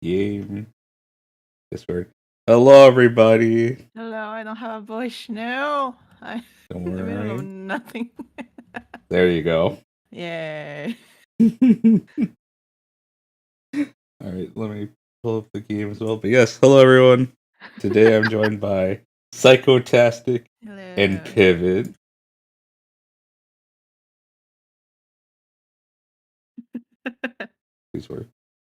game. Discord. Hello, everybody. Hello, I don't have a voice. No, I'm Don't in the middle of worry. nothing. There you go. Yay. All right, let me pull up the game as well. But yes, hello, everyone. Today I'm joined by Psychotastic and Hello. Pivot. Please work.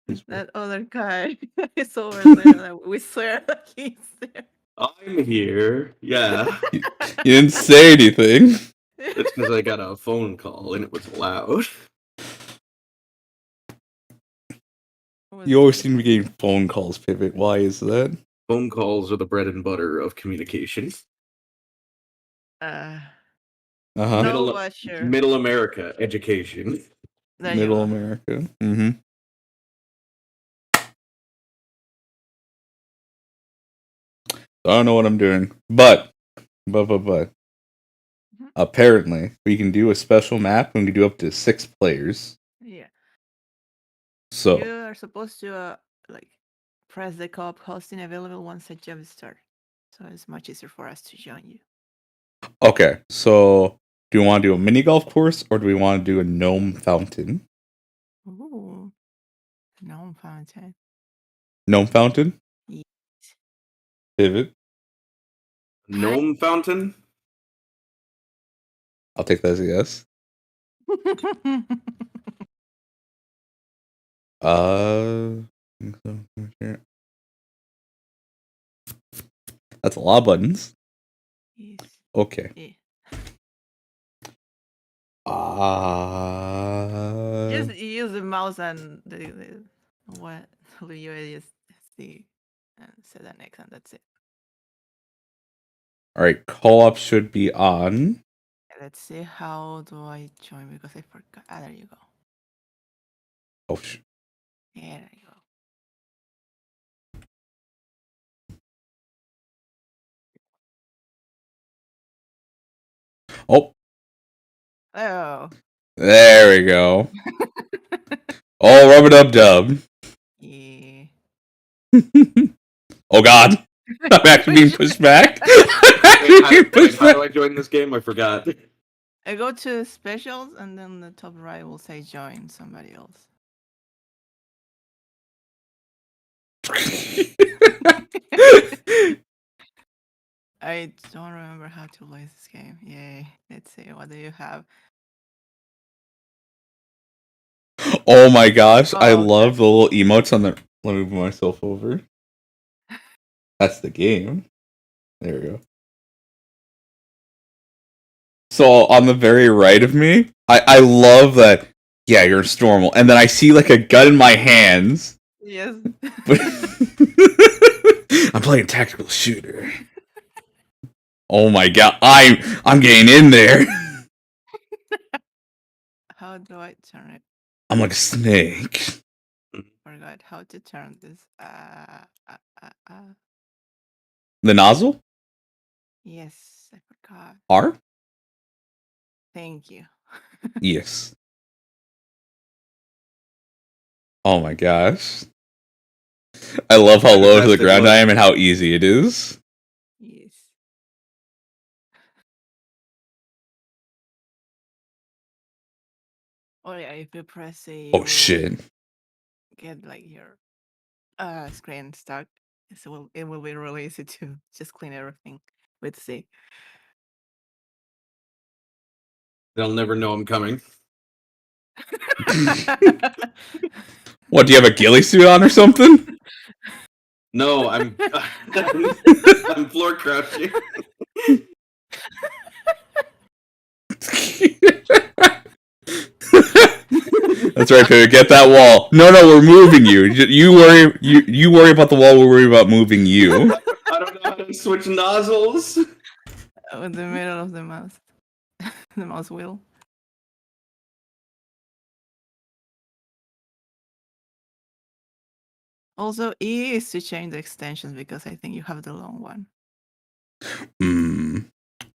Please work. That other guy is over there. We swear that he's there. I'm here. Yeah. You didn't say anything. It's because I got a phone call and it was loud. You always seem to be getting phone calls, Pivot. Why is that? Phone calls are the bread and butter of communication. Uh-huh. No washer. Middle America education. There you Middle are. America. Mm-hmm. I don't know what I'm doing, but apparently we can do a special map and we can do up to 6 players. Yeah. So You are supposed to press the co-op hosting available once the job is started. So it's much easier for us to join you. okay, so do you want to do a mini golf course or do we want to do a gnome fountain? Ooh. Gnome fountain. Gnome fountain? Yes. Pivot. Gnome fountain? I'll take that as a yes. That's a lot of buttons. Yes. Okay. Yeah. Just use the mouse and the what you see and set that next and that's it. Alright, co-op should be on. Let's see, how do I join because I forgot. There you go. Oh, Yeah, there you go. Oh. Oh. There we go. Oh, rub-a-dub-dub. Yeah. Oh god. I'm actually being pushed back. How do I join this game? I forgot. I go to specials and then the top right will say join somebody else. I don't remember how to play this game. Yay. Let's see, what do you have? Oh my gosh, I love the little emotes on the... Let me move myself over. That's the game. There we go. So on the very right of me, I love that. Yeah, you're normal. And then I see like a gun in my hands. Yes. I'm playing tactical shooter. Oh my god, I'm getting in there. How do I turn it? I'm like a snake. Forgot how to turn this. The nozzle? Yes, I forgot. R? Thank you. Yes. Oh my gosh. I love how low to the ground I am and how easy it is. Yes. Oh yeah, if you press A, oh shit. Get like your screen stuck. So it will be really easy to just clean everything with C. They'll never know I'm coming. What, do you have a ghillie suit on or something? No, I'm floor crouching. That's right, Perry. Get that wall. No, we're moving you. You worry about the wall. We'll worry about moving you. I don't know how to switch nozzles. In the middle of the mouse, the mouse wheel. Also, E is to change the extensions because I think you have the long one.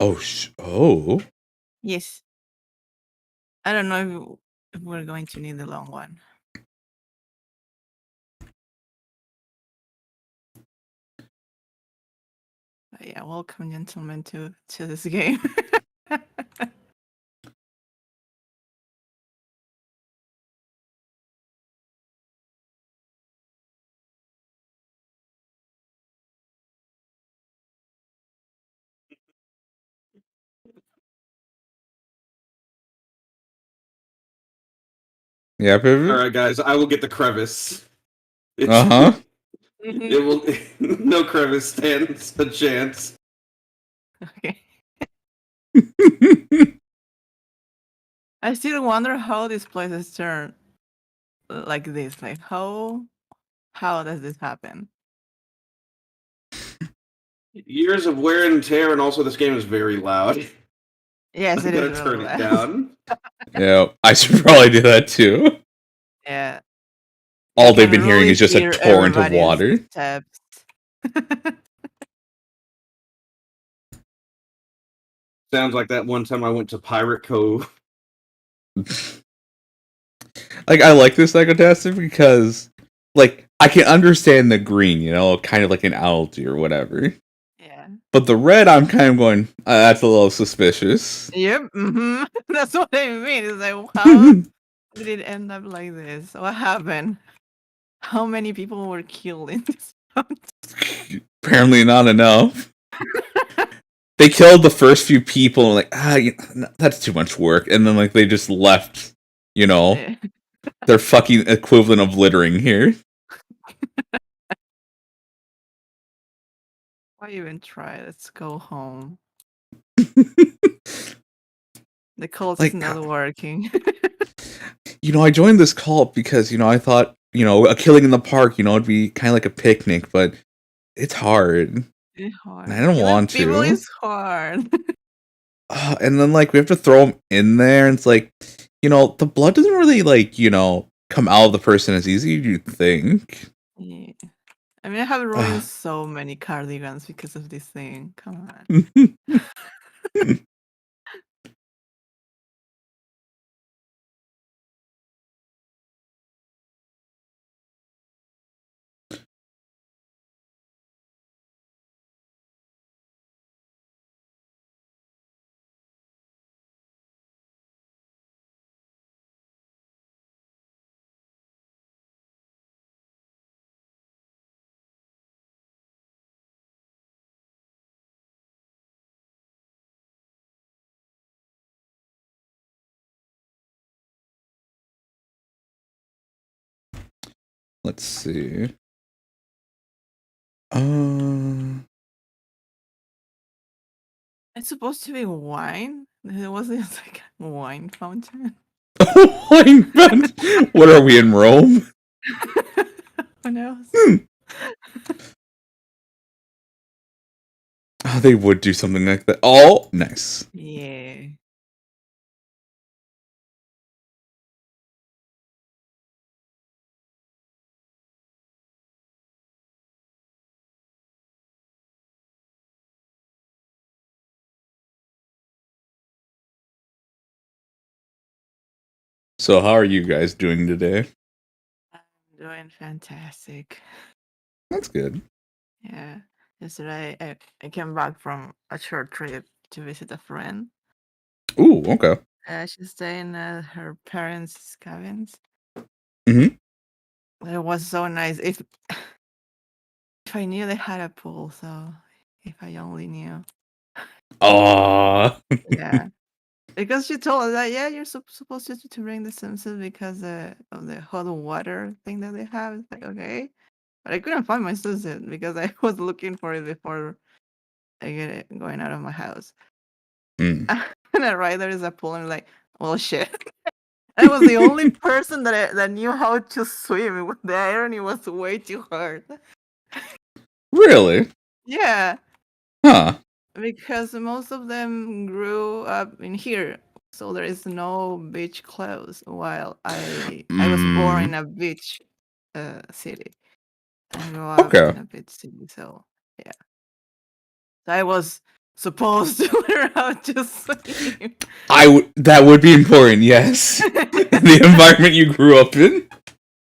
Oh. Yes. I don't know if we're going to need the long one. Yeah, welcome, gentlemen, to this game. Yeah, Pivot? Alright, guys, I will get the crevice. Uh-huh. It will. No crevice stands a chance. Okay. I still wonder how these places turn like this. Like how does this happen? Years of wear and tear, and also this game is very loud. Yes, I'm it is gonna really turn it loud. down. Yeah, I should probably do that too. Yeah. All You they've can been hearing really is just a hear torrent of everybody's water. steps. Sounds like that one time I went to Pirate Cove. Like, I like this psychotastic because, like, I can understand the green, you know, kind of like an algae or whatever. Yeah. But the red, I'm kind of going, that's a little suspicious. Yep. That's what I mean. It's like, how did it end up like this? What happened? How many people were killed in this mountain? Apparently not enough. They killed the first few people and that's too much work. And then, like, they just left, you know, Yeah. their fucking equivalent of littering here. Why even try? Let's go home. The cult is not working. You know, I joined this cult because, you know, I thought, you know, a killing in the park, you know, it'd be kind of like a picnic, but it's hard. It's hard. And I don't want to. People is hard. And then, like, we have to throw them in there, and it's like, you know, the blood doesn't really, like, you know, come out of the person as easy as you'd think. Yeah. I mean, I have ruined so many cardigans because of this thing. Come on. Let's see. It's supposed to be wine. It wasn't like a wine fountain. Wine fountain? What are we in Rome? Who knows? Oh, they would do something like that. Oh, nice. Yeah. So, how are you guys doing today? I'm doing fantastic. That's good. Yeah. Yesterday, I came back from a short trip to visit a friend. Ooh, okay. She's staying at her parents' cabins. Mm-hmm. It was so nice. If I knew they had a pool, so if I only knew. Aww. Yeah. Because she told us that, yeah, you're supposed to bring the swimsuit because of the hot water thing that they have. It's like, okay. But I couldn't find my swimsuit because I was looking for it before I get it going out of my house. Mm. And then right there is a pool, and I'm like, well, shit. I was the only person that knew how to swim. The irony was way too hard. Really? Yeah. Huh. Because most of them grew up in here, so there is no beach clothes. While I was born in a beach city. I grew up in a beach city, so yeah. So I was supposed to learn how to swim. That would be important, yes. The environment you grew up in.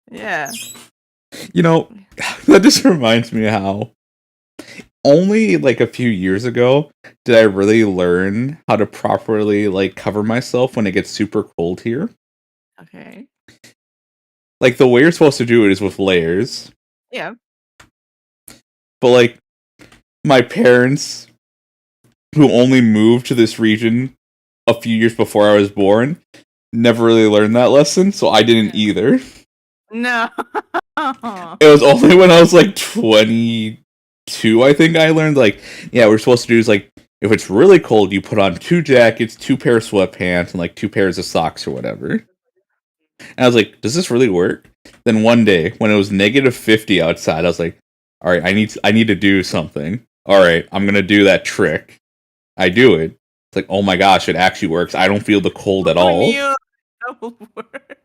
Yeah. You know, that just reminds me how only like a few years ago did I really learn how to properly like cover myself when it gets super cold here. Okay. Like the way you're supposed to do it is with layers. Yeah. But like my parents, who only moved to this region a few years before I was born, never really learned that lesson, so I didn't either. No. It was only when I was like 22, I think I learned, like, yeah, we're supposed to do is like, if it's really cold, you put on 2 jackets, 2 pair of sweatpants, and like 2 pairs of socks or whatever. And I was like, does this really work? Then one day, when it was negative 50 outside, I was like, all right, I need to do something. All right, I'm gonna do that trick. I do it. It's like, oh my gosh, it actually works. I don't feel the cold at all. That will work.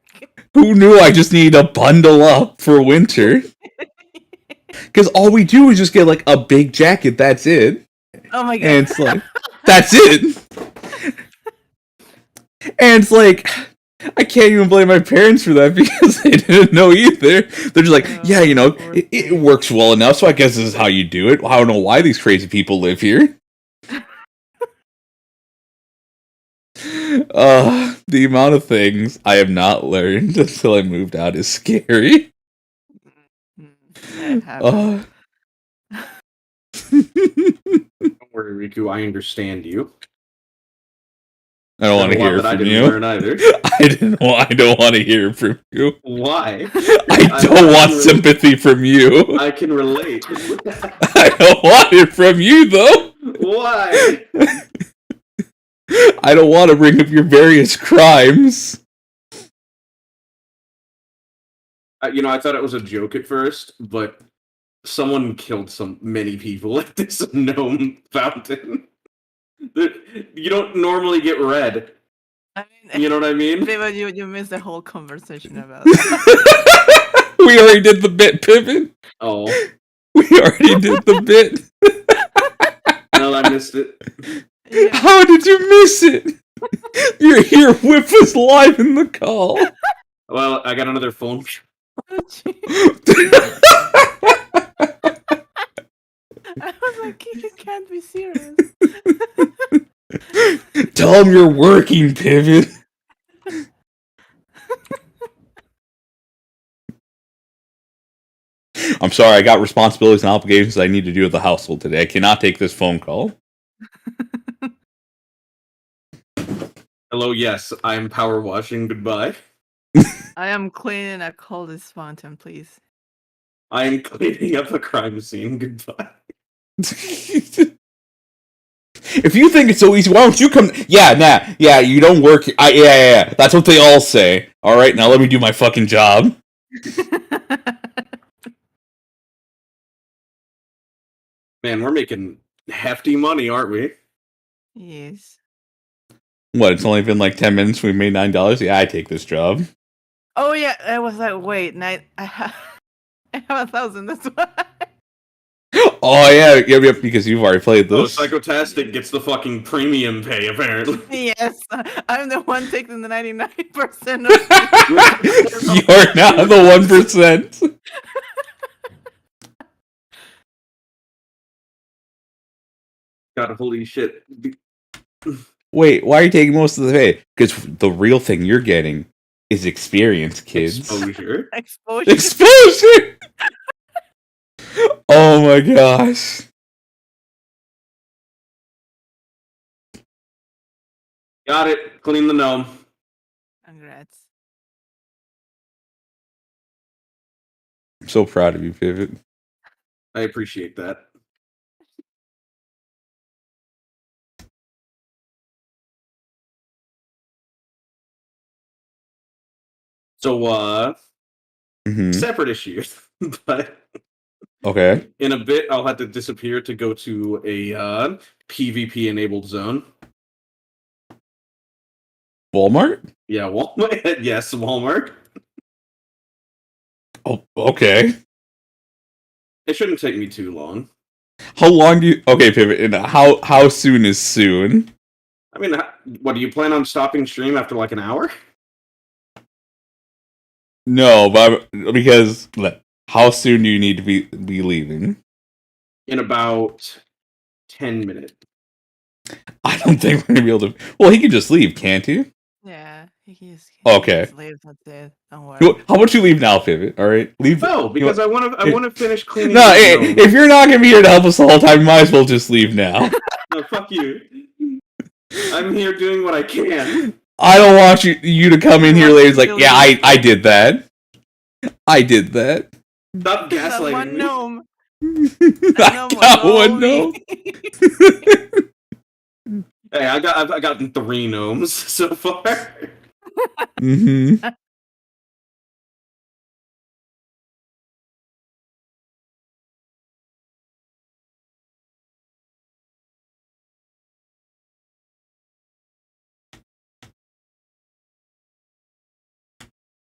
Who knew I just need to bundle up for winter? Because all we do is just get like a big jacket. That's it. Oh my god. And it's like, that's it. And it's like, I can't even blame my parents for that because they didn't know either. They're just like, yeah, you know, it works well enough, so I guess this is how you do it. I don't know why these crazy people live here. The amount of things I have not learned until I moved out is scary. Don't worry, Rikku. I understand you. I don't want to hear from you. Learn either. I don't want to hear from you. Why? I don't want sympathy from you. I can relate. I don't want it from you, though. Why? I don't want to bring up your various crimes. You know, I thought it was a joke at first, but someone killed many people at this gnome fountain. You don't normally get red. I mean, you know what I mean? David, you missed the whole conversation about that. We already did the bit, Pivot. Oh. We already did the bit. No, I missed it. Yeah. How did you miss it? You're here with us live in the call. Well, I got another phone. I was like, you can't be serious. Tell him you're working, Pivot. I'm sorry, I got responsibilities and obligations I need to do with the household today. I cannot take this phone call. Hello, yes, I am power washing. Goodbye. I am cleaning a coldest fountain, please. I am cleaning up a crime scene. Goodbye. If you think it's so easy, why don't you come? Yeah, you don't work. Yeah. That's what they all say. All right, now let me do my fucking job. Man, we're making hefty money, aren't we? Yes. What? It's only been like 10 minutes. We made $9. Yeah, I take this job. Oh yeah, I was like, wait, I have 1,000. That's why. Oh yeah, because you've already played this. Oh, Psychotastic gets the fucking premium pay, apparently. Yes, I'm the one taking the 99%. You're now the 1%. God, holy shit. Wait, why are you taking most of the pay? Because the real thing you're getting is experience, kids. Exposure. Exposure! Oh my gosh. Got it. Clean the gnome. Congrats. I'm so proud of you, Pivot. I appreciate that. So, separate issues, but okay. In a bit, I'll have to disappear to go to a PvP-enabled zone. Walmart? Yeah, Walmart. Yes, Walmart. Oh, okay. It shouldn't take me too long. How long do you... Okay, Pivot, and how soon is soon? I mean, what, do you plan on stopping stream after like an hour? No, but because how soon do you need to be leaving? in about 10 minutes. I don't think we're gonna be able to. Well, he can just leave, can't he? Yeah, he just Okay. leave. That's it. Don't worry. How about you leave now, Pivot? All right, leave. No, because I want to finish cleaning. No, these gnomes. if you're not gonna be here to help us the whole time, you might as well just leave now. No, fuck you. I'm here doing what I can. I don't want you to come in here later. It's like, yeah, I did that. I did that. Stop gaslighting one me. gnome. I got one gnome. Hey, I've gotten 3 gnomes so far. Mm-hmm.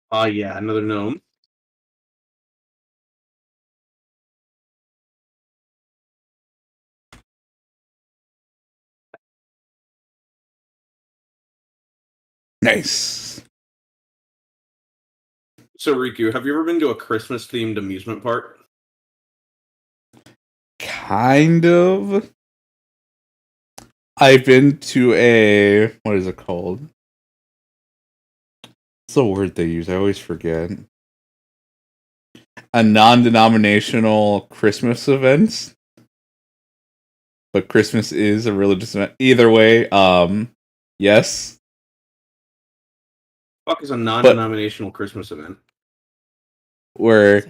Oh yeah, another gnome. Nice. So Rikku, have you ever been to a Christmas themed amusement park? Kind of. I've been to a, what is it called? What's the word they use? I always forget. A non-denominational Christmas event. But Christmas is a religious event. Either way, yes. Fuck is a non-denominational Christmas event? Where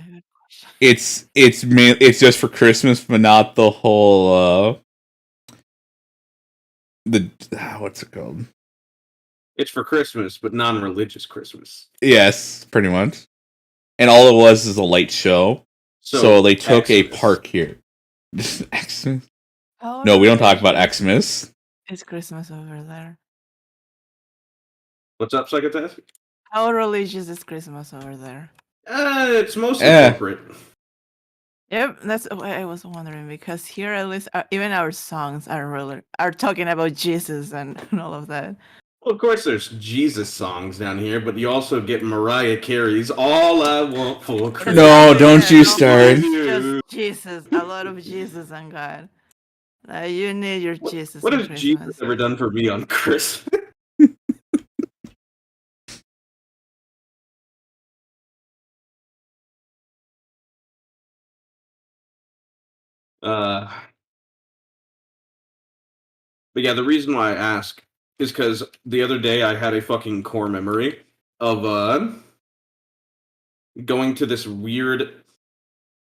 it's just for Christmas, but not the whole what's it called? It's for Christmas, but non-religious Christmas. Yes, pretty much. And all it was is a light show. So they took Xmas. A park here. Xmas? No, we don't talk about Xmas. It's Christmas over there. What's up, Psychotask? How religious is Christmas over there? It's mostly corporate. Yep, that's what I was wondering, because here at least even our songs are talking about Jesus and all of that. Well, of course there's Jesus songs down here, but you also get Mariah Carey's "All I Want for Christmas." No, don't you start. Just Jesus, a lot of Jesus and God. You need your Jesus. What has Jesus ever done for me on Christmas? But yeah, the reason why I ask is because the other day I had a fucking core memory of going to this weird,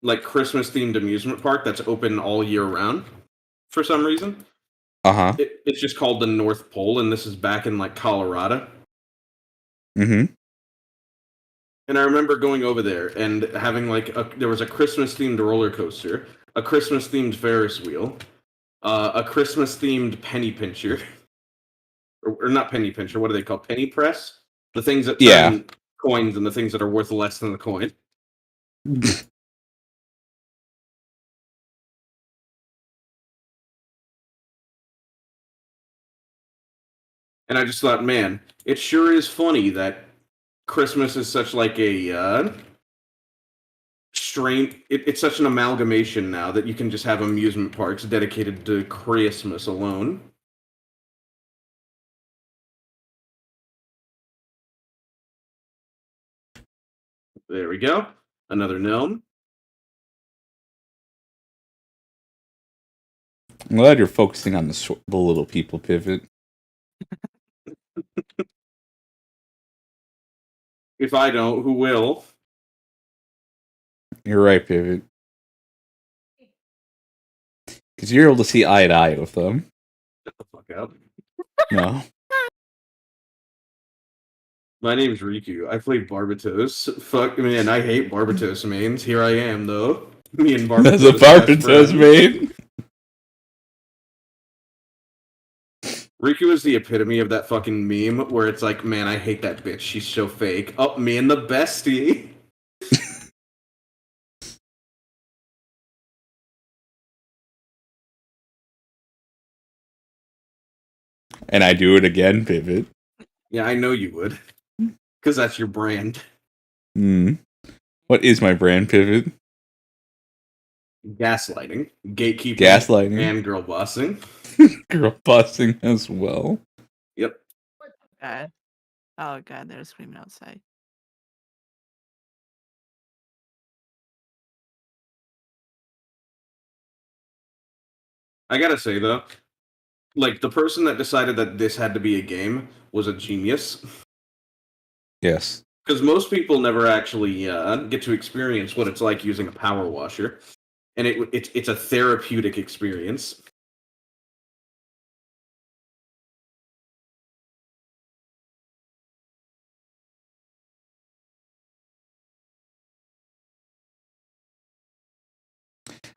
like, Christmas themed amusement park that's open all year round for some reason. Uh-huh. It's just called the North Pole, and this is back in like Colorado. Mm-hmm. And I remember going over there and having like there was a Christmas themed roller coaster, a Christmas themed Ferris wheel, a Christmas themed penny pincher, or not penny pincher. What are they called? Penny press. The things that turn coins and the things that are worth less than the coin. And I just thought, man, it sure is funny that Christmas is such like a it's such an amalgamation now that you can just have amusement parks dedicated to Christmas alone. There we go. Another gnome. I'm glad you're focusing on the little people, Pivot. If I don't, who will? You're right, Pivot. Because you're able to see eye to eye with them. Shut the fuck up. No. My name's Rikku. I play Barbatos. Fuck, man, I hate Barbatos mains. Here I am, though. Me and Barbatos. That's a Barbatos main. Rikku is the epitome of that fucking meme where it's like, man, I hate that bitch. She's so fake. Oh, me and the bestie. And I do it again, Pivot. Yeah, I know you would. Because that's your brand. What is my brand, Pivot? gaslighting, gatekeeping, Gaslighting. and girl bossing. Girl bossing as well. Yep. God. Oh god, they're screaming outside. I gotta say though, like the person that decided that this had to be a game was a genius. Yes. Because most people never actually get to experience what it's like using a power washer, and it's a therapeutic experience.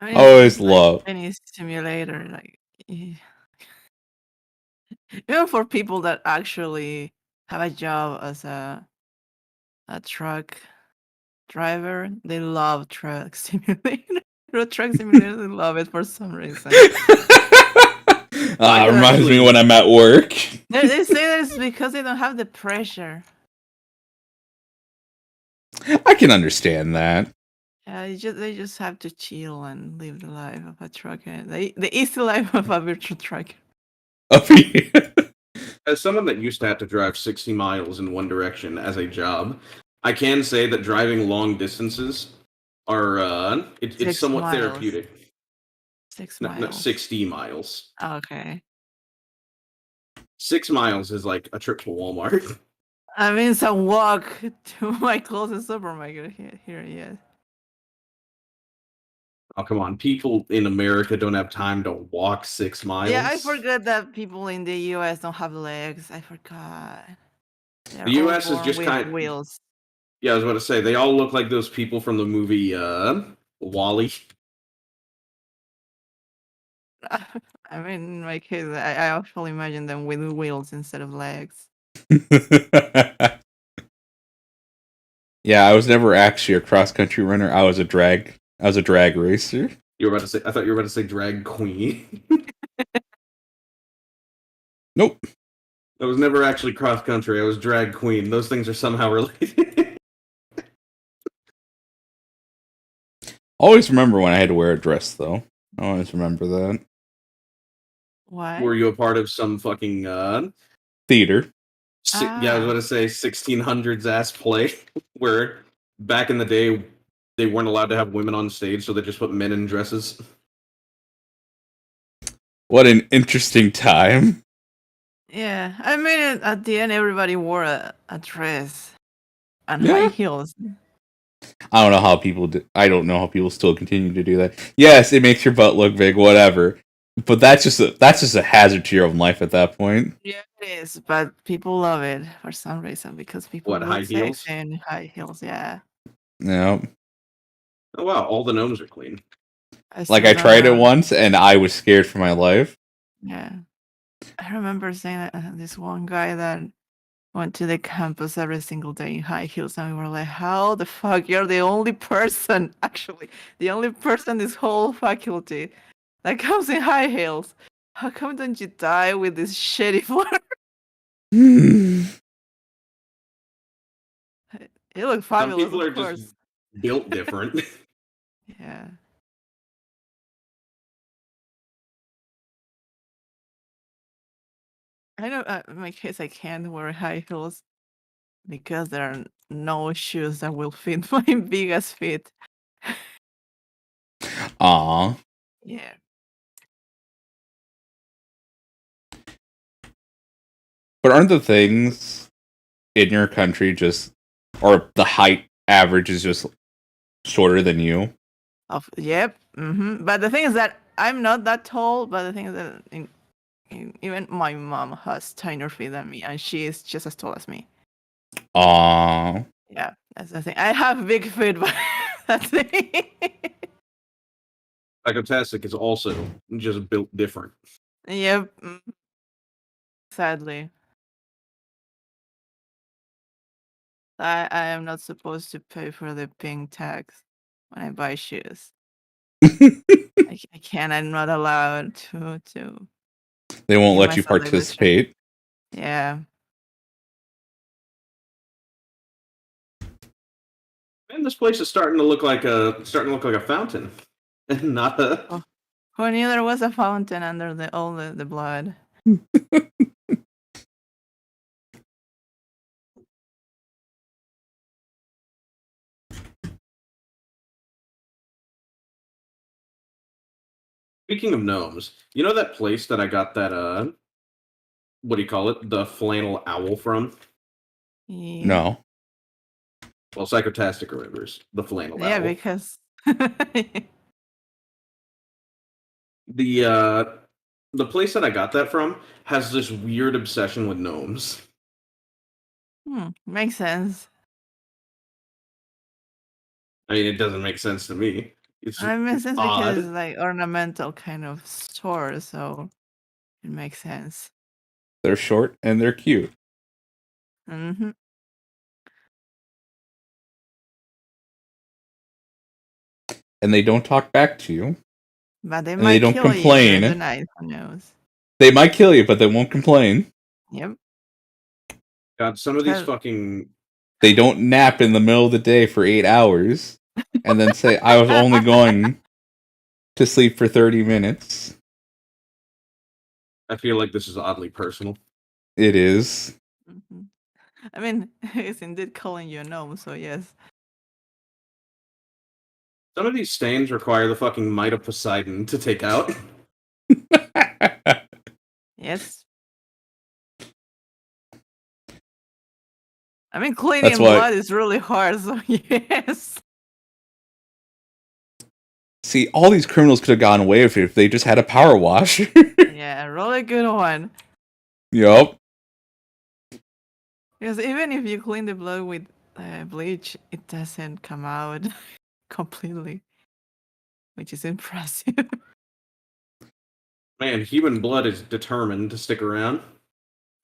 I I mean, it's always like love. any simulator, like even for people that actually have a job as a truck driver, they love truck simulator. Road truck simulator, they love it for some reason. I can Reminds me actually- when I'm at work. They say that it's because they don't have the pressure. I can understand that. Yeah, they just have to chill and live the life of a trucker. The easy life of a virtual trucker. As someone that used to have to drive 60 miles in one direction as a job, I can say that driving long distances are it's 6 somewhat miles. therapeutic. 6 No, miles. 60 miles. Okay. 6 miles is like a trip to Walmart. I mean, it's a walk to my closest supermarket here, yes. Oh, come on. People in America don't have time to walk 6 miles. Yeah, I forgot that people in the US don't have legs. I forgot. They're The all US is born just with kind wheels. Yeah, I was about to say, they all look like those people from the movie Wall-E. I mean, in my case, I actually imagine them with wheels instead of legs. Yeah, I was never actually a cross country runner. I was a drag racer. You were about to say I thought you were about to say drag queen. Nope. I was never actually cross country. I was drag queen. Those things are somehow related. Always remember when I had to wear a dress, though. I always remember that. What? Were you a part of some fucking Theater. Yeah, I was about to say 1600s ass play where back in the day they weren't allowed to have women on stage, so they just put men in dresses. What an interesting time. Yeah, I mean, at the end, everybody wore a dress and Yeah. high heels. I don't know how people I don't know how people still continue to do that. Yes, it makes your butt look big, whatever. But that's just a hazard to your own life at that point. Yeah, it is, but people love it for some reason because people What, look high heels? sexy in high heels. Yeah. Yeah. Oh wow, all the gnomes are clean. Like I tried it once and I was scared for my life. Yeah. I remember saying that this one guy that went to the campus every single day in high heels, and we were like, how the fuck? You're the only person, actually, the only person in this whole faculty that comes in high heels. How come don't you die with this shitty floor? It looked Some fabulous, people of are course. just built different. Yeah. I know in my case I can't wear high heels because there are no shoes that will fit my biggest feet. Aw. Yeah. But aren't the things in your country just or the height average is just shorter than you? Yep. But the thing is that I'm not that tall. But the thing is that even my mom has tinier feet than me, and she is just as tall as me. Aw. Yeah, that's the thing. I have big feet, but that's the thing. Psychotastic is also just built different. Yep. Sadly, I am not supposed to pay for the pink tax when I buy shoes. I can't. I'm not allowed to. They won't give let you myself the illusion. participate. Yeah. Man, this place is starting to look like a fountain. Not a. Oh, who knew there was a fountain under all the blood? Speaking of gnomes, you know that place that I got that what do you call it? The flannel owl from? Yeah. No. Well, Psychotastic remembers the flannel Yeah, owl. because The place that I got that from has this weird obsession with gnomes. makes sense. I mean, it doesn't make sense to me. It's I mean, sense odd. because it's like ornamental kind of store, so it makes sense. They're short and they're cute. Mm-hmm. And they don't talk back to you. But they And might they don't kill complain. you in the night. Who knows? They might kill you, but they won't complain. Yep. God, some of these Well- fucking They don't nap in the middle of the day for 8 hours and then say, I was only going to sleep for 30 minutes. I feel like this is oddly personal. It is. Mhm. I mean, it's indeed calling you a gnome, so yes. Some of these stains require the fucking might of Poseidon to take out. Yes. I mean, cleaning That's why- blood is really hard, so yes. See, all these criminals could have gotten away with it if they just had a power wash. Yeah, a really good one. Yup. Because even if you clean the blood with bleach, it doesn't come out completely, which is impressive. Man, human blood is determined to stick around.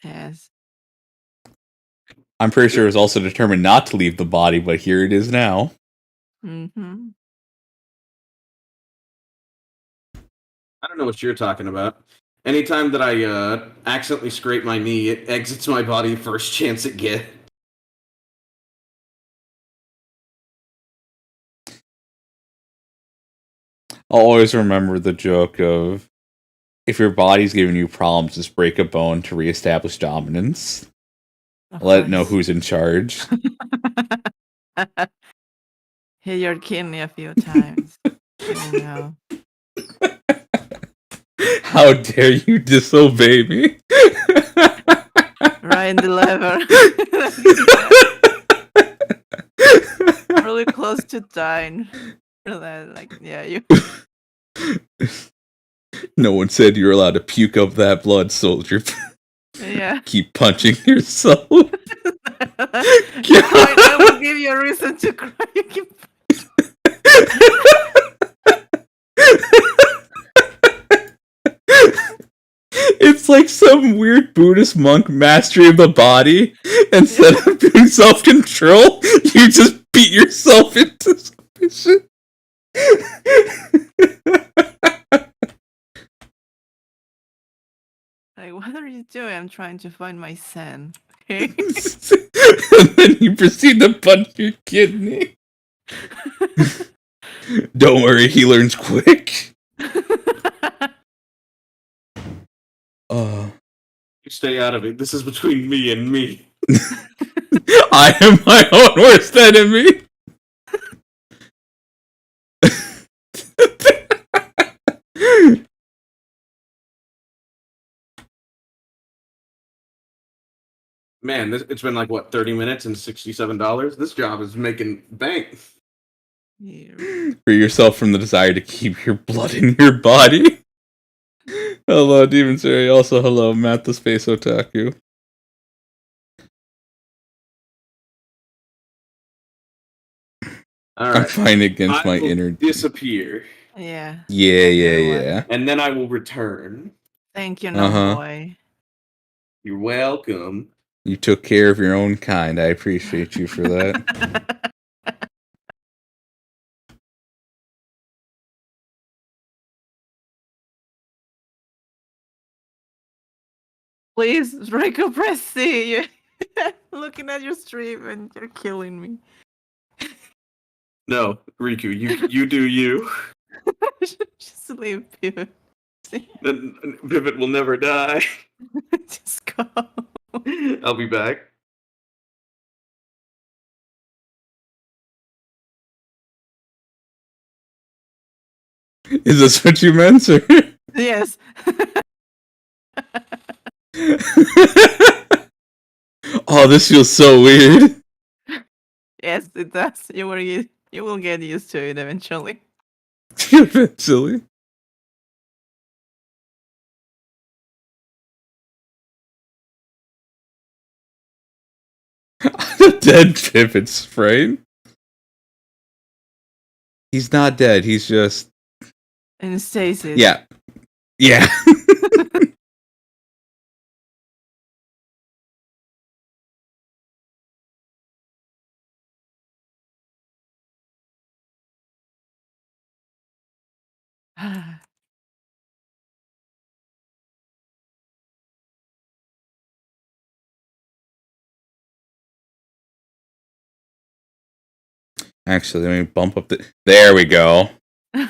Yes. I'm pretty sure it was also determined not to leave the body, but here it is now. Mm-hmm. I don't know what you're talking about. Anytime that I accidentally scrape my knee, it exits my body first chance it gets. I'll always remember the joke of, if your body's giving you problems, just break a bone to reestablish dominance. Of Let it know course. who's in charge. Hit your kidney a few times. I know. How dare you disobey me? Right in the lever. Really close to dying. Like, yeah, you. No one said you're allowed to puke up that blood, soldier. Yeah. Keep punching yourself. I will give you a reason to cry. You keep... It's like some weird Buddhist monk mastery of the body. Instead of doing self-control, you just beat yourself into submission. Like, what are you doing? I'm trying to find my son. Okay. And then you proceed to punch your kidney. Don't worry, he learns quick. You stay out of it. This is between me and me. I am my own worst enemy. Man, it's been like, what, 30 minutes and $67? This job is making bank. Yeah. Free yourself from the desire to keep your blood in your body. Hello, Demon Siri. Also, hello, Matt the Space Otaku. All I'm right. fighting against I my will inner... disappear, Yeah. Yeah. and then I will return. Thank you, no Uh-huh. boy. You're welcome. You took care of your own kind. I appreciate you for that. Please, Rikku, press C. You're looking at your stream and you're killing me. No, Rikku, you do you. Just leave Pivot. Pivot will never die. Just go. I'll be back. Is this what you meant, sir? Yes. Oh, this feels so weird. Yes, it does. You will get used to it eventually. Eventually. The dead Pivot sprite. He's not dead. He's just In stasis. yeah. Yeah. Actually, let me bump up the. There we go. I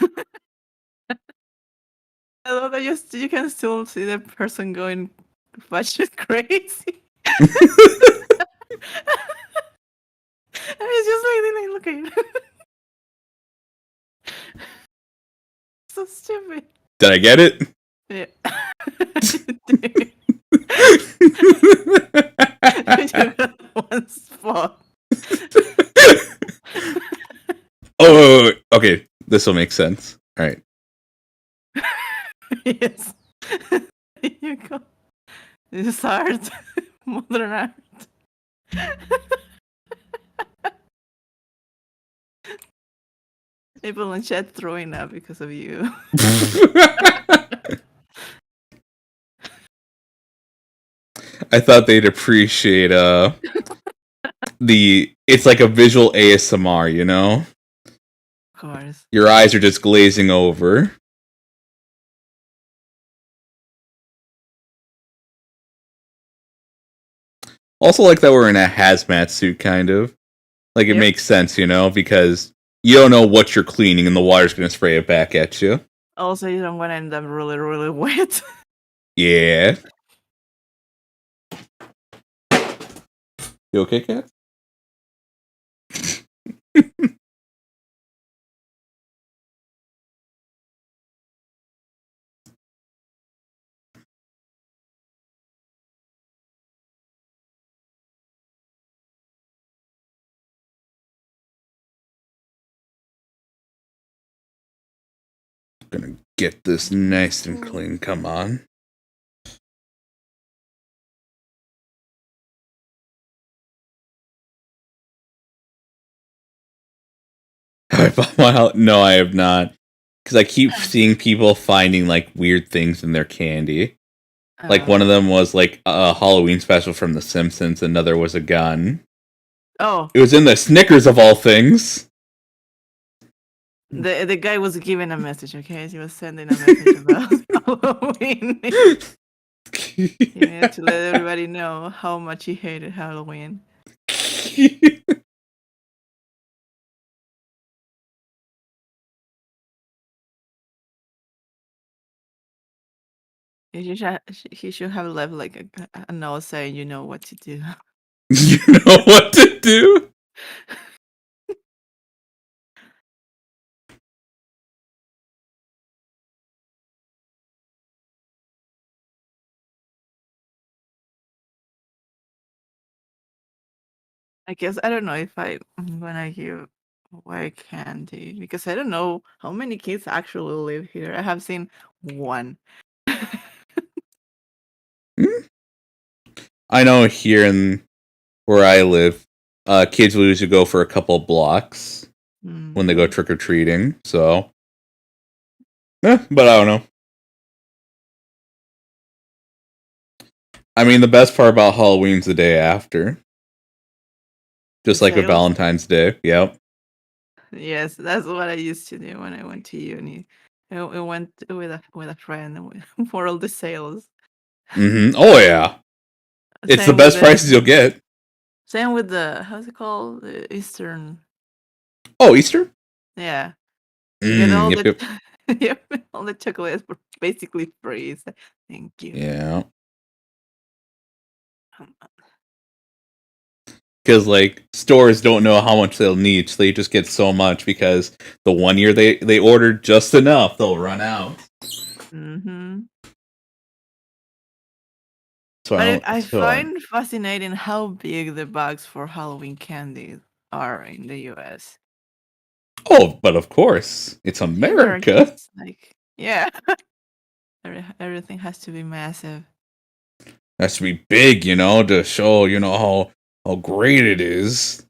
love that you can still see the person going batshit crazy. And he's just like looking. So stupid. Did I get it? Yeah. You got one spot. Oh, okay. This will make sense. All right. Yes. You go. This is art. Modern art. People in chat throwing up because of you. I thought they'd appreciate it's like a visual ASMR, you know? Of course. Your eyes are just glazing over. Also like that we're in a hazmat suit, kind of. Like, it Yep. makes sense, you know? Because you don't know what you're cleaning and the water's going to spray it back at you. Also, you don't want to end up really, really wet. Yeah. You okay, Kat? Gonna get this nice and clean. Come on. Have I bought my house? No, I have not. Because I keep seeing people finding like weird things in their candy. Like one of them was like a Halloween special from The Simpsons. Another was a gun. Oh, It was in the Snickers of all things. the guy was giving a message. Okay, he was sending a message about Halloween. He needed to let everybody know how much he hated Halloween. He should have left like a note saying, "You know what to do." You know what to do? I guess I don't know if I'm gonna give away candy because I don't know how many kids actually live here. I have seen one. I know here in where I live, kids will usually go for a couple blocks when they go trick or treating. So, but I don't know. I mean, the best part about Halloween's the day after, just The like a sales? Valentine's Day. Yep. Yes, that's what I used to do when I went to uni. I went with a friend for all the sales. Oh yeah, it's the Same best with prices you'll get. Same with the how's it called? The Eastern. Oh, Easter? Yeah. You get all Yep, the yep. yep, all the chocolates for basically free. So thank you. Yeah. Um, Because like stores don't know how much they'll need, so they just get so much because the one year they ordered just enough, they'll run out. mhm. So But I so find fascinating how big the bags for Halloween candy are in the US. oh, but of course, it's Here they're America. just like, yeah, everything has to be massive. Has to be big, to show how great it is.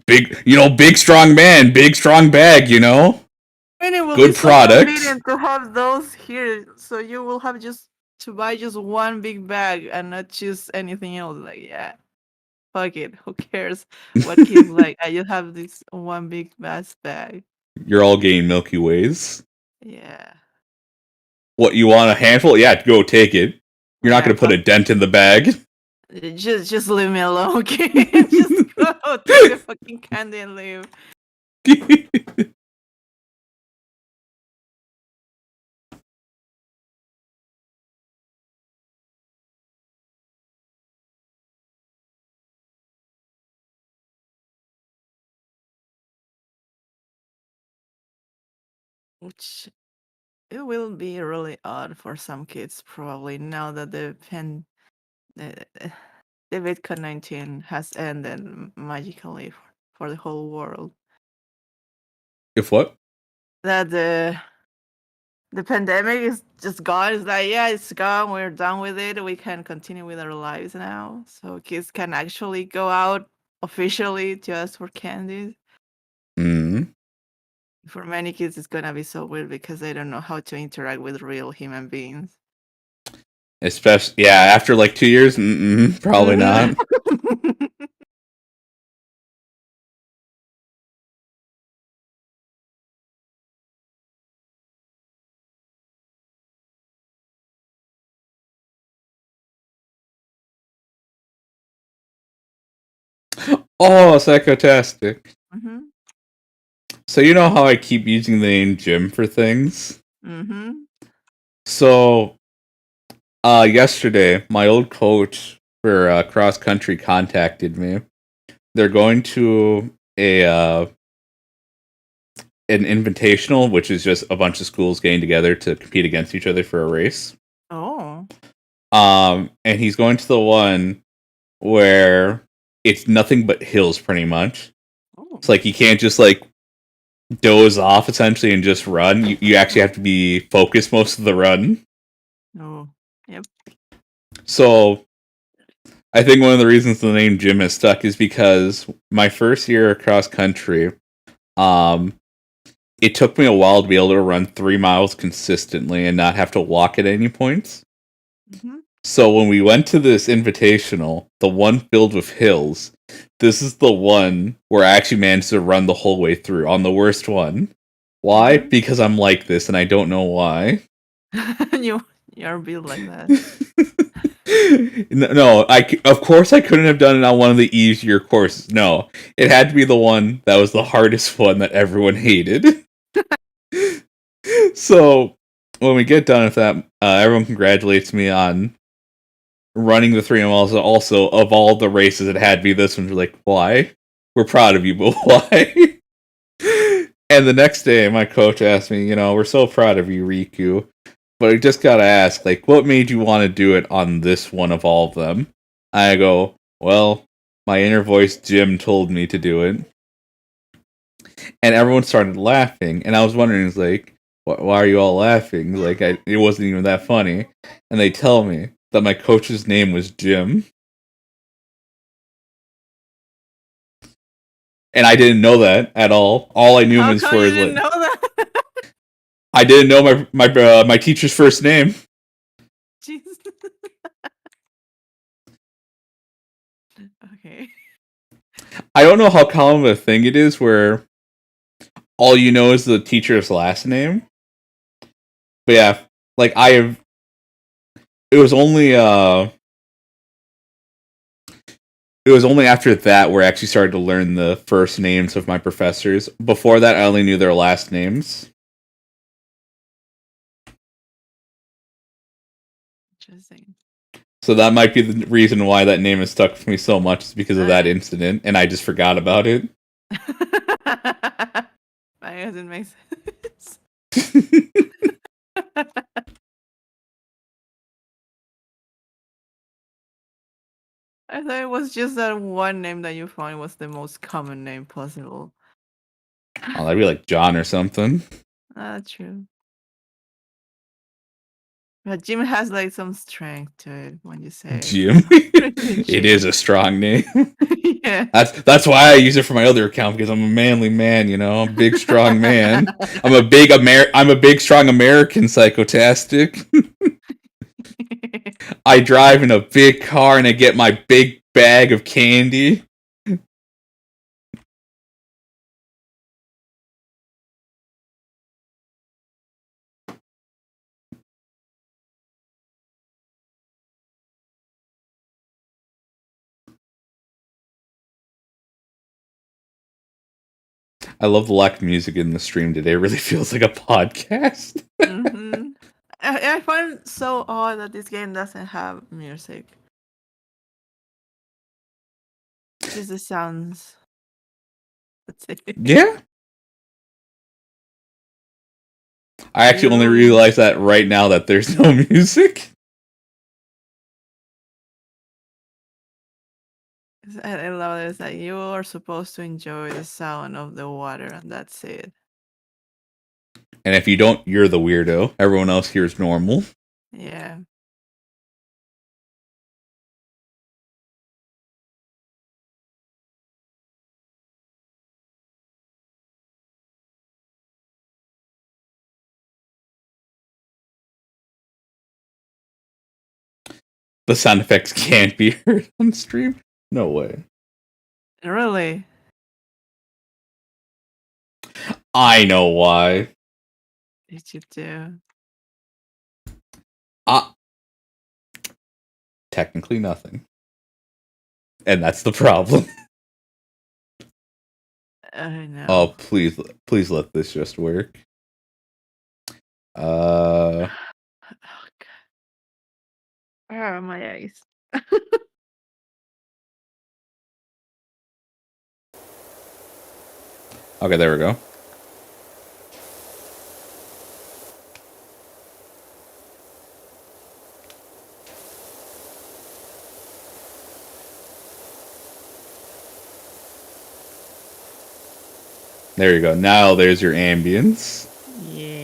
Big, big strong man, big strong bag. And it will be Good so product. convenient to have those here, so you will have just to buy just one big bag and not choose anything else. Like, yeah, fuck it, who cares what kids like? I just have this one big mass bag. You're all getting Milky Ways. Yeah, What, you want a handful? Yeah, go take it. You're not yeah, going to put a dent in the bag. just leave me alone, okay? Just go take the fucking candy and leave. Which it will be really odd for some kids, probably now that the, the COVID-19 has ended magically for the whole world. If what? That the pandemic is just gone. It's like, yeah, it's gone. We're done with it. We can continue with our lives now. So kids can actually go out officially to ask for candies. Mm. For many kids, it's gonna be so weird because they don't know how to interact with real human beings. Especially, yeah, after like 2 years, probably not. Oh, psychotastic. Mhm. So you know how I keep using the name Jim for things? Mhm. So, yesterday, my old coach for cross country contacted me. They're going to an invitational, which is just a bunch of schools getting together to compete against each other for a race. Oh. And he's going to the one where it's nothing but hills, pretty much. Oh. It's like you can't just like doze off essentially and just run. You actually have to be focused most of the run. No. Yep. So I think one of the reasons the name Jim has stuck is because my first year across country, um, it took me a while to be able to run 3 miles consistently and not have to walk at any points. Mhm. So when we went to this invitational, the one filled with hills, this is the one where I actually managed to run the whole way through on the worst one. Why? Mhm. Because I'm like this and I don't know why. You're built like that. No, of course I couldn't have done it on one of the easier courses. No, it had to be the one that was the hardest one that everyone hated. So when we get done with that, everyone congratulates me on running the 3 miles. Also, of all the races, it had to be this one. We're like, why? We're proud of you, but why? And the next day, my coach asked me, we're so proud of you, Rikku. But I just gotta ask, like, what made you want to do it on this one of all of them? I go, well, my inner voice, Jim, told me to do it. And everyone started laughing. And I was wondering, it's like, why are you all laughing? Like, it wasn't even that funny. And they tell me that my coach's name was Jim. And I didn't know that at all. All I knew him How as come for you his didn't know that? I didn't know my teacher's first name. Jeez. Okay. I don't know how common of a thing it is where all you know is the teacher's last name. But yeah, like it was only it was only after that where I actually started to learn the first names of my professors. Before that, I only knew their last names. Interesting. So that might be the reason why that name has stuck with me so much, is because of that incident, and I just forgot about it. I guess it makes sense. I thought it was just that one name that you found was the most common name possible. Oh, that'd be like John or something. True. But Jim has like some strength to it when you say Jim. it. It is a strong name. Yeah. That's why I use it for my other account, because I'm a manly man, you know, I'm a big strong man. I'm a big strong American psychotastic. I drive in a big car and I get my big bag of candy. I love the lack of music in the stream today. It really feels like a podcast. Mm-hmm. I find it so odd that this game doesn't have music. Just the sounds. That's it. Yeah. I actually only realized that right now, that there's no music. I love this, that you are supposed to enjoy the sound of the water, and that's it. And if you don't, you're the weirdo. Everyone else here is normal. Yeah. The sound effects can't be heard on stream? No way. Really? I know why. Did you do? Technically nothing. And that's the problem. I know. Oh, please let this just work. Oh, God. Where are my eyes? Okay, there we go. There you go. Now there's your ambience. Yeah.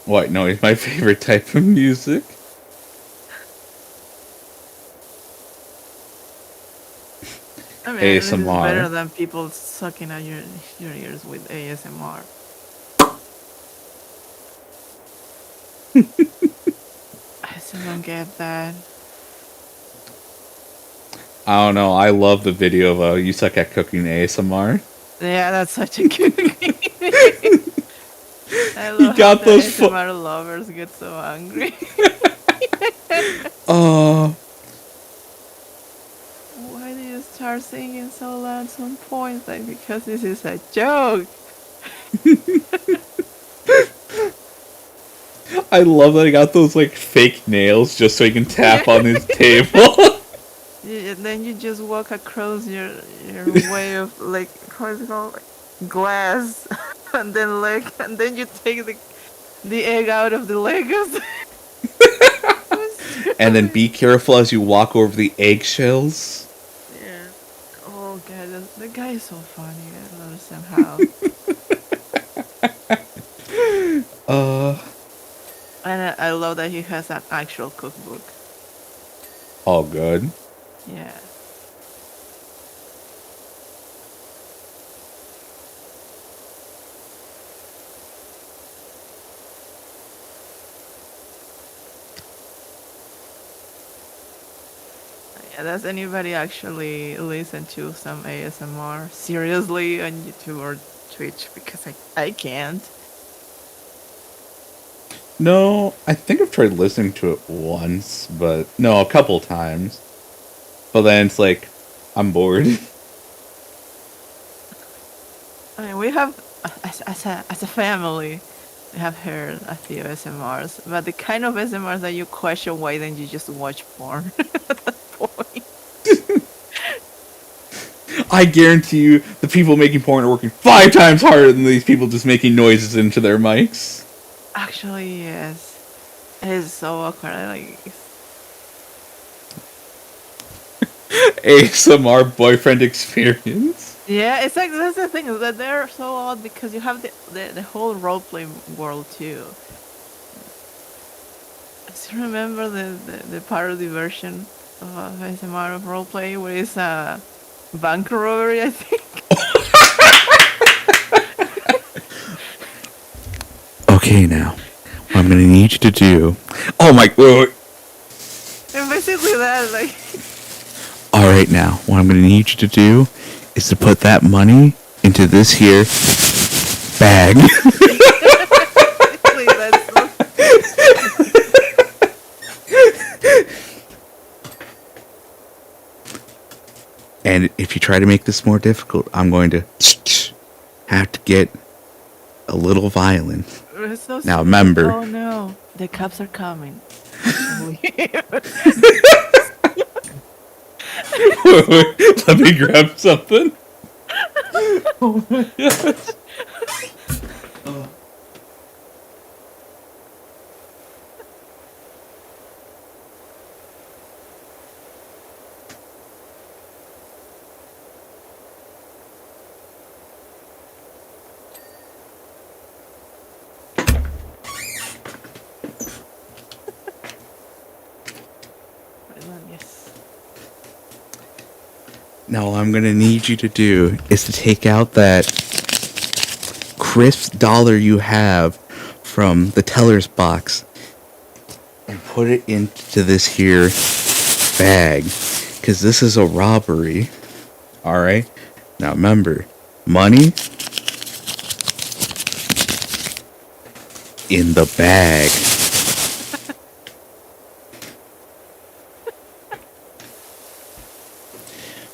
What? No, it's my favorite type of music. I mean, this is ASMR. better than people sucking at your ears with ASMR. I still don't get that. I don't know. I love the video of you suck at cooking ASMR. Yeah, that's such a good game. I love how the ASMR lovers get so angry. Why do you start singing so loud at some point? Like, because this is a joke. I love that I got those like fake nails just so he can tap on his table. And then you just walk across your way of, like, how is it called? Like, glass, and then you take the egg out of the Legos. And then be careful as you walk over the eggshells. Yeah. Oh god, the guy is so funny. I don't understand how. And I love that he has an actual cookbook. All good. Yeah. Yeah, does anybody actually listen to some ASMR seriously on YouTube or Twitch? Because I can't. No, I think I've tried listening to it once, but no, a couple times. But then it's like, I'm bored. I mean, we have as a family, we have heard a few SMRs, but the kind of SMRs that you question why then you just watch porn at that point. I guarantee you, the people making porn are working 5 times harder than these people just making noises into their mics. Actually, yes. It is so awkward. ASMR boyfriend experience. Yeah, it's like that's the thing is that they're so odd because you have the whole roleplay world too. Do you remember the parody version of ASMR of roleplay where it's a bank robbery? I think. Okay, now, what I'm gonna need you to do. Oh my. And basically that like. Alright, now, what I'm gonna need you to do is to put that money into this here bag. Basically, that's And if you try to make this more difficult, I'm going to have to get a little violent. we're so Now, stupid. remember. Oh no, the cops are coming. Let me grab something. Oh my gosh. Yes. Now, what I'm gonna need you to do is to take out that crisp dollar you have from the teller's box and put it into this here bag, because this is a robbery. Alright? Now remember, money in the bag.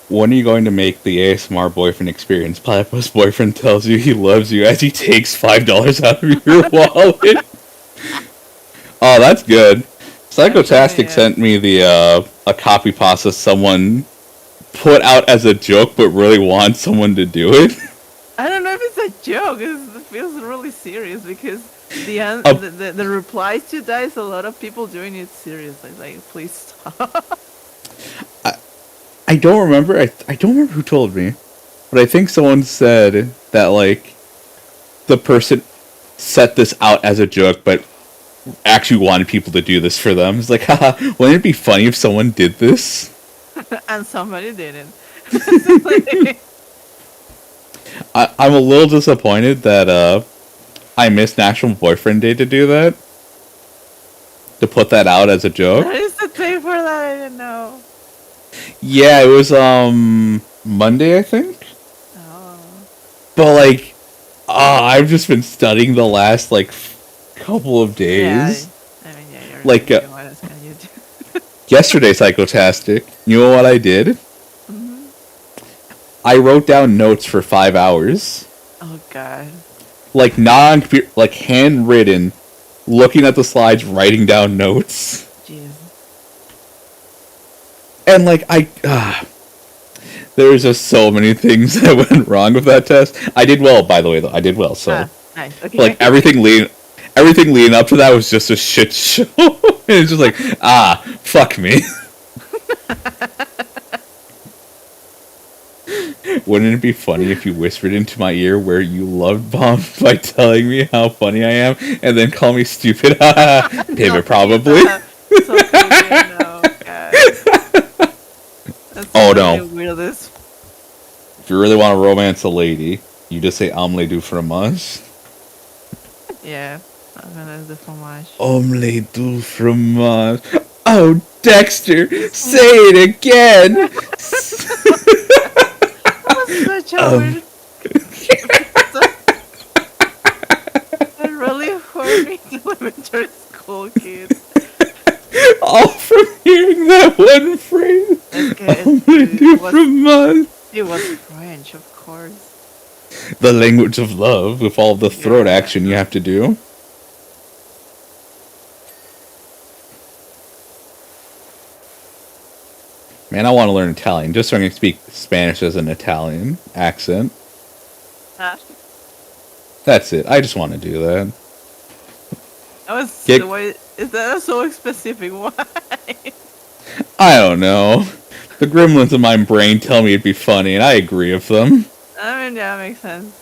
When are you going to make the ASMR boyfriend experience? Platypus boyfriend tells you he loves you as he takes $5 out of your wallet. Oh, that's good. Psychotastic Yeah. sent me the a copy pasta someone put out as a joke, but really wants someone to do it. I don't know if it's a joke. It feels really serious because Oh. the replies to that is a lot of people doing it seriously. Like, please stop. I don't remember. I don't remember who told me, but I think someone said that like the person set this out as a joke, but actually wanted people to do this for them. It's like, haha, wouldn't it be funny if someone did this? And somebody didn't. I'm a little disappointed that I missed National Boyfriend Day to do that. To put that out as a joke. What is the day for that? I didn't know. Yeah, it was Monday, I think. Oh. But like, I've just been studying the last like couple of days. Yeah, I mean, yeah, you're Like, what else can you do? Yesterday, Psychotastic. You know what I did? Mhm. I wrote down notes for 5 hours. Oh god. Like non-computer, like handwritten, looking at the slides, writing down notes. Jeez. And like there's just so many things that went wrong with that test. I did well, by the way. Though I did well, so Nice. Okay. like everything leading up to that was just a shit show. It's just like fuck me. Wouldn't it be funny if you whispered into my ear where you loved bomb by telling me how funny I am, and then call me stupid? Pivot, probably. So creepy, no, god. That's Oh, really no. weirdest. If you really want to romance a lady, you just say omelette du fromage. Yeah. I'm gonna do fromage. Omelette du fromage. Oh Dexter, say it again. That was such a weird. That really horny elementary school kid. All from hearing that one phrase. Okay, All I do from mine. it was French, of course. The language of love with all the throat Yeah. action you have to do. Man, I want to learn Italian just so I can speak Spanish as an Italian accent. Huh? That's it. I just want to do that. That was Get- why is that so specific? Why? I don't know. The gremlins in my brain tell me it'd be funny, and I agree with them. I mean, yeah, makes sense.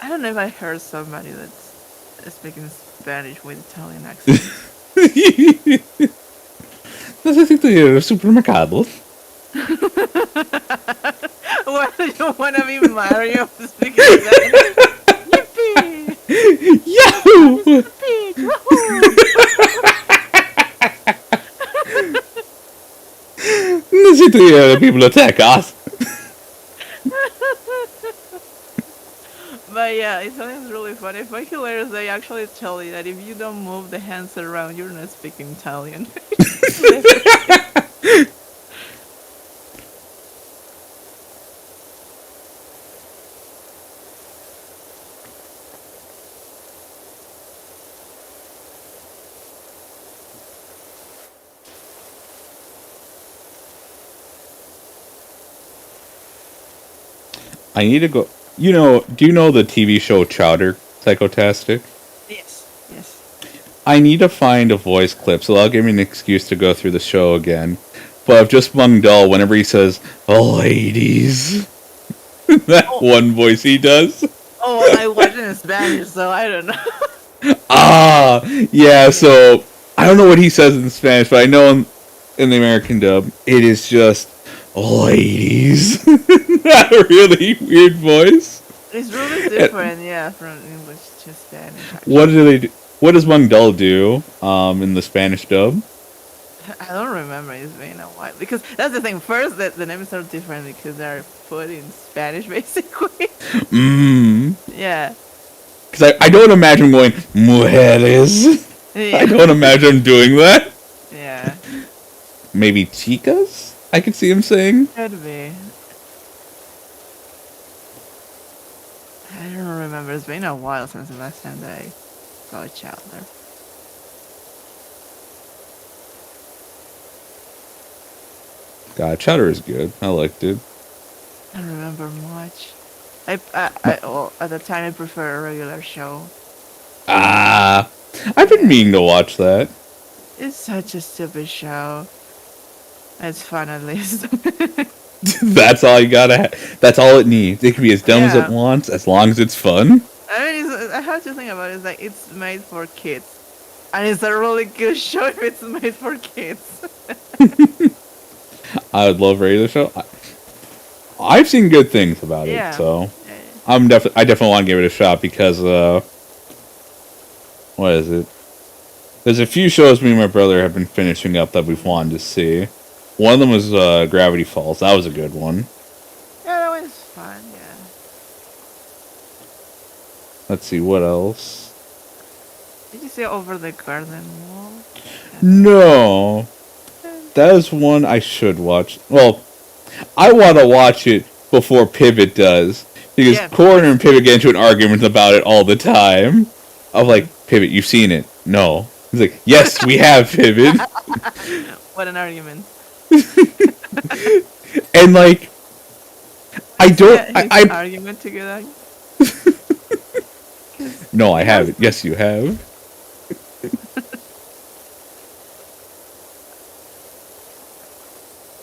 I don't know if I heard somebody that's speaking Spanish with Italian accent. Necesito ir al supermercado. Why do you want to be Mario speaking Spanish? Yippee! Yahoo! Peach! Woohoo! Necesito ir a la biblioteca. But yeah, Italian's really funny. It's quite hilarious. They actually tell you that if you don't move the hands around, you're not speaking Italian. I need to go. You know, do you know the TV show Chowder? Psychotastic? Yes, yes. I need to find a voice clip, so that'll give me an excuse to go through the show again. But of just Mung Dull, whenever he says, ladies. That one voice he does. Oh, I watch it in Spanish, so I don't know. Ah, yeah, so I don't know what he says in Spanish, but I know in the American dub, it is just ladies. That really weird voice. It's really different, yeah, from English to Spanish. Actually. What do they do? What does Mung Dull do in the Spanish dub? I don't remember. It's been a while because that's the thing. First, the names are different because they're put in Spanish, basically. Yeah. Because I don't imagine going, mujeres. Yeah. I don't imagine him doing that. Yeah. Maybe chicas? I could see him saying. Could be. I don't remember. It's been a while since the last time that I saw a child there. God, Chowder is good. I liked it. I don't remember much. Well, at the time I prefer a regular show. Ah, I've been meaning to watch that. It's such a stupid show. It's fun at least. That's all you gotta. That's all it needs. It can be as dumb as it Yeah. wants, as long as it's fun. I mean, I have to think about it. It's like it's made for kids, and it's a really good show if it's made for kids. I would love regular show. I've seen good things about Yeah. it, so Yeah. I definitely want to give it a shot because what is it? There's a few shows me and my brother have been finishing up that we've wanted to see. One of them was Gravity Falls. That was a good one. Yeah, that was fun. Yeah. Let's see what else. Did you see Over the Garden Wall? No, that is one I should watch. Well, I want to watch it before Pivot does because Yeah. Corner and Pivot get into an argument about it all the time. I'm like, Pivot, you've seen it? No. He's like, yes, we have, Pivot. What an argument. And like, I don't. Yeah, his argument together. No, I haven't. Yes, you have.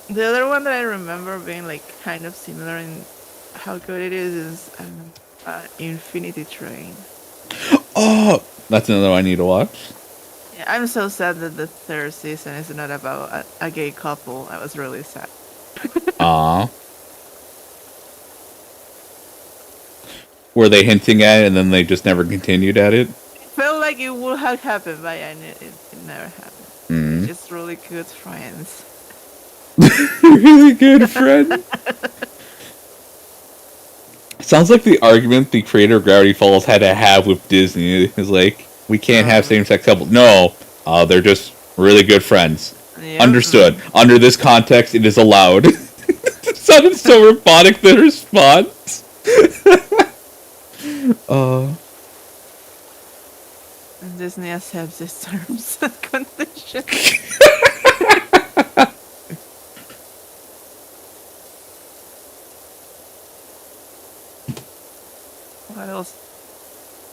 The other one that I remember being like kind of similar in how good it is Infinity Train. Oh, that's another one I need to watch. Yeah, I'm so sad that the third season is not about a gay couple. I was really sad. Aw. Were they hinting at it and then they just never continued at it? It felt like it would have happened, but it never happened. Mm. Just really good friends. Really good friend. Sounds like the argument the creator of Gravity Falls had to have with Disney is like, we can't have same-sex couples. No, they're just really good friends. Yep. Understood. Under this context, it is allowed. It sounded so robotic, the response. Disney accepts its terms and conditions. What else?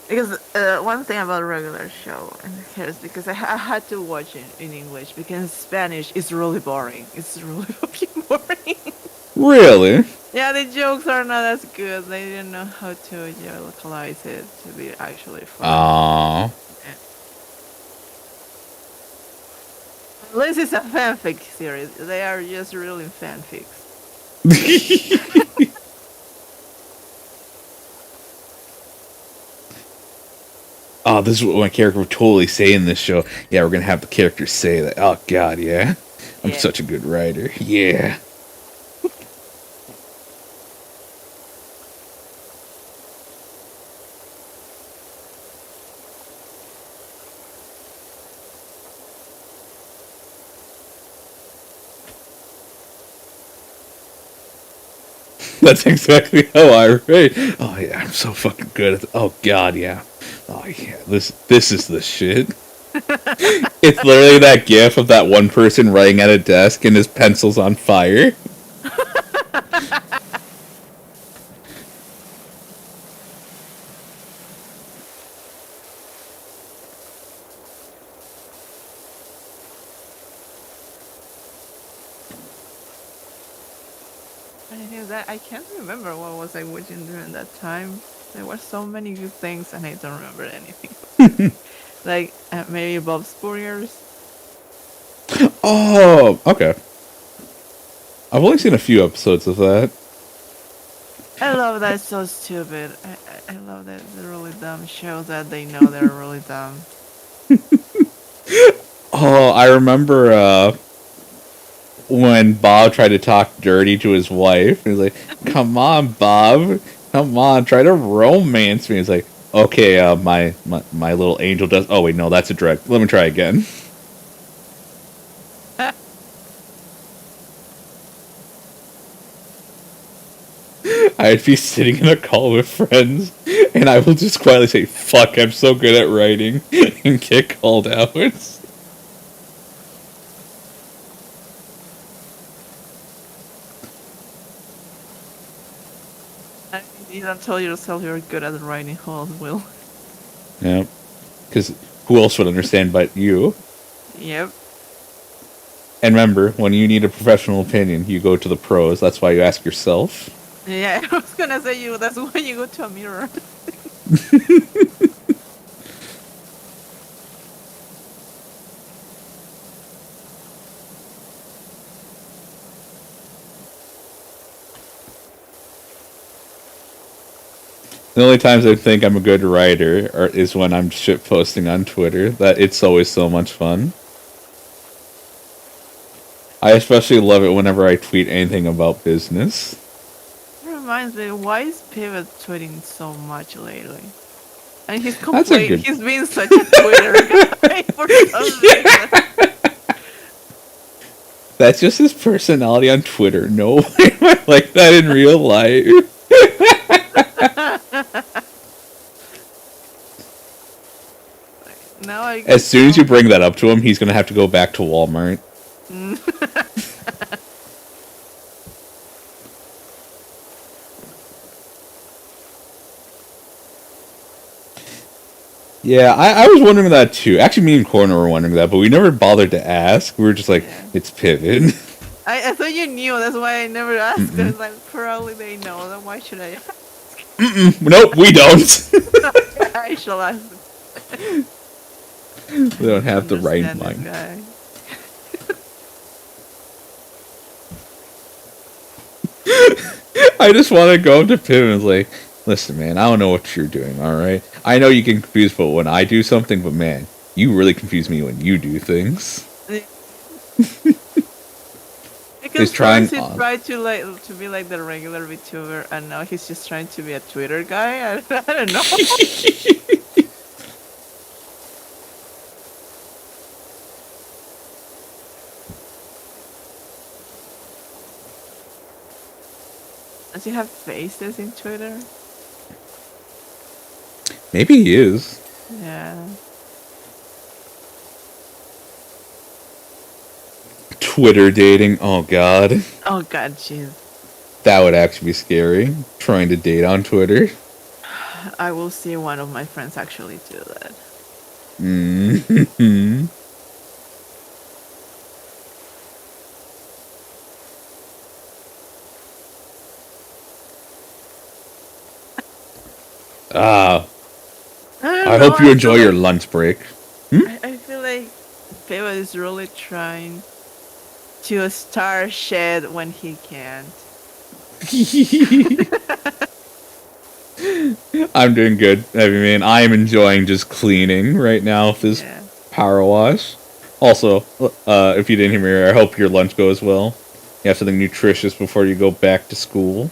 Because one thing about a regular show, and here's because I had to watch it in English because Spanish is really boring. It's really fucking boring. Really? Yeah, the jokes are not as good. They didn't know how to localize it to be actually fun. Aww. At least it's a fanfic series. They are just really fanfics. Oh, this is what my character would totally say in this show. Yeah, we're gonna have the character say that. Oh god, yeah. I'm such a good writer. Yeah. That's exactly how I write. Oh yeah, I'm so fucking good at oh god, yeah. Oh yeah, this is the shit. It's literally that gif of that one person writing at a desk and his pencil's on fire. I can't remember what was I watching during that time. There were so many good things and I don't remember anything. Like maybe Bob's Burgers. Oh, okay. I've only seen a few episodes of that. I love that. It's so stupid. I love that the really dumb shows that they know they're really dumb. Oh, I remember when Bob tried to talk dirty to his wife. He was like, "Come on, Bob. Come on, try to romance me." He's like, "Okay, my little angel does." Oh wait, no, that's a direct. Let me try again. I'd be sitting in a call with friends, and I will just quietly say, "Fuck, I'm so good at writing," and get called out. You don't tell yourself you're good at writing, who else will? Yeah, because who else would understand but you? Yep. And remember, when you need a professional opinion, you go to the pros. That's why you ask yourself. Yeah, I was gonna say you. That's why you go to a mirror. The only times I think I'm a good writer is when I'm shit posting on Twitter. That it's always so much fun. I especially love it whenever I tweet anything about business. It reminds me, why is Pivot tweeting so much lately? And he's complaining. He's been such a Twitter guy for some reason. That's just his personality on Twitter. No way am I like that in real life. Now as soon as you bring that up to him, he's gonna have to go back to Walmart. Yeah, I was wondering that too. Actually, me and Corner were wondering that, but we never bothered to ask. We were just like, it's Pivot. I thought you knew. That's why I never asked. It's like, probably they know. Then why should I ask? Nope, we don't. I shall ask. We don't have the right mind. I just want to go up to Pim and like, Listen, man, I don't know what you're doing, alright? I know you get confused but when I do something, but man, you really confuse me when you do things. Because trying first he on. tried to be like the regular VTuber, and now he's just trying to be a Twitter guy. I don't know. Does he have faces in Twitter? Maybe he is. Yeah. Twitter dating. Oh god. Oh god, jeez. That would actually be scary. Trying to date on Twitter. I will see one of my friends actually do that. Mm-hmm. I hope you enjoy your lunch break. I feel like Peva is really trying to star shed when he can't. I'm doing good. I mean, I am enjoying just cleaning right now with this PowerWash. Also, if you didn't hear me, I hope your lunch goes well. You have something nutritious before you go back to school.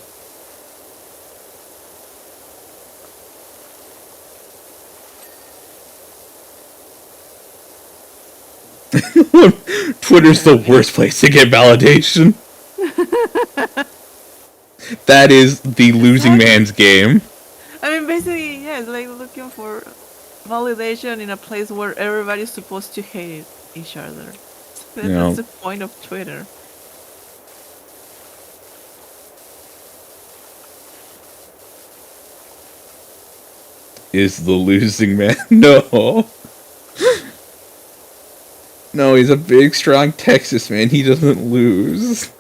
Twitter's the worst place to get validation. That is the losing man's game. I mean, basically, yeah, it's like looking for validation in a place where everybody's supposed to hate each other. That's the point of Twitter. Is the losing man? No. No, he's a big, strong Texas man. He doesn't lose.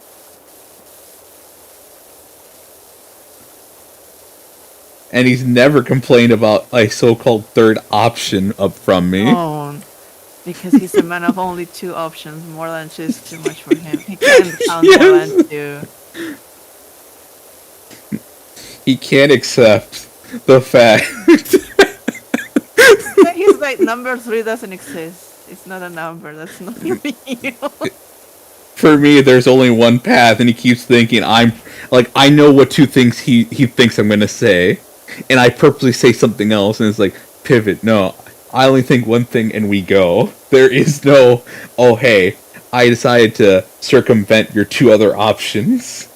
And he's never complained about a so-called third option up from me. Oh, because he's a man of only two options. More than two is too much for him. He can't count more than two. He can't accept the fact. He's like, number 3 doesn't exist. It's not a number. That's not real. For me, there's only one path, and he keeps thinking I know what two things he thinks I'm gonna say, and I purposely say something else, and it's like, pivot. No, I only think one thing, and we go. There is no, oh hey, I decided to circumvent your two other options.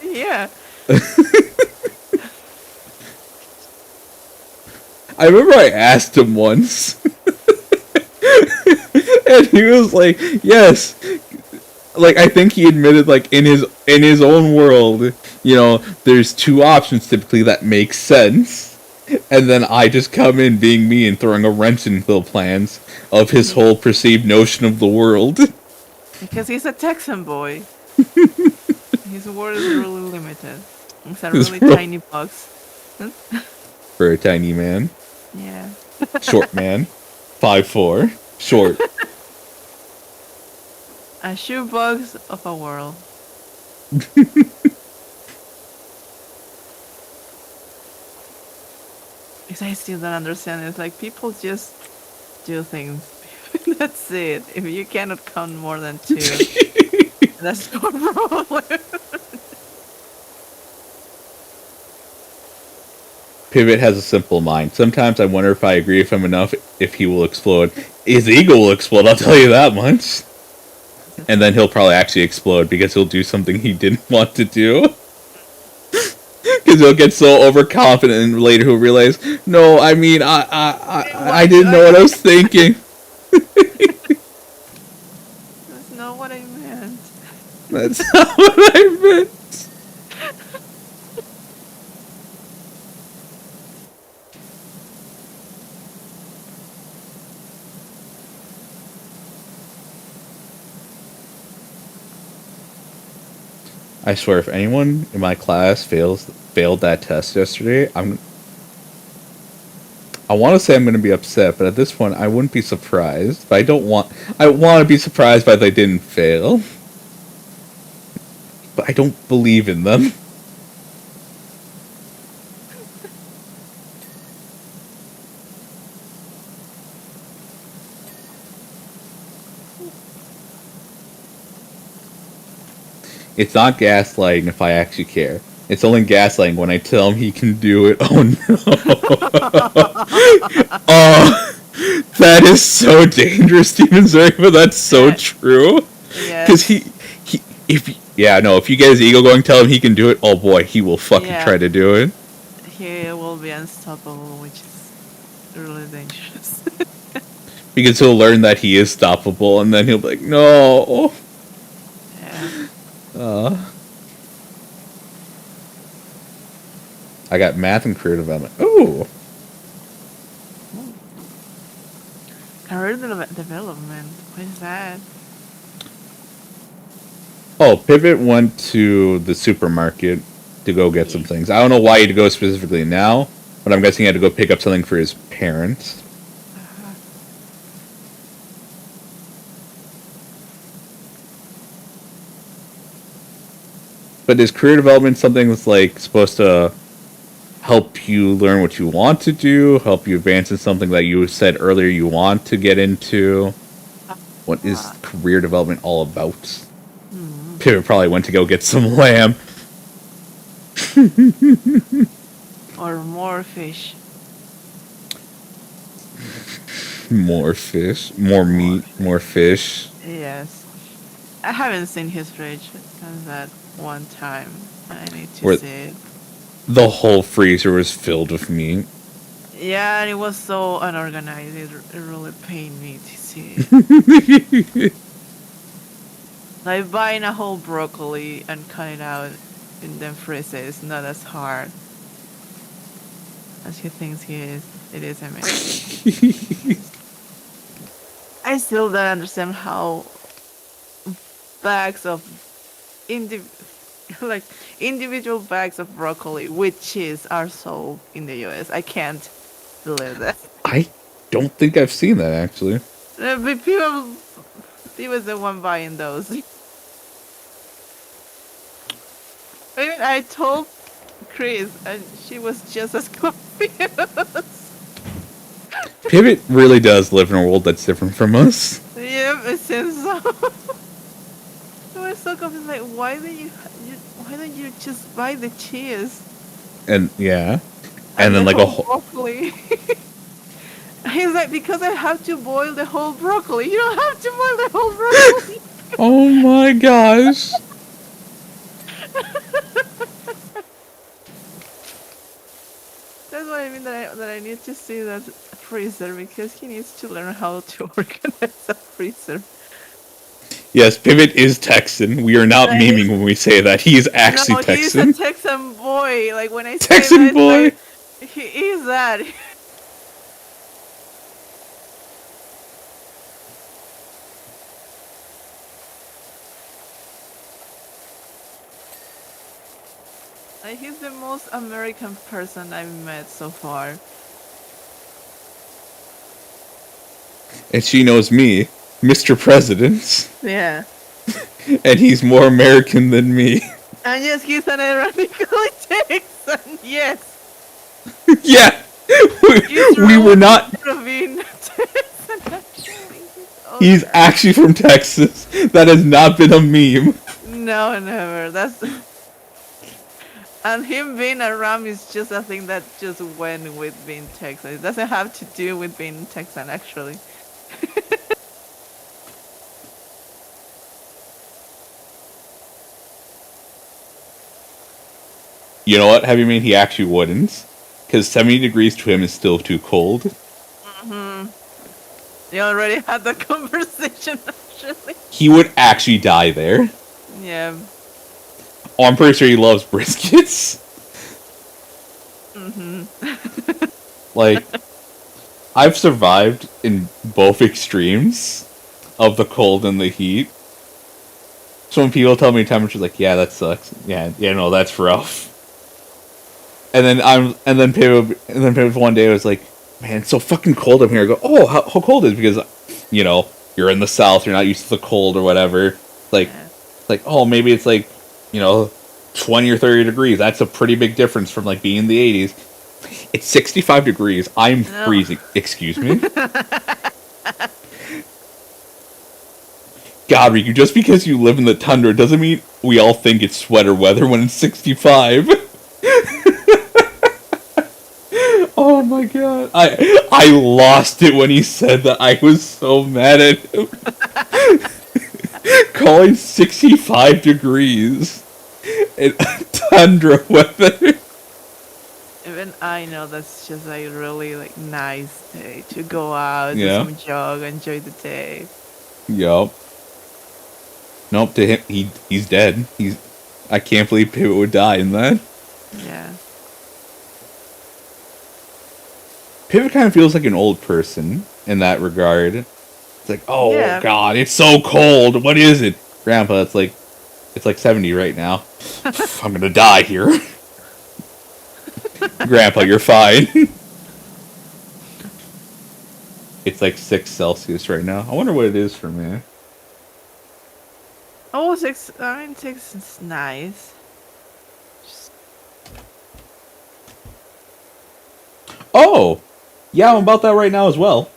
Yeah. I remember I asked him once, and he was like, "Yes." Like, I think he admitted, like, in his own world, you know, there's two options typically that make sense, and then I just come in being me and throwing a wrench into the plans of his whole perceived notion of the world. Because he's a Texan boy. His world is really limited. It's a really tiny box. For a tiny man. Yeah. Short man. 5'4". Short. A shoebox of a world. Because I still don't understand. It's like people just do things. That's it. If you cannot count more than two, that's your problem. Pivot has a simple mind. Sometimes I wonder if I agree with him enough if he will explode. His ego will explode, I'll tell you that much. And then he'll probably actually explode because he'll do something he didn't want to do. Because he'll get so overconfident and later he'll realize, no, I mean, I didn't know what I was thinking. That's not what I meant. That's not what I meant. I swear, if anyone in my class failed that test yesterday, I want to say I'm going to be upset, but at this point, I wouldn't be surprised. But I want to be surprised by they didn't fail. But I don't believe in them. It's not gaslighting if I actually care. It's only gaslighting when I tell him he can do it. Oh no. Oh, that is so dangerous, Steven. Sorry, but that's so Yeah. true. Because Yes. if you get his ego going, tell him he can do it. Oh boy, he will fucking Yeah. try to do it. He will be unstoppable, which is really dangerous. Because he'll learn that he is stoppable, and then he'll be like, no. Yeah. I got math and career development. Ooh. Career development. What is that? Oh, Pivot went to the supermarket to go get some things. I don't know why he had to go specifically now, but I'm guessing he had to go pick up something for his parents. Uh-huh. But is career development something that's like supposed to help you learn what you want to do, help you advance in something that you said earlier you want to get into? What is career development all about? Pivot probably went to go get some lamb. Or more fish. More fish, more meat, more fish. Yes. I haven't seen his fridge since that one time. I need to Where- see it. The whole freezer was filled with meat. Yeah, and it was so unorganized. It really pained me to see. Like buying a whole broccoli and cut it out and then freeze it is not as hard as he thinks he is. It is, I mean. I still don't understand how bags of individual bags of broccoli with cheese are sold in the US. I can't believe that. I don't think I've seen that actually. But people, he was the one buying those. I mean, I told Chris, and she was just as confused. Pivot really does live in a world that's different from us. Yep, it seems so. I was so confused. Like, why don't you just buy the cheese? And yeah. And then the like a whole whole broccoli. He's like, because I have to boil the whole broccoli. You don't have to boil the whole broccoli. oh my gosh. That's what I mean that I need to see that freezer because he needs to learn how to organize a freezer. Yes, Pivot is Texan. We are not Right. memeing when we say that. He is actually No, Texan. he's a Texan boy. Like when I say Texan that, boy. like, he is that. Like, he's the most American person I've met so far. And she knows me, Mr. President. Yeah. And he's more American than me. And yes, he's an ironically Texan. Yes. yeah. He's We were not. being Texan, actually. He's actually from Texas. That has not been a meme. No, never. That's. And him being a Ram is just a thing that just went with being Texan. It doesn't have to do with being Texan, actually. You know what? Have you mean he actually wouldn't? Because 70 degrees to him is still too cold. Mm-hmm. You already had the conversation, actually. He would actually die there. Yeah. Oh, I'm pretty sure he loves briskets. Mm-hmm. Like, I've survived in both extremes of the cold and the heat. So when people tell me temperature's like, yeah, that sucks. Yeah, no, that's rough. And then Pivot one day was like, man, it's so fucking cold up here. I go, oh, how cold is it? Because, you know, you're in the South, you're not used to the cold or whatever. Like, oh, maybe it's like, you know, 20 or 30 degrees. That's a pretty big difference from like being in the 80s. It's 65 degrees. I'm freezing. Excuse me? God, Rikku, just because you live in the tundra doesn't mean we all think it's sweater weather when it's 65. Oh my god. I lost it when he said that. I was so mad at him. Calling 65 degrees in tundra weather. Even I know that's just like really like nice day to go out, do Yeah. some jog, enjoy the day. Yup. Nope, to him, he's dead. I can't believe Pivot would die in that. Yeah. Pivot kind of feels like an old person in that regard. It's like, oh Yeah. god, it's so cold. What is it? Grandpa, it's like 70 right now. I'm gonna die here. Grandpa, you're fine. It's like 6 Celsius right now. I wonder what it is for me. Oh, 6. I mean, 6 is nice. Just, Oh! Yeah, I'm about that right now as well.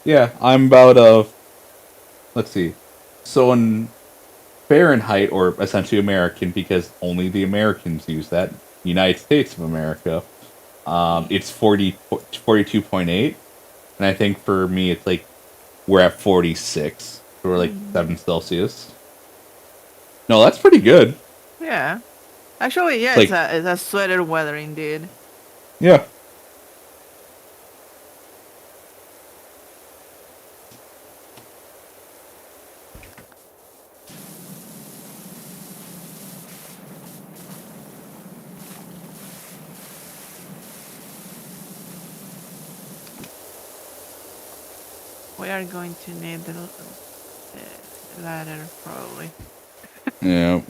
Yeah, I'm about, let's see. So in Fahrenheit, or essentially American, because only the Americans use that, United States of America, it's 42.8. And I think for me, it's like, we're at 46. So we're like 7 Celsius. No, that's pretty good. yeah. Actually, yeah, Like- it's a sweater weather indeed. Yeah. We are going to need the ladder probably. Yeah.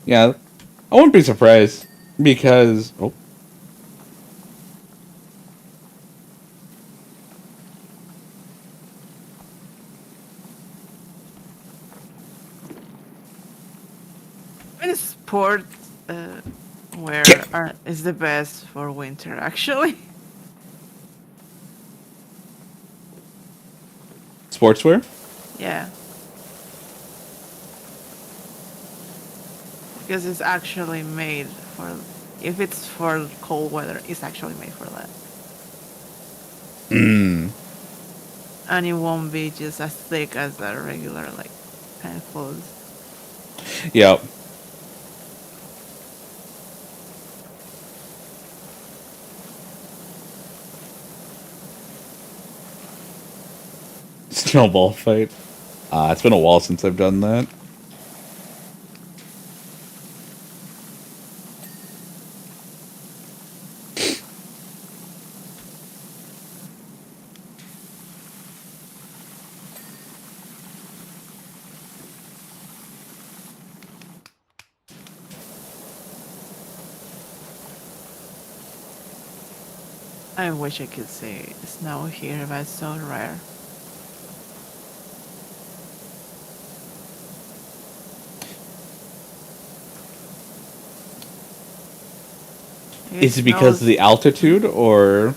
Yeah, I wouldn't be surprised because Any sport wear is the best for winter actually. sportswear. Yeah. Because it's actually made for, if it's for cold weather, it's actually made for that. Mm. And it won't be just as thick as a regular like kind of clothes. Yep. Snowball fight. It's been a while since I've done that. I wish I could see snow here, but it's so rare. Is it because of the altitude or?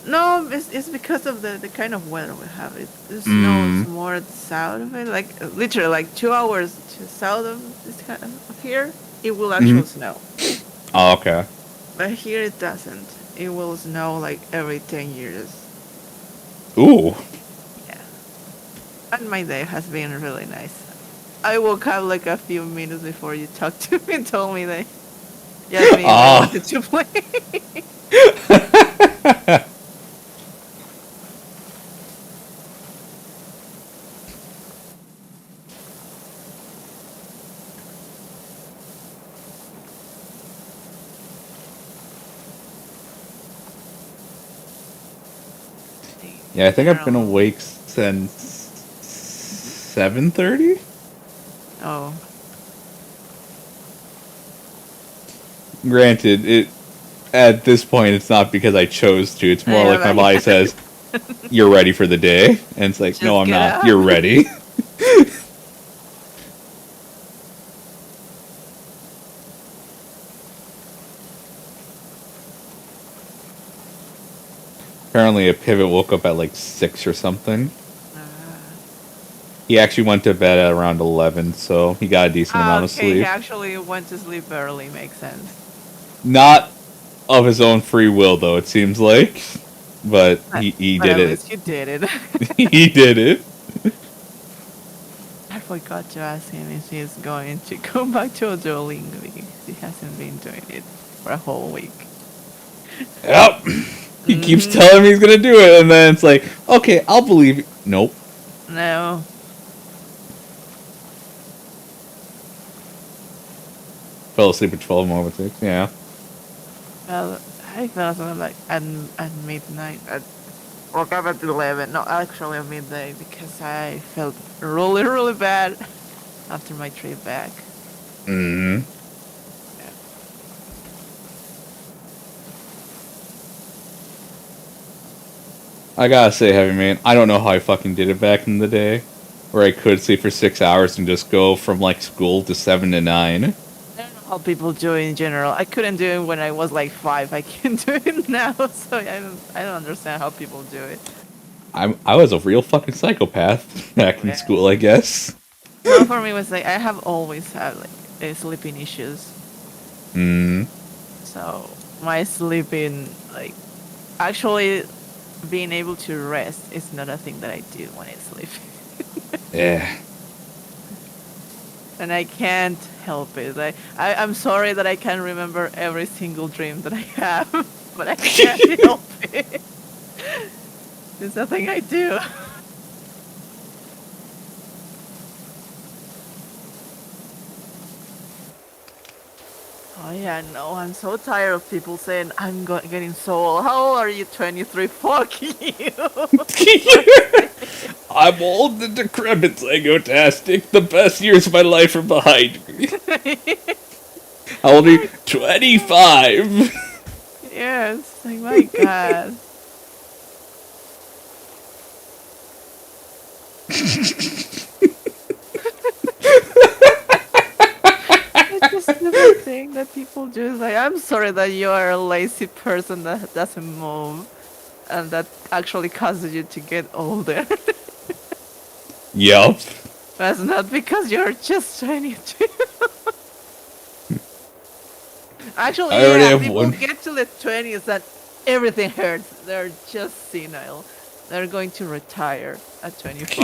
No, it's because of the kind of weather we have. It snows more south of it, like literally like 2 hours to south of this kind of here. It will actually snow, Oh, okay. but here it doesn't. It will snow like every 10 years. Ooh. Yeah, and my day has been really nice. I woke up like a few minutes before you talked to me and told me that Jasmine wanted to play. Yeah, I think I've been awake since 7:30. Oh, Granted, at this point, it's not because I chose to. It's more Yeah, like my but- body says, "You're ready for the day," and it's like, Just "No, I'm get not. up. You're ready." Apparently, a pivot woke up at like 6 or something. He actually went to bed at around 11, so he got a decent amount of Okay, he sleep. actually went to sleep early. Makes sense. Not of his own free will, though, it seems like. But he But did at it. least you did it. He did it. I forgot to ask him if he's going to go back to Duolingo because he hasn't been doing it for a whole week. Yep. He keeps telling me he's gonna do it, and then it's like, okay, I'll believe you. Nope. No. Fell asleep at 12 more with 6, yeah. Well, I fell asleep like at midnight. I woke up at 11. No, actually at midday because I felt really, really bad after my trip back. Mm-hmm. I gotta say, Heavy Man, I don't know how I fucking did it back in the day. Where I could sleep for 6 hours and just go from, like, school to 7 to 9. I don't know how people do it in general. I couldn't do it when I was like 5. I can do it now, so I don't understand how people do it. I was a real fucking psychopath back in Yeah. school, I guess. Well, for me, it was like I have always had like sleeping issues. Mm. So my sleeping, like, actually being able to rest is not a thing that I do when I sleep. Yeah. And I can't help it. I'm sorry that I can't remember every single dream that I have, but I can't help it. It's a thing I do. Oh yeah, no, I'm so tired of people saying I'm getting so old. How old are you? 23? Fuck you. I'm old and decrepit, psychotastic. The best years of my life are behind me. How old are you? 25. Yes, like my god. It's just the thing that people do. Is like, I'm sorry that you are a lazy person that doesn't move, and that actually causes you to get older. Yup. That's not because you're just 22. Actually, I already yeah, have people one. get to the 20s that everything hurts. They're just senile. They're going to retire at 25.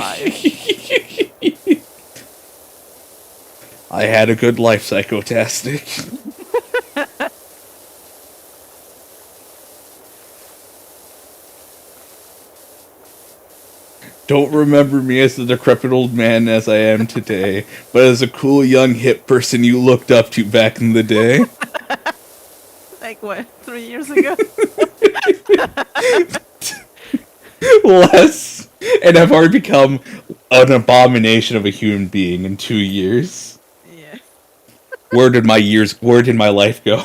I had a good life, psychotastic. Don't remember me as the decrepit old man as I am today, but as a cool young hip person you looked up to back in the day. Like what, 3 years ago? Less. And I've already become an abomination of a human being in 2 years. Yeah. Where did my life go?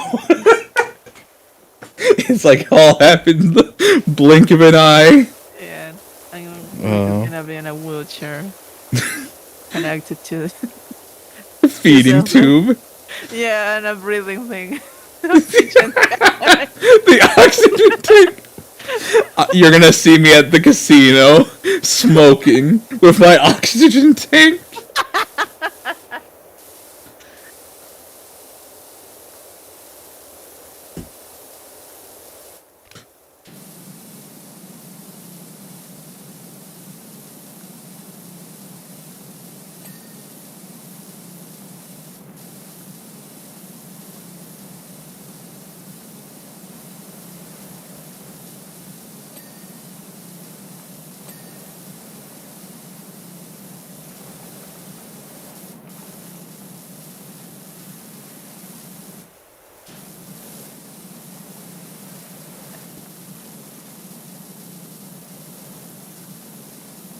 It's like all happened in the blink of an eye. Yeah. I'm gonna be in a wheelchair. Connected to Feeding Yourself, huh? tube. yeah, and a breathing thing. Oxygen. The oxygen tank. You're gonna see me at the casino smoking with my oxygen tank.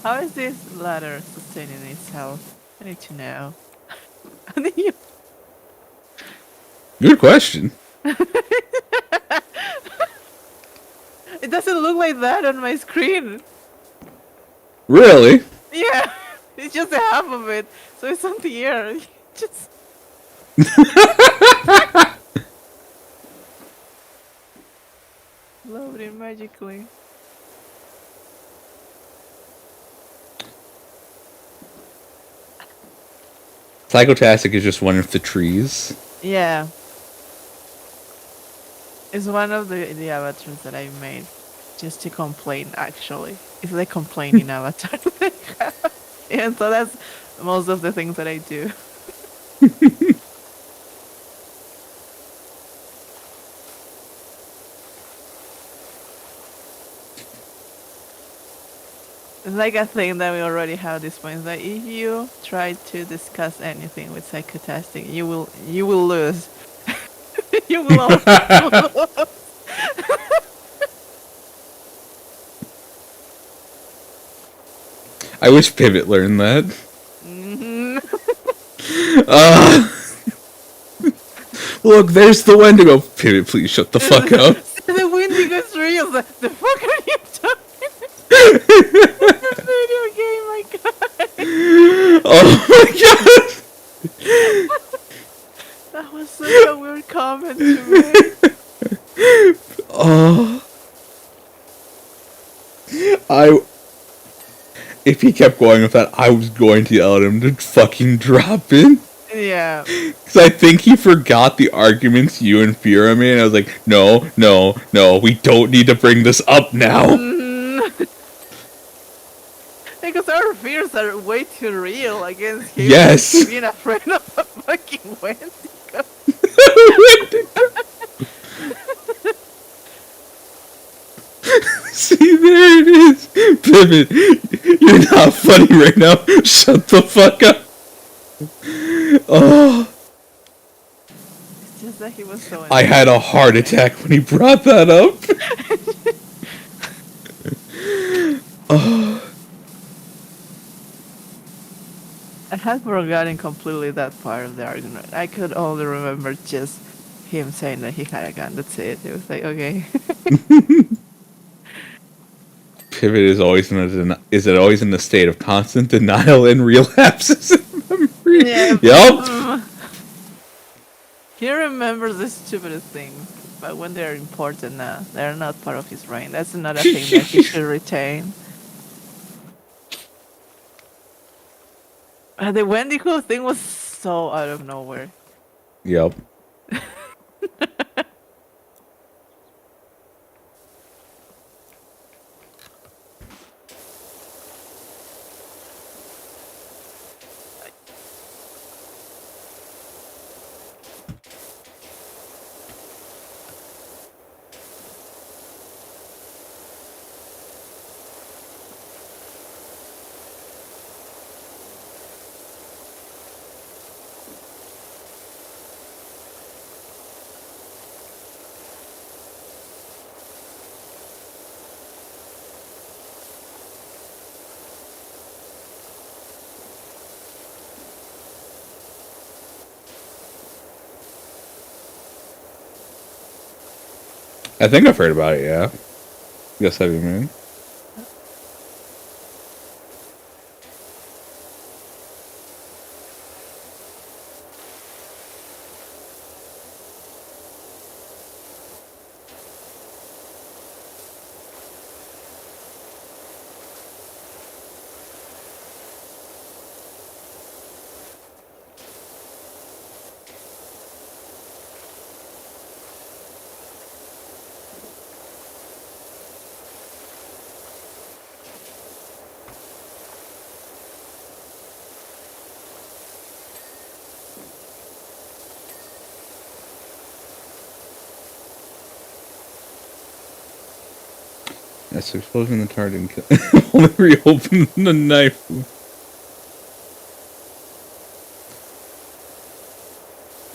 How is this ladder sustaining itself? I need to know. How do you... Good question. doesn't look like that on my screen. Really? Yeah, it's just half of it, so it's on the air. Just loading magically. Psychotastic is just one of the trees. Yeah, it's one of the avatars that I made just to complain. Actually, it's like complaining avatar. Yeah, so that's most of the things that I do. It's like a thing that we already have this point. That if you try to discuss anything with psychotastic, you will lose. You will always lose. I wish Pivot learned that. Mhm. Look, there's the Wendigo. Pivot, please shut the fuck up. The Wendigo tree is like, the fuck are you talking? Video game, my god. Oh my god! That was such a weird comment to make. Oh. If he kept going with that, I was going to yell at him to fucking drop it. Yeah. Because I think he forgot the arguments you and Fira made, and I was like, no, no, no, we don't need to bring this up now. Because our fears are way too real against him. Yes. Being afraid of a fucking Wendigo. See, there it is. Pivot, you're not funny right now. Shut the fuck up. Oh. It's just that he was so I had a heart attack when he brought that up. Oh. I had forgotten completely that part of the argument. I could only remember just him saying that he had a gun. That's it. It was like, okay. Pivot is always always in a state of constant denial and relapses in memory. Yeah. Yup. He remembers the stupidest things, but when they're important, they're not part of his brain. That's not a thing that he should retain. The Wendigo thing was so out of nowhere. Yup. I think I've heard about it, yeah. Yes, I do, man. Yes, explosion in the tar didn't kill. Only reopen the knife.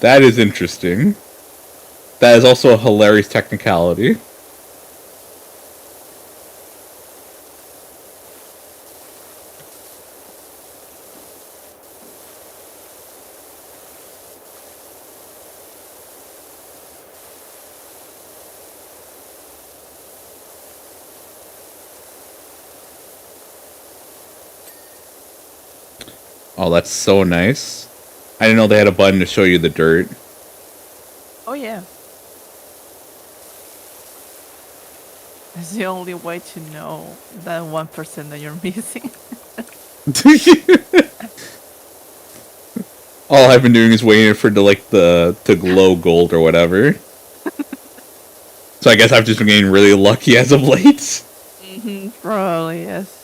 That is interesting. That is also a hilarious technicality. Oh, that's so nice. I didn't know they had a button to show you the dirt. Oh yeah. That's the only way to know that 1% that you're missing. All I've been doing is waiting for to glow gold or whatever. So I guess I've just been getting really lucky as of late. Probably, yes.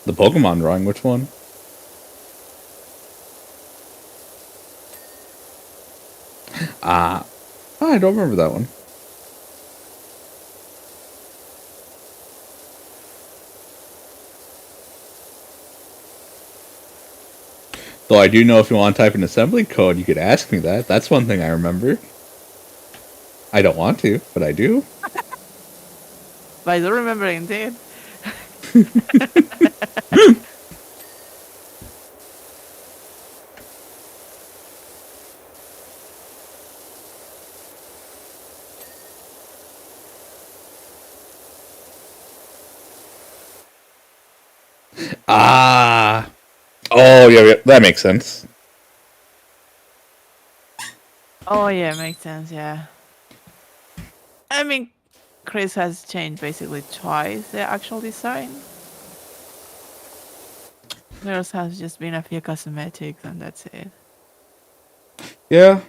The Pokemon drawing, which one? Oh, I don't remember that one. Though I do know if you want to type an assembly code, you could ask me that. That's one thing I remember. I don't want to, but I do. But I don't remember indeed. Ah. Oh, yeah, that makes sense. Oh yeah, makes sense, yeah. I mean, Chris has changed basically twice the actual design. There's has just been a few cosmetics and that's it. Yeah.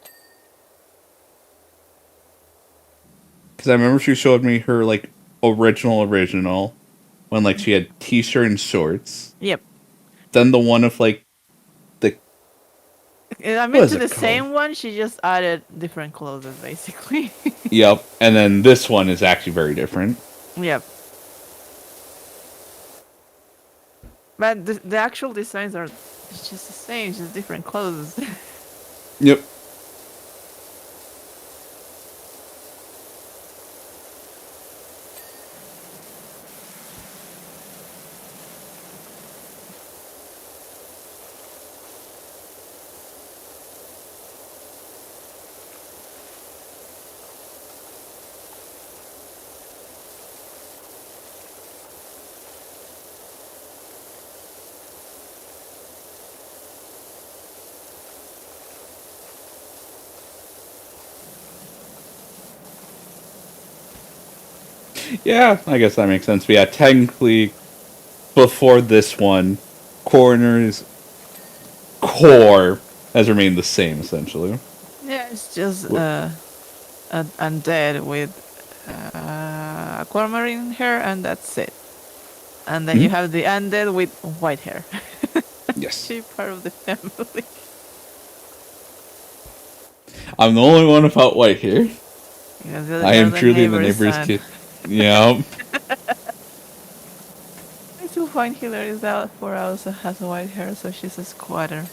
Because I remember she showed me her, original, when, she had t-shirt and shorts. Yep. Then the one of, the... I mean, to the same one, she just added different clothes, basically. Yep. And then this one is actually very different. Yep. But the actual designs are it's just the same, just different clothes. Yep. Yeah, I guess that makes sense. But yeah, technically, before this one, Coroner's core has remained the same, essentially. Yeah, it's just undead with aquamarine hair, and that's it. And then you have the undead with white hair. Yes. She's part of the family. I'm the only one without white hair. I am the truly the neighbor's neighbor's son. kid. Yeah. I still find hilarious that Fora also has white hair, so she's a squatter.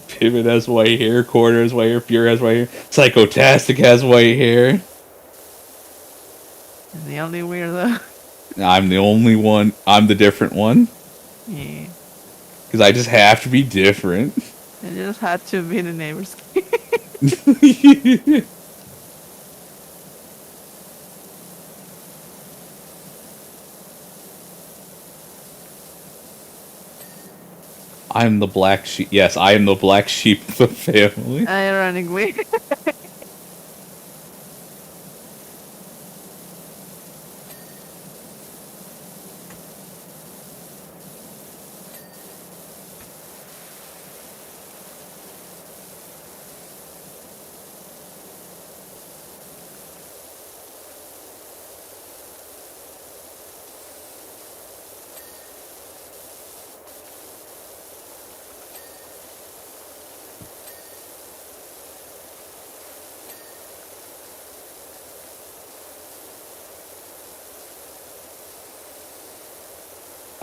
Pivot has white hair, Quarter has white hair, Fury has white hair, Psychotastic has white hair. And the only weirdo. I'm the only one. I'm the different one. Yeah. Because I just have to be different. I just had to be the neighbor's kid. I'm the black sheep. Yes, I am the black sheep of the family. Ironically.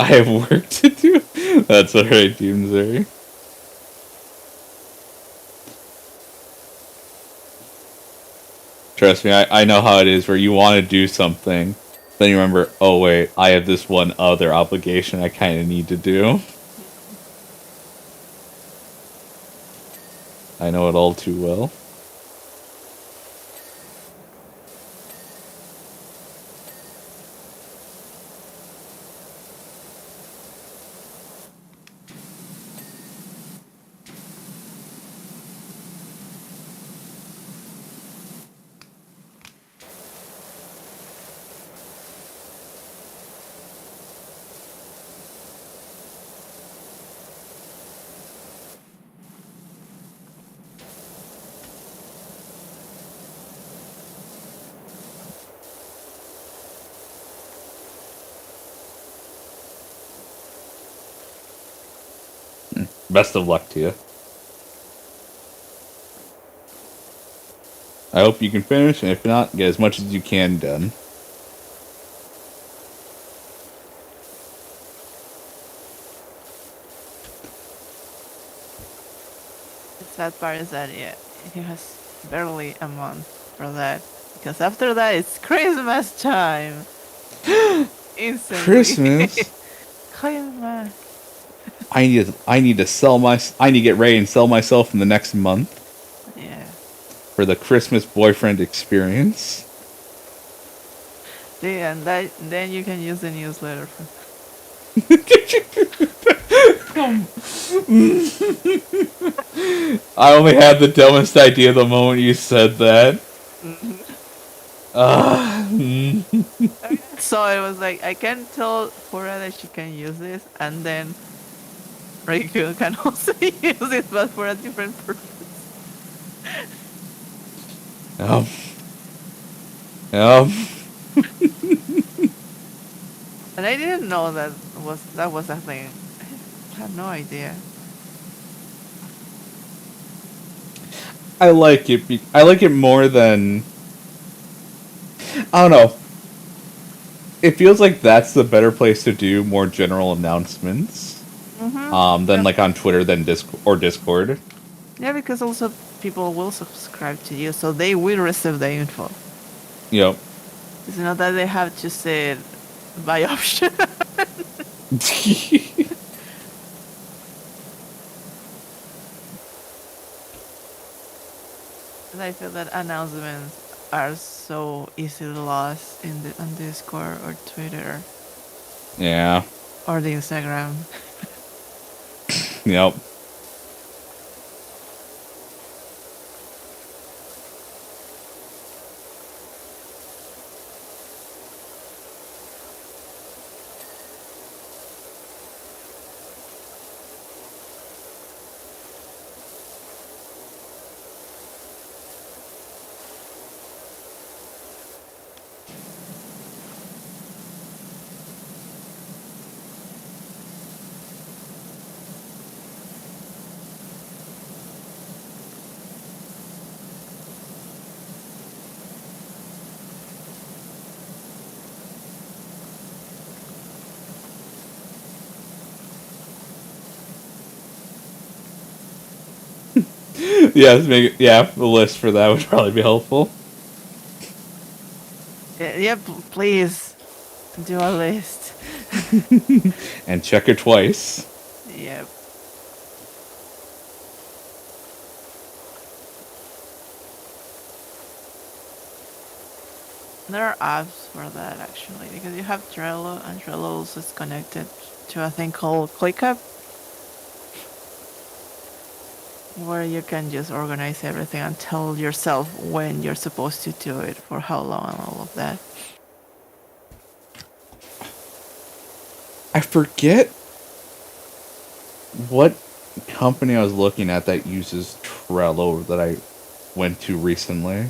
I have work to do. That's alright, Doomsday. Trust me, I know how it is where you want to do something, then you remember, oh wait, I have this one other obligation I kind of need to do. I know it all too well. Best of luck to you. I hope you can finish, and if not, get as much as you can done. The sad part is that he has barely a month for that. Because after that it's Christmas time. Instantly. Christmas? Christmas. I need to get ready and sell myself in the next month. Yeah. For the Christmas boyfriend experience. Yeah, and then you can use the newsletter for I only had the dumbest idea the moment you said that. So it was like, I can tell Fura that she can use this, and then Rikku can also use it, but for a different purpose. And I didn't know that was a thing. I had no idea. I like it. I like it more than... I don't know. It feels like that's the better place to do more general announcements. Than like on Twitter than Discord. Yeah, because also people will subscribe to you, so they will receive the info. Yep. It's not that they have to say it by option. And I feel that announcements are so easily lost on Discord or Twitter. Yeah. Or the Instagram. Yep. The list for that would probably be helpful. Yeah, please do a list. And check it twice. Yep. There are apps for that actually, because you have Trello, and Trello also is connected to a thing called ClickUp, where you can just organize everything and tell yourself when you're supposed to do it, for how long, and all of that. I forget what company I was looking at that uses Trello that I went to recently.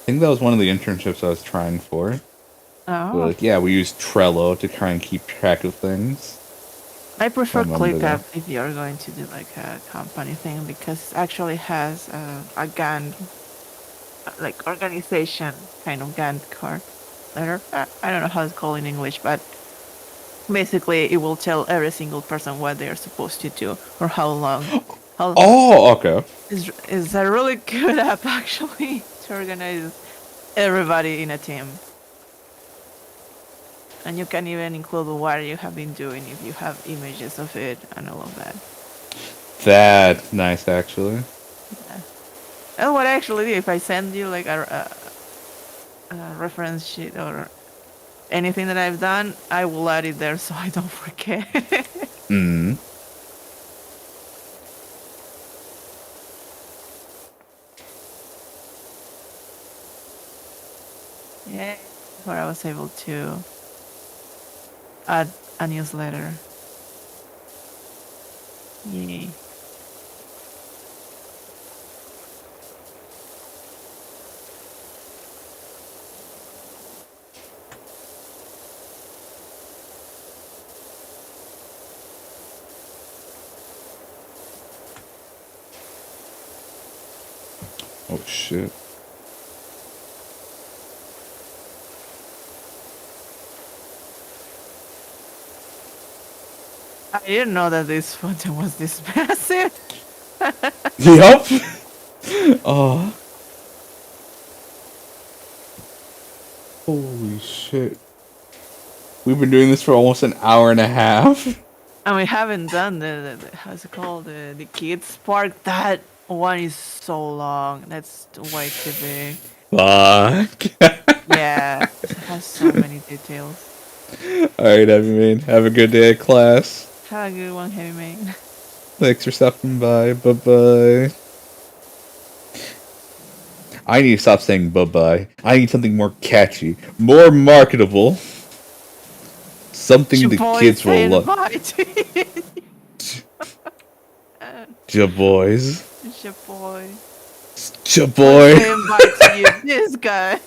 I think that was one of the internships I was trying for. Oh. Like, yeah, we use Trello to try and keep track of things. I prefer remember that. ClickUp if you're going to do like a company thing, because it actually has a Gantt, like organization kind of Gantt card letter. I don't know how it's called in English, but basically it will tell every single person what they are supposed to do for how long. Oh, okay. Is a really good app actually to organize everybody in a team. And you can even include what you have been doing if you have images of it and all of that. That's nice, actually. Yeah. And what I actually do, if I send you like a reference sheet or anything that I've done, I will add it there so I don't forget. Yeah, where I was able to add a newsletter. Yay. Oh, shit. I didn't know that this fountain was this massive. Yup. Oh. Holy shit. We've been doing this for almost an hour and a half. And we haven't done the how's it called, the kids park. That one is so long. That's way too big. Fuck. Yeah, it has so many details. Alright, Heavy Main. Have a good day at class. Have a good one, Heavy Main. Thanks for stopping by. Bye-bye. I need to stop saying bye-bye. I need something more catchy. More marketable. Something the kids will love. Ja boys. Ja boy. Ja boy. Saying bye to you, this guy.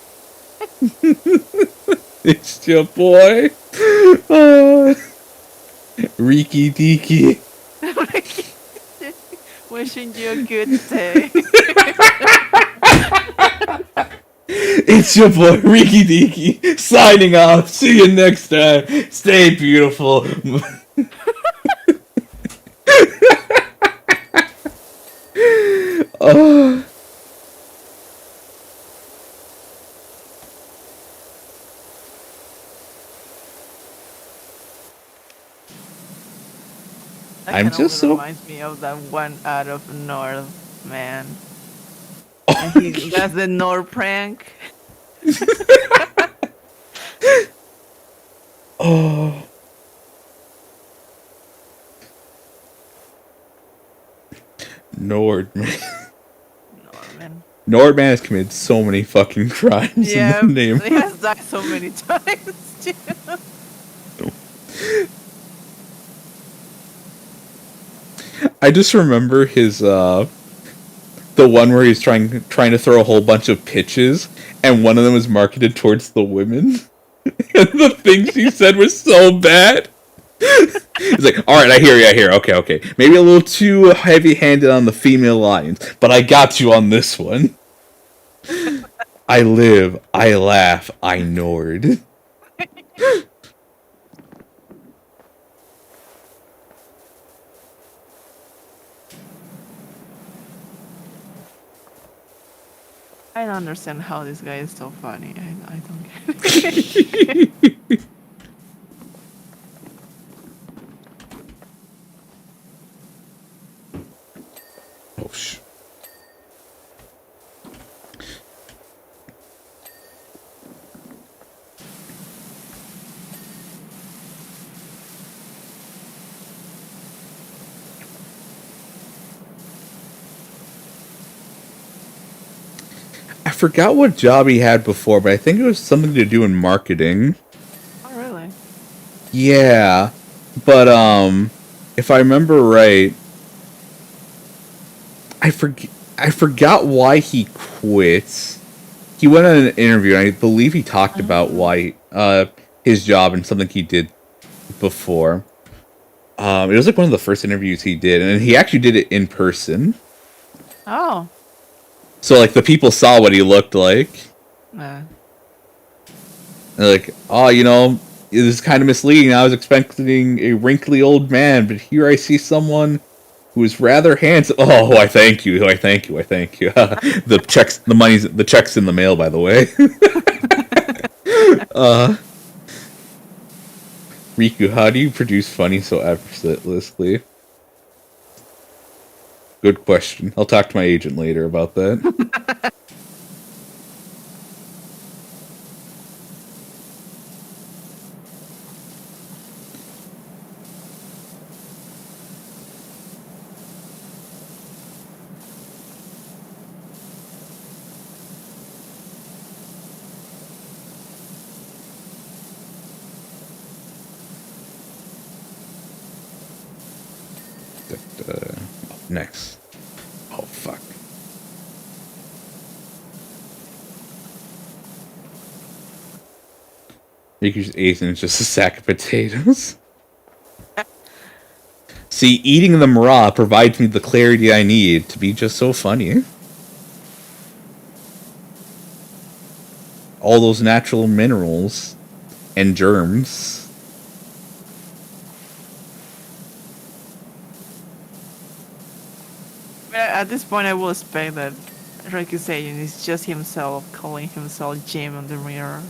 It's your boy. Rikki Tikki. Wishing you a good day. It's your boy Rikki Tikki signing off. See you next time. Stay beautiful. Oh. I'm just so reminds me of that one out of North, man. And he does the North prank. Oh. Nordman has committed so many fucking crimes in the name. He has died so many times too. I just remember his the one where he's trying to throw a whole bunch of pitches, and one of them was marketed towards the women. And the things he said were so bad. He's like, alright, I hear you, okay. Maybe a little too heavy-handed on the female audience, but I got you on this one. I live, I laugh, I Nord. I don't understand how this guy is so funny. I don't get it. Oh, sh. I forgot what job he had before, but I think it was something to do in marketing. Oh, really? Yeah, but if I remember right, I forgot why he quit. He went on an interview, and I believe he talked about Oh. why his job and something he did before. It was like one of the first interviews he did, and he actually did it in person. Oh. So like the people saw what he looked like. Yeah. They're like, oh, you know, it is kind of misleading. I was expecting a wrinkly old man, but here I see someone who is rather handsome. Oh, I thank you. I thank you. I thank you. The check's in the mail, by the way. Rikku, how do you produce funny so effortlessly? Good question. I'll talk to my agent later about that. Next. Oh, fuck. Riku's agent is just a sack of potatoes. See, eating them raw provides me the clarity I need to be just so funny. All those natural minerals and germs. At this point, I will expect that Rikku saying is just himself calling himself Jim on the mirror.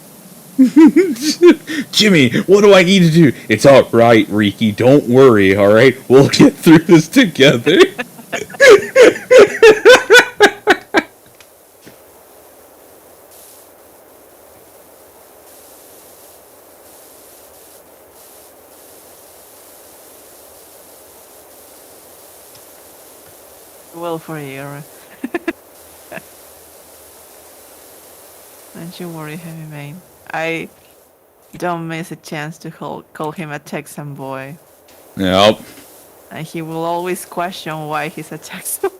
Jimmy, what do I need to do? It's alright, Riki. Don't worry, alright? We'll get through this together. Well, for you. Don't you worry, Heavy Main. I don't miss a chance to call him a Texan boy. Yep. And he will always question why he's a Texan.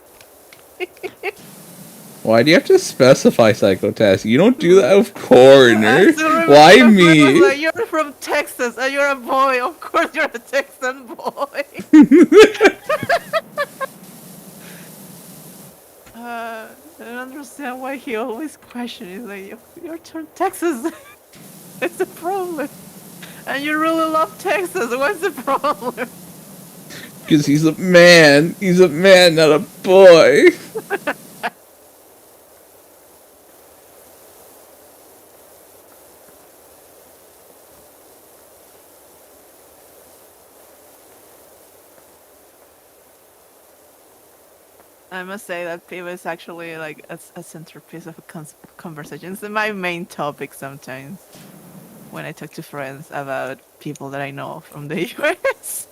Why do you have to specify psychotask? You don't do that with Coroner. I still remember Why your friend was me? like, you're from Texas and you're a boy. Of course you're a Texan boy. I don't understand why he always questions. He's like, you're from Texas. It's a problem. And you really love Texas. What's the problem? Because he's a man. He's a man, not a boy. I must say that Piva is actually like a centerpiece of a conversation. It's my main topic sometimes when I talk to friends about people that I know from the US.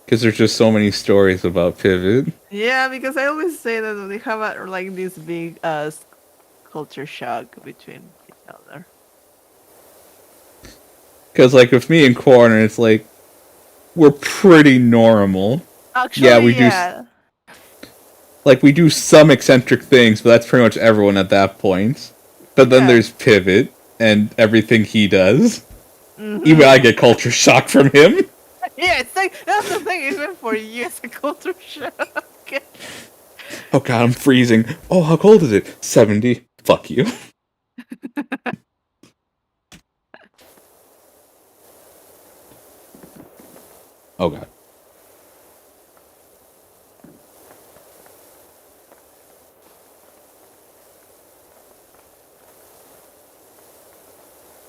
Because there's just so many stories about Pivot. Yeah, because I always say that they have like this big culture shock between each other. Because, like, with me and Corner, it's like, we're pretty normal. Actually, Yeah, we do. yeah. Like, we do some eccentric things, but that's pretty much everyone at that point. But then Yeah. there's Pivot and everything he does. Mhm. Even I get culture shock from him. Yeah, it's like that's the thing. Even for you, it's a culture shock. Oh god, I'm freezing. Oh, how cold is it? 70. Fuck you. Oh god.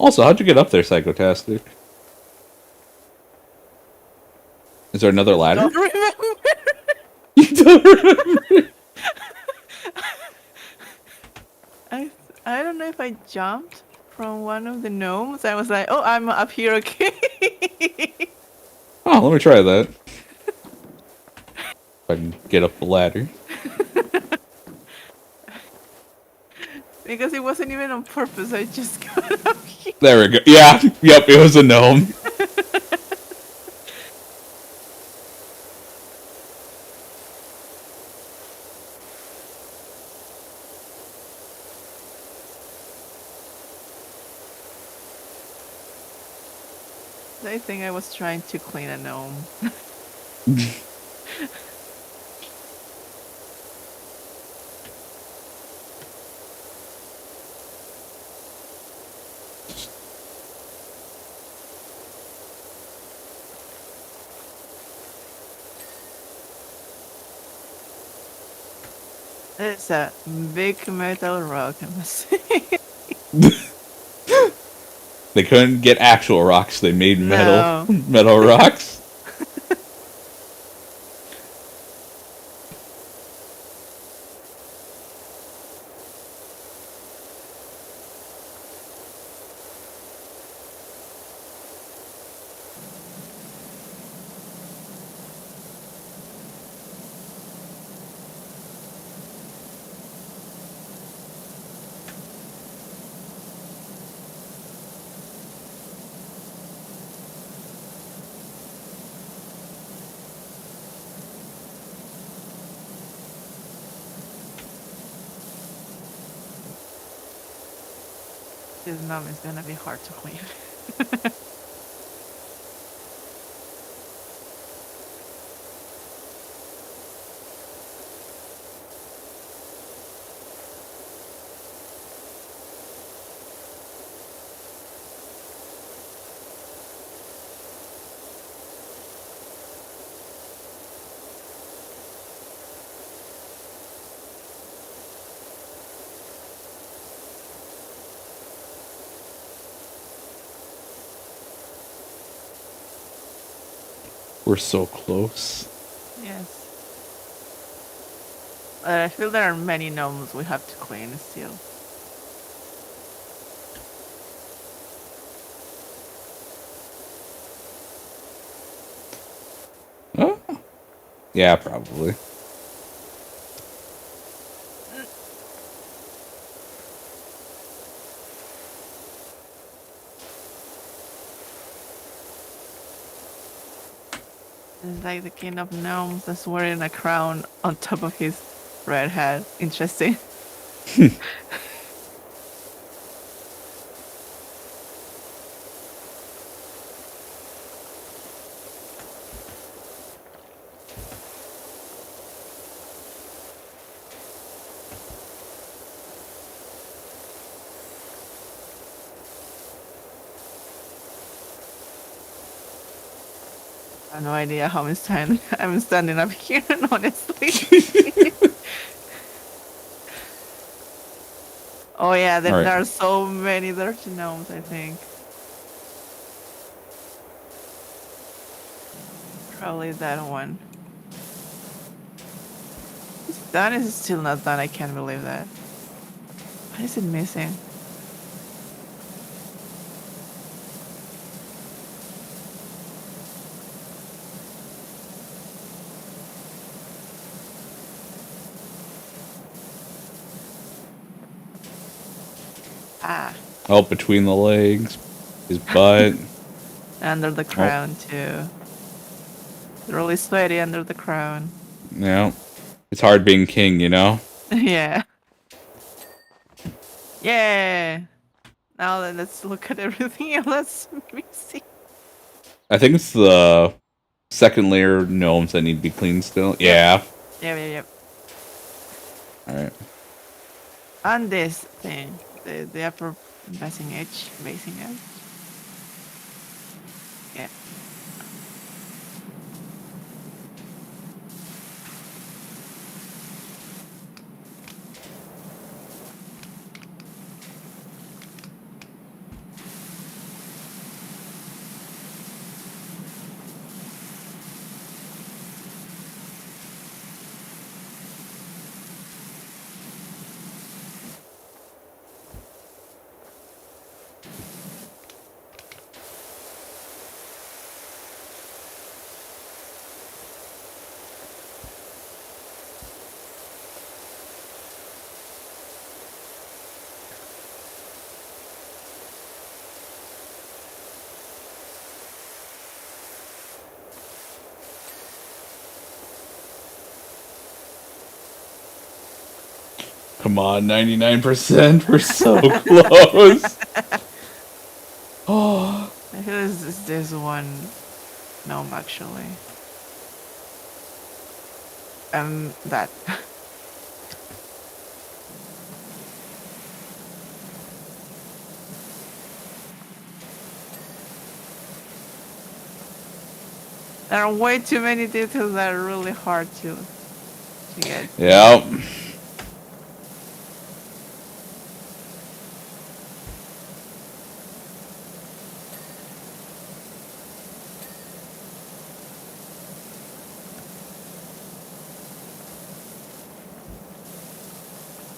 Also, how'd you get up there, Psychotastic? Is there another ladder? Don't remember. You don't remember? I don't know if I jumped from one of the gnomes. I was like, oh, I'm up here, okay. Oh, let me try that. If I can get up the ladder. Because it wasn't even on purpose. I just got up here. There we go. Yeah, yep, it was a gnome. I think I was trying to clean a gnome. It's a big metal rock, I must say. They couldn't get actual rocks, they made metal No. metal rocks. This gnome is gonna be hard to clean. We're so close. Yes. I feel there are many gnomes we have to clean still. Oh? Yeah, probably. It's like the king of gnomes that's wearing a crown on top of his red hat. Interesting. I have no idea how I'm standing up here, honestly. Oh yeah, there, Alright. there are so many dirty gnomes, I think. Probably that one. It's done, is still not done, I can't believe that. What is it missing? Ah, Oh, between the legs. His butt. under the crown too. Really sweaty under the crown. Yeah. It's hard being king, you know? Yeah. Yeah. Now then, let's look at everything else we see. I think it's the second layer gnomes that need to be cleaned still. Yeah. Yep. Alright. On this thing, the upper basing edge. Yeah. Come on, 99%. We're so close. Oh. Who is this one? No, actually. That. There are way too many details that are really hard to get. Yep.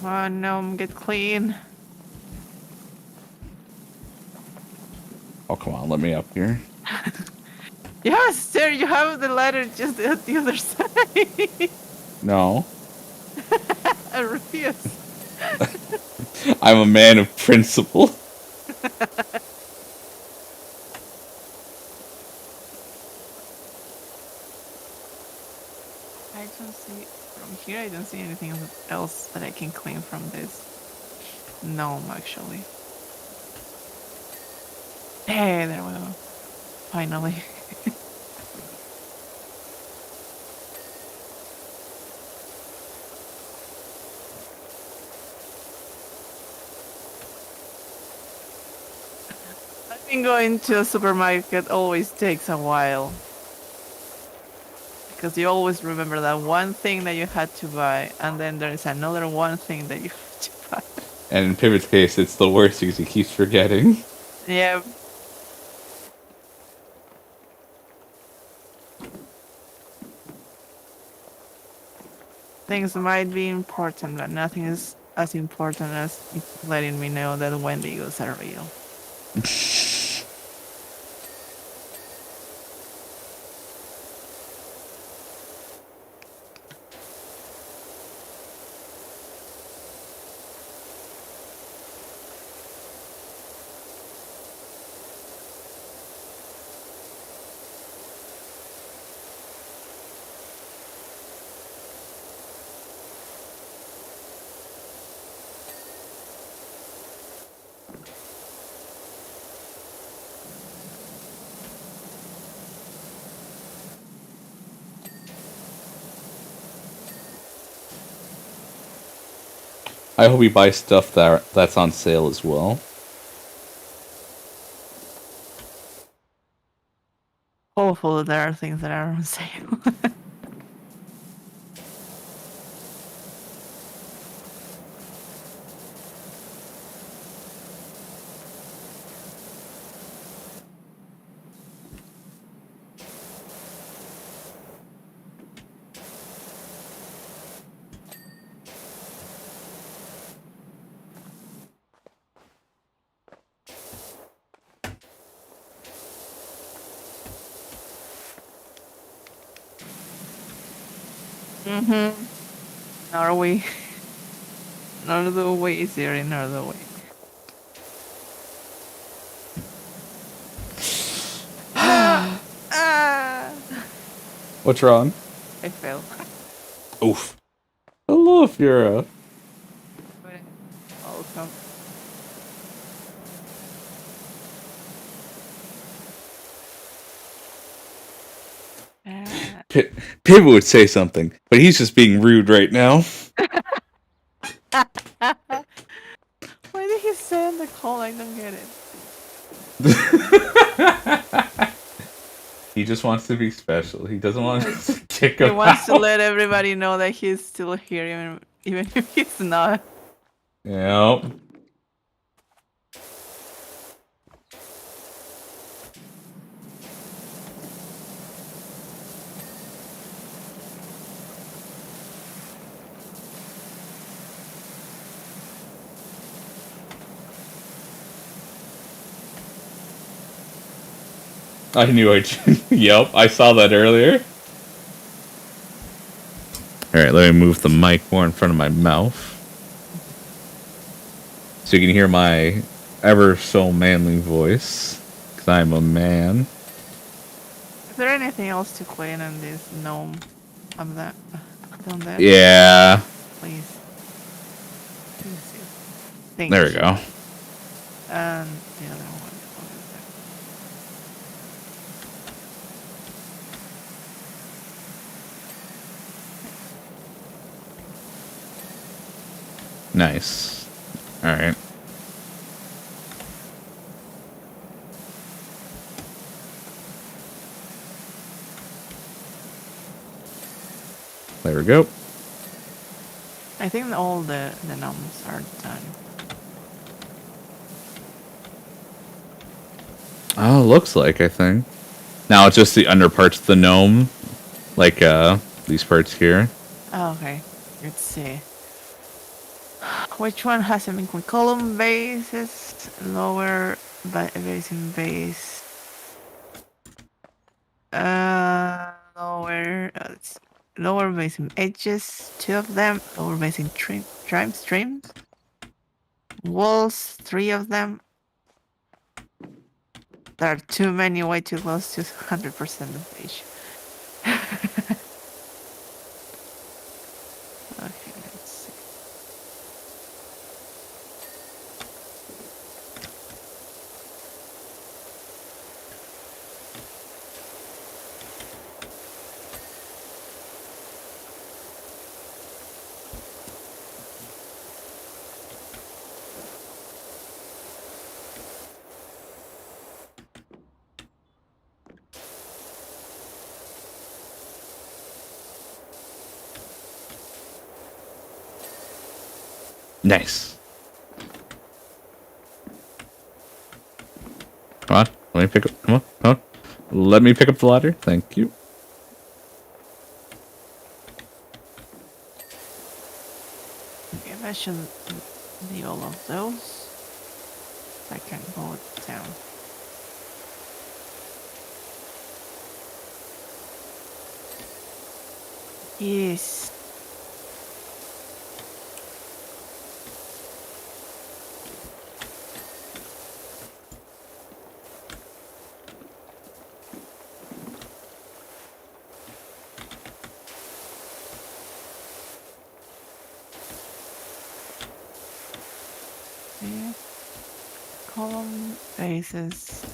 Come on, Gnome, get clean. Oh, come on, let me up here. Yes, there you have the ladder just at the other side. No. I refuse. I'm a man of principle. I don't see from here. I don't see anything else that I can claim from this. No, actually. Hey, there we go. Finally. I think going to a supermarket always takes a while. Because you always remember that one thing that you had to buy, and then there is another one thing that you have to buy. And in Pivot's case, it's the worst because he keeps forgetting. Yeah. Things might be important, but nothing is as important as letting me know that Wendigos are real. I hope he buys stuff that's on sale as well. Hopefully there are things that are on sale. Norway. Norway is here in Norway. What's wrong? I fell. Oof. Hello, Fiora. Also. Pivot would say something, but he's just being rude right now. Why did he say in the call? I don't get it. He just wants to be special. He doesn't want to kick him He wants to out. let everybody know that he's still here, even if he's not. Yep. I knew Yep, I saw that earlier. Alright, let me move the mic more in front of my mouth. So you can hear my ever so manly voice. Because I'm a man. Is there anything else to clean in this gnome? Done that. Yeah. Please. think. There we go. And the other one. What is that? Nice. All right. There we go. I think all the gnomes are done. Oh, looks like, I think. Now it's just the under parts of the gnome. Like, these parts here. Oh, okay. Let's see. Which one has them in column bases? Lower basing base. Lower basing edges, 2 of them. Lower basing streams. Walls, 3 of them. There are too many, way too close to 100% of page. Okay, let's see. Nice. Come on. Let me pick up. Come on. Let me pick up the ladder. Thank you. Maybe I should do all of those. I can go down. Yes. Yeah. Column bases.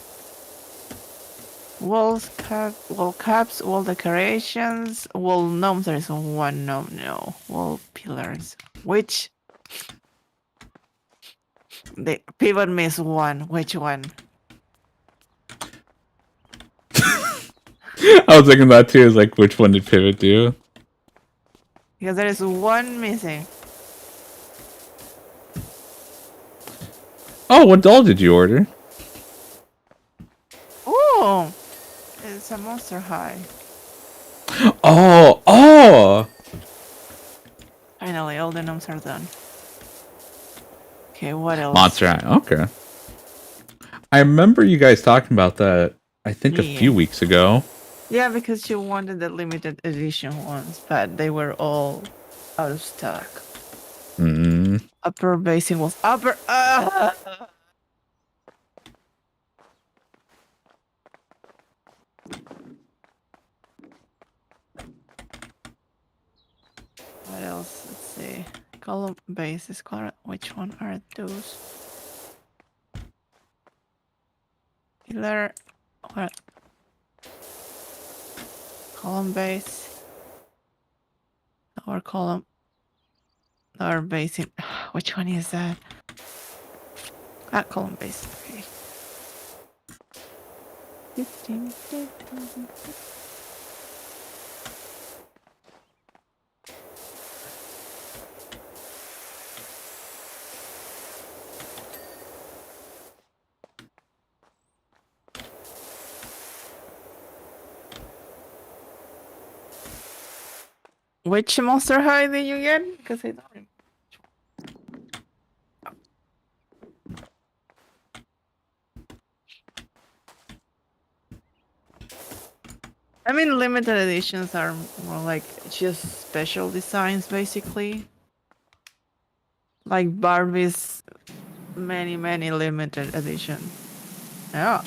Wall caps, wall decorations, wall gnomes. There is 1 gnome, no. Wall pillars. Which? The pivot miss 1. Which one? I was thinking that too. Is like, which one did Pivot do? Because there is 1 missing. Oh, what doll did you order? Oh! It's a monster high. Oh! Finally, all the gnomes are done. Okay, what else? Monster High. Okay. I remember you guys talking about that, I think a few weeks ago. Yeah, because she wanted the limited edition ones, but they were all out of stock. Upper basing was upper. What else? Let's see. Column bases. Which one are those? Pillar. What? Column base. Lower column. Lower basing. Which one is that? Column base. Okay. 15. Which monster high did you get? Because I don't remember. I mean, limited editions are more like just special designs, basically. Like Barbie's many limited edition. Yeah.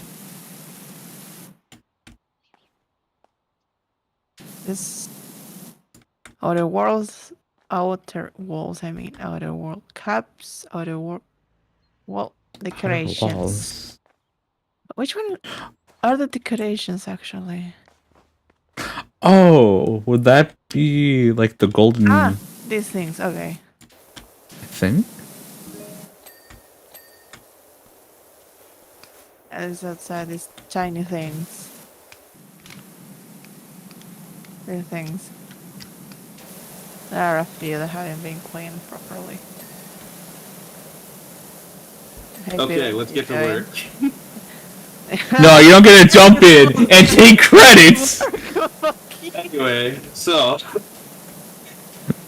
This outer world caps, outer world Well, What are the decorations. walls? Which one are the decorations actually? Oh, would that be like the golden Ah, these things. Okay. thing? And it's outside these tiny things. Little things. There are a few that haven't been cleaned properly. Hey, Okay, Peter, let's you get to going? work. No, you don't get to jump in and take credits. Anyway, so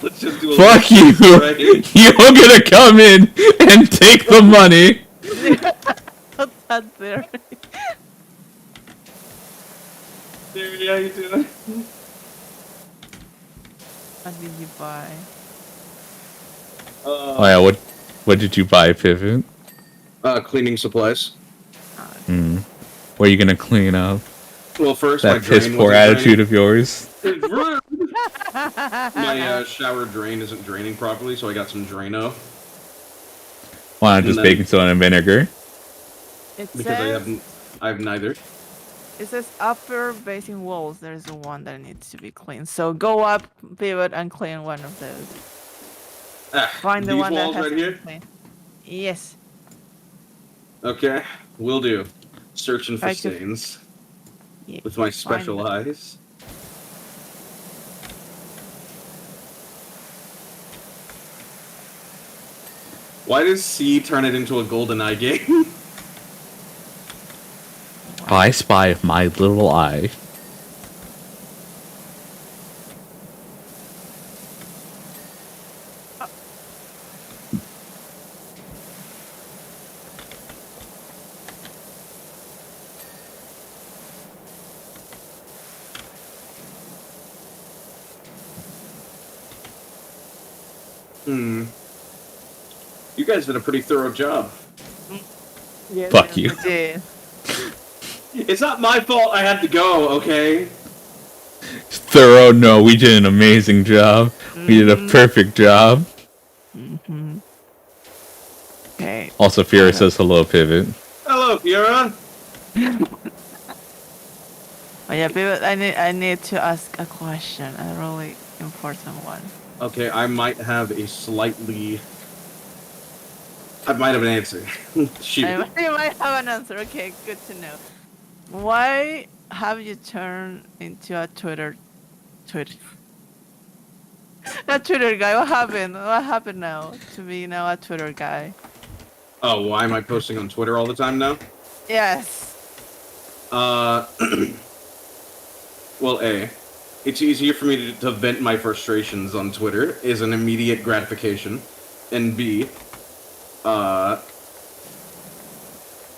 let's just do a Fuck you. right? You don't get to come in and take the money. What's that there? There, how you doing? What did you buy? Oh yeah, what did you buy, Pivot? Cleaning supplies. Hmm. What are you gonna clean up? Well, first my That piss drain poor wasn't attitude of yours. draining. It's rude. My shower drain isn't draining properly, so I got some Drano. Why not And just then- baking soda and vinegar? It Because I have neither. It says upper basing walls. There's the one that needs to be cleaned. So go up, pivot, and clean one of those. Find the these one that walls has right been here. cleaned. Yes. Okay, will do. Searching for Try to- stains Yeah, with my find special them. eyes. Why does C turn it into a golden eye game? I spy with my little eye. You guys did a pretty thorough job. Yes, Fuck you. I did. It's not my fault I had to go, okay? Thorough, no, we did an amazing job. We did a perfect job. Mm-hmm. Okay. Also, Fiora says hello, Pivot. Hello, Fiora. Oh yeah, pivot. I need to ask a question. A really important one. Okay, I might have a slightly... I might have an answer. Shoot. You might have an answer. Okay, good to know. Why have you turned into a Twitter? A Twitter guy. What happened? What happened now to be now a Twitter guy? Oh, why am I posting on Twitter all the time now? Yes. Well, A, it's easier for me to vent my frustrations on Twitter, is an immediate gratification. And B,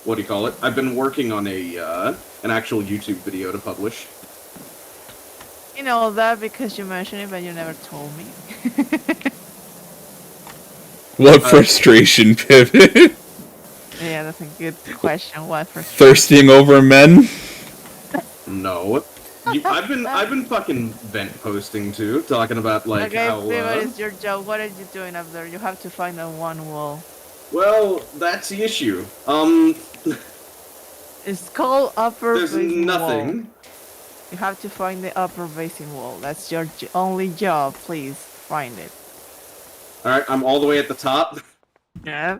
what do you call it? I've been working on an actual YouTube video to publish. You know that because you mentioned it, but you never told me. What frustration, Pivot? Yeah, that's a good question. What for? Thirsting over men? No. I've been fucking vent posting too, talking about like Okay, how. what is your job? What are you doing up there? You have to find a one wall. Well, that's the issue. It's called upper There's basing nothing. wall. You have to find the upper basing wall. That's your only job. Please find it. All right, I'm all the way at the top. Yeah.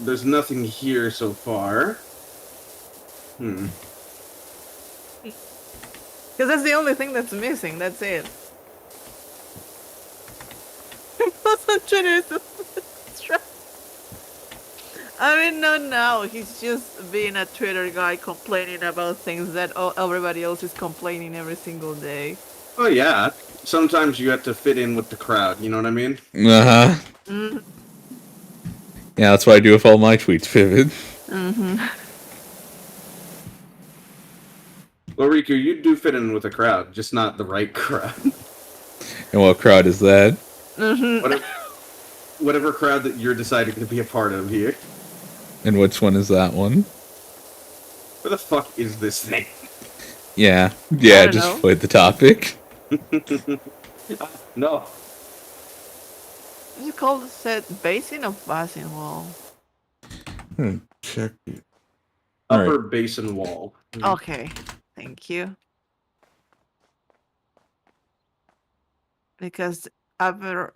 There's nothing here so far. Because that's the only thing that's missing. That's it. I mean, no, now he's just being a Twitter guy complaining about things that everybody else is complaining every single day. Oh yeah. Sometimes you have to fit in with the crowd. You know what I mean? Uh-huh. Mm-hmm. Yeah, that's what I do with all my tweets, Pivot. Mm-hmm. Well, Rikku, you do fit in with the crowd, just not the right crowd. And what crowd is that? Mm-hmm. Whatever crowd that you're deciding to be a part of here. And which one is that one? Where the fuck is this thing? Yeah, I don't just know. played the topic. No. Is it called set basin or basin wall? Check. Upper Alright. basin wall. Okay, thank you. Because upper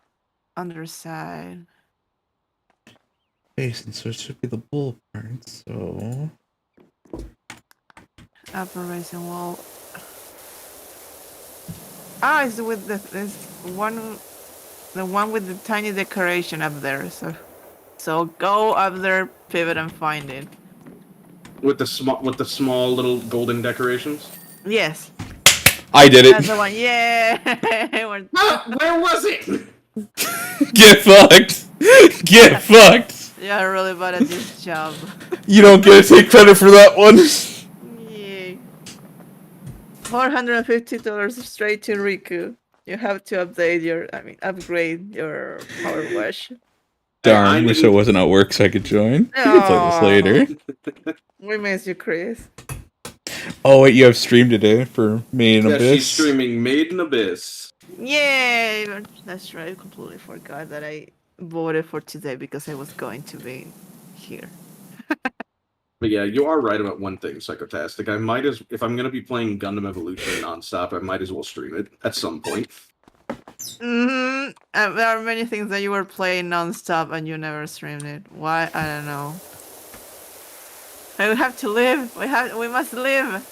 underside. Basin, so it should be the bull part, so... Upper basin wall. Ah, it's with this one, the one with the tiny decoration up there. So go up there, pivot, and find it. With the small little golden decorations. Yes, I did that's it! the one. Yeah. Where was it? Get fucked! Get fucked! You're really bad at this job. You don't get to take credit for that one! Yeah. $450 straight to Rikku. You have to upgrade your PowerWash. Darn, wish I wasn't at work so I could join. We can play this later. We miss you, Chris. Oh wait, you have stream today for Made in Yeah, Abyss? she's streaming Made in Abyss. Yay! That's right. I completely forgot that I voted for today because I was going to be here. But yeah, you are right about one thing, Psychotastic. If I'm gonna be playing Gundam Evolution nonstop, I might as well stream it at some point. Mm-hmm. There are many things that you were playing non-stop and you never streamed it. Why? I don't know. We have to live. We must live.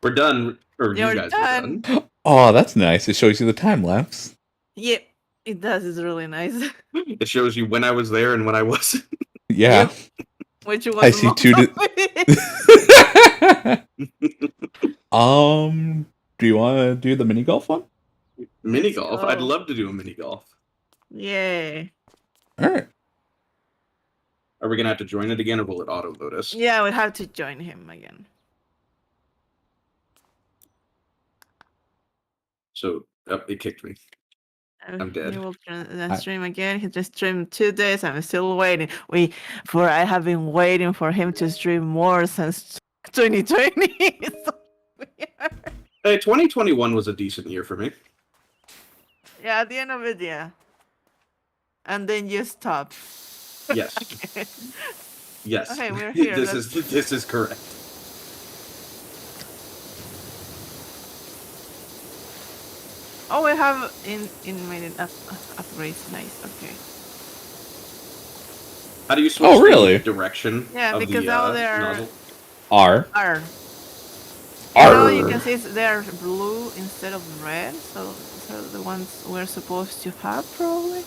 We're done. Or You're you guys done. are done. Oh, that's nice. It shows you the time lapse. Yep, it does. It's really nice. It shows you when I was there and when I wasn't. Yeah. Yep. Which was I see two. Do you want to do the mini golf one? Mini golf? go. I'd love to do a mini golf. Yay. All right. Are we gonna have to join it again, or will it auto load us? Yeah, we have to join him again. So it kicked me. I'm dead. He will stream again. He just streamed 2 days. I'm still waiting. I have been waiting for him to stream more since 2020. So Hey, 2021 was a decent year for me. yeah, at the end of it, yeah. And then you stop. Yes. Yes. Okay, we're here. This is correct. Oh, we have made it upgrades. Nice. Okay. How do you switch really? the direction? Yeah, of because the, now they're nozzle? R. R. R. Now you can see they're blue instead of red. So these are the ones we're supposed to have, probably.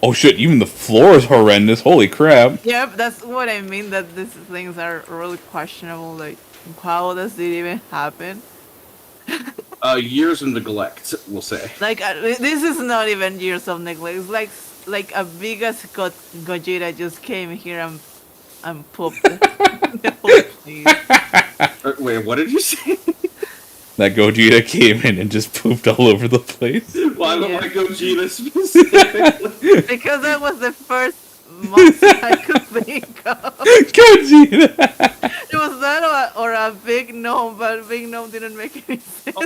Oh shit! Even the floor is horrendous. Holy crap! Yep, that's what I mean. That these things are really questionable. Like, how does it even happen? Years of neglect, we'll say. Like, this is not even years of neglect. It's like a biggest Gojira just came here and pooped the whole place. Wait, what did you say? That Gogeta came in and just pooped all over the place. Why Yeah. would I Gogeta specifically? Because that was the first monster I could think of. Gogeta! It was that or a big gnome, but big gnome didn't make any sense.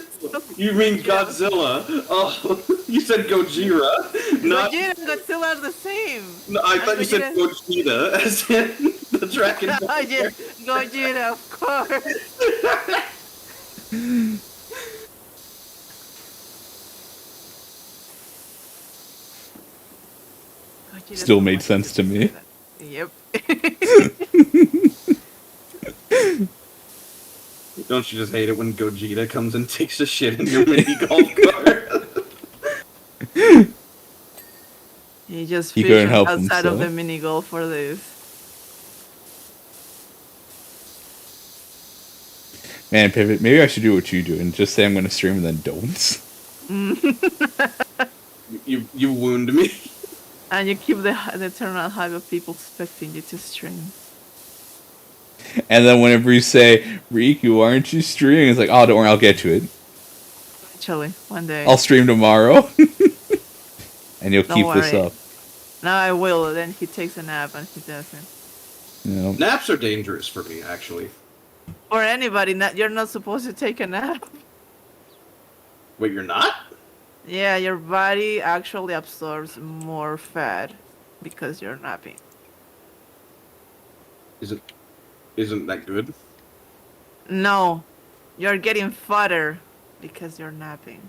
You mean Godzilla? Oh, you said Gojira. Not. Gojira and Godzilla are the same. No, I thought you said Gogeta, as in the dragon. Oh, yes, Gojira, of course. Gojira's Still so made much sense to me. Yep. Don't you just hate it when Gogeta comes and takes a shit in your mini golf cart? He just He couldn't fished help outside of the himself. mini golf for this. Man, Pivot, maybe I should do what you do and just say I'm going to stream and then don't. You wound me. And you keep the eternal hype of people expecting you to stream. And then whenever you say, Rikku, aren't you streaming? It's like, oh, don't worry, I'll get to it. Actually, one day. I'll stream tomorrow. And you'll Don't keep this worry. up. Now I will, then he takes a nap and he doesn't. You know? Naps are dangerous for me, actually. Or anybody, you're not supposed to take a nap. Wait, you're not? Yeah, your body actually absorbs more fat because you're napping. Isn't that good? No, you're getting fatter because you're napping.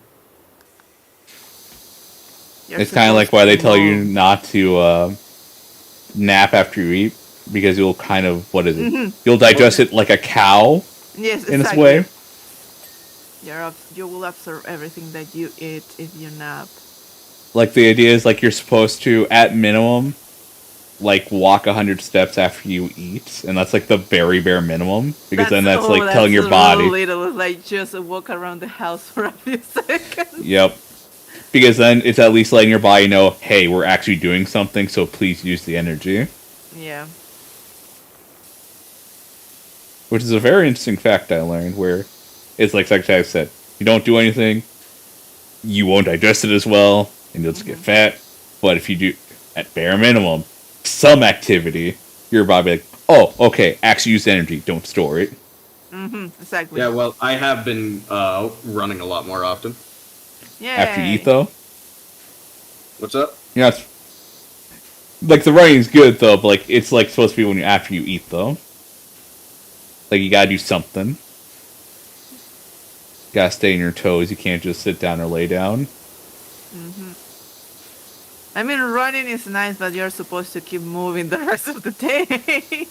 You're It's kind of like supposed why to they tell you move. not to nap after you eat because you'll kind of what is it? Hmm. You'll digest it like a cow Yes, in its way. exactly. You will absorb everything that you eat if you nap. Like the idea is like you're supposed to at minimum like walk 100 steps after you eat, and that's like the very bare minimum because then that's like telling That's your real body. little. It's like just walk around the house for a few seconds. Yep. Because then it's at least letting your body know, hey, we're actually doing something, so please use the energy. Yeah. Which is a very interesting fact I learned, where it's like I said, you don't do anything, you won't digest it as well, and you'll just get fat. But if you do, at bare minimum, some activity, your body will be like, oh, okay, actually use the energy, don't store it. Exactly. Yeah, well, I have been running a lot more often. Yay. After you eat, though, What's up? yeah, it's, like the writing's good though, but like it's like supposed to be when you after you eat though. Like you gotta do something. You gotta stay on your toes. You can't just sit down or lay down. I mean, running is nice, but you're supposed to keep moving the rest of the day.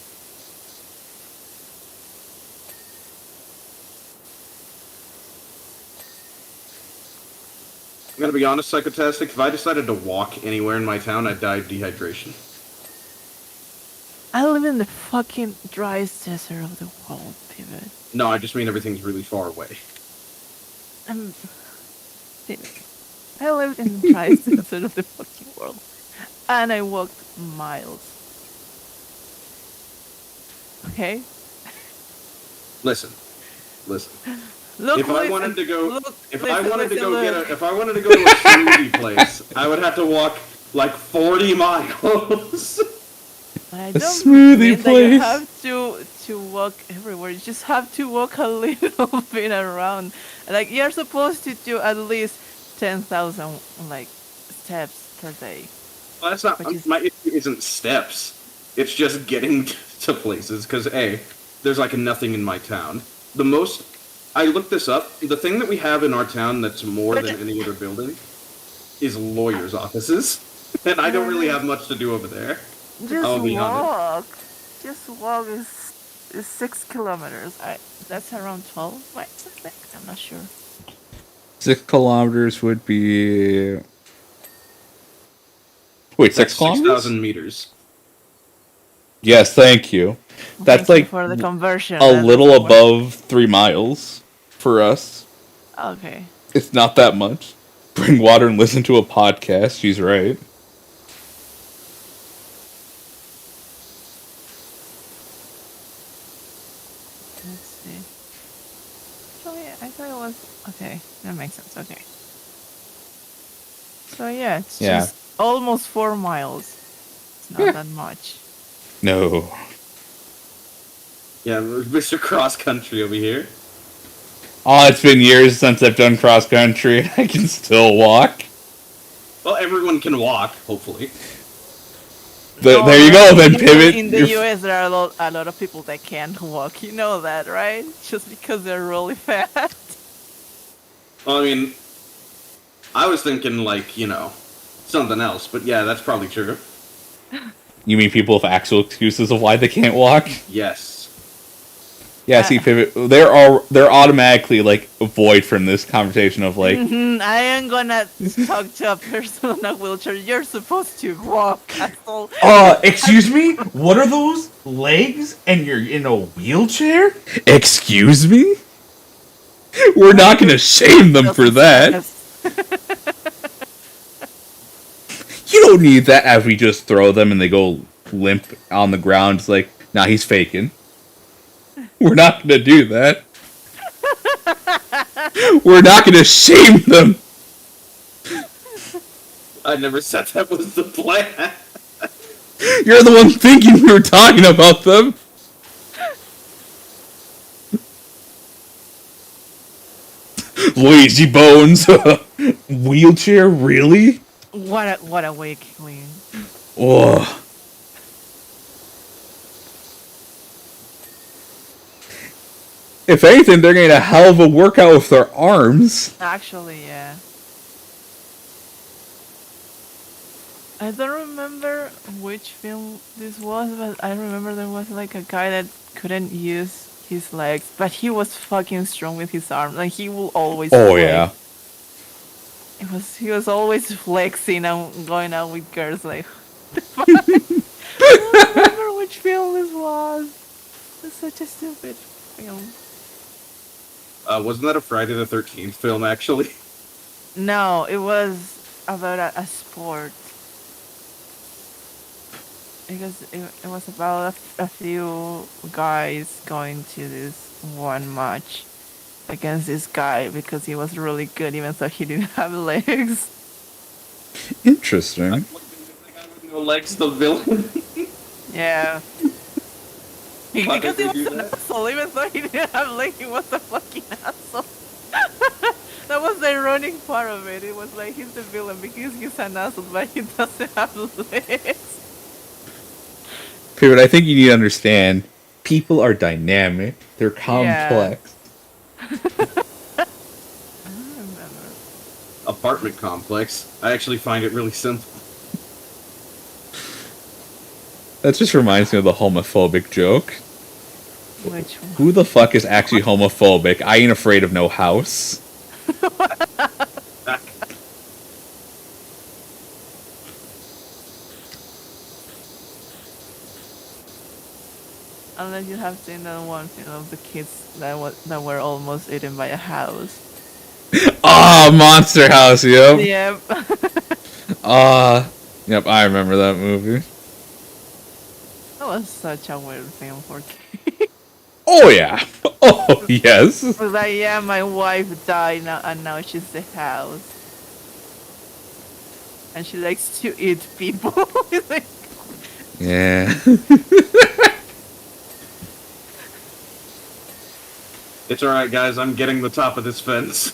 I'm gonna be honest, Psychotastic. If I decided to walk anywhere in my town, I'd die of dehydration. I live in the fucking driest desert of the world, Pivot. No, I just mean everything's really far away. Pivot. I lived in the driest desert of the fucking world. And I walked miles. Okay? Listen. Look, If I wanted to go, look, if listen, I wanted to listen, go look. if I wanted to go to a smoothie place, I would have to walk like 40 miles. I A don't smoothie mean that place. you have to walk everywhere. You just have to walk a little bit around. Like you're supposed to do at least 10,000 like steps per day. Well, that's not Which is my issue. Isn't steps. It's just getting to places. Because there's like nothing in my town. The most. I looked this up. The thing that we have in our town that's more than any other building is lawyers' offices, and I don't really have much to do over there. I'll be honest. walk. Just walk is 6 kilometers. That's around 12 miles, I think. I'm not sure. 6 kilometers would be. Wait, That's 6 kilometers? 6,000 meters. Yes, thank you. That's Thank you like for the conversion. a That little doesn't work. above 3 miles for us. Okay. It's not that much. Bring water and listen to a podcast. She's right. Let's see. Oh yeah, I thought it was okay. That makes sense. Okay. So yeah, it's Yeah. just almost 4 miles. It's not that much. No. Yeah, Mr. Cross Country over here. Oh, it's been years since I've done cross country. I can still walk. Well, everyone can walk, hopefully. There you go, then In pivot. In the You're- US, there are a lot of people that can't walk. You know that, right? Just because they're really fat. Well, I mean, I was thinking like, something else, but yeah, that's probably true. You mean people with actual excuses of why they can't walk? Yes. Yeah, see, pivot. They're automatically like void from this conversation of like, I am gonna talk to a person in a wheelchair. You're supposed to walk, asshole. excuse me, what are those legs? And you're in a wheelchair? Excuse me? We're not gonna shame them for that. You don't need that as we just throw them and they go limp on the ground. It's like, nah, he's faking. We're not gonna do that. We're not gonna shame them. I never said that was the plan. You're the one thinking we were talking about them. Lazy bones. Wheelchair, really? What a weakling. Oh. If anything, they're getting a hell of a workout with their arms. Actually, yeah. I don't remember which film this was, but I remember there was like a guy that couldn't use his legs, but he was fucking strong with his arms. Like he will always. Oh flex. yeah. He was always flexing and going out with girls. Like, what the fuck? I don't remember which film this was. It's such a stupid film. Wasn't that a Friday the 13th film, actually? No, it was about a sport. Because it was about a few guys going to this one match against this guy because he was really good even though he didn't have legs. Interesting. No legs, the villain. Yeah. Why Because did he they was do an that? asshole, even though he didn't have legs, he was a fucking asshole. That was the ironic part of it. It was like he's the villain because he's an asshole, but he doesn't have legs. But I think you need to understand, people are dynamic. They're complex. I don't remember. Apartment complex. I actually find it really simple. That just reminds me of the homophobic joke. Which one? Who the fuck is actually homophobic? I ain't afraid of no house. Unless you have seen that one film of the kids that were almost eaten by a house. Ah, Monster House, yep. Yep. Yep, I remember that movie. That was such a weird film for kids. Oh yeah. Oh yes. It was like, yeah, my wife died now, and now she's the house. And she likes to eat people. It's like, Yeah. It's alright, guys. I'm getting the top of this fence.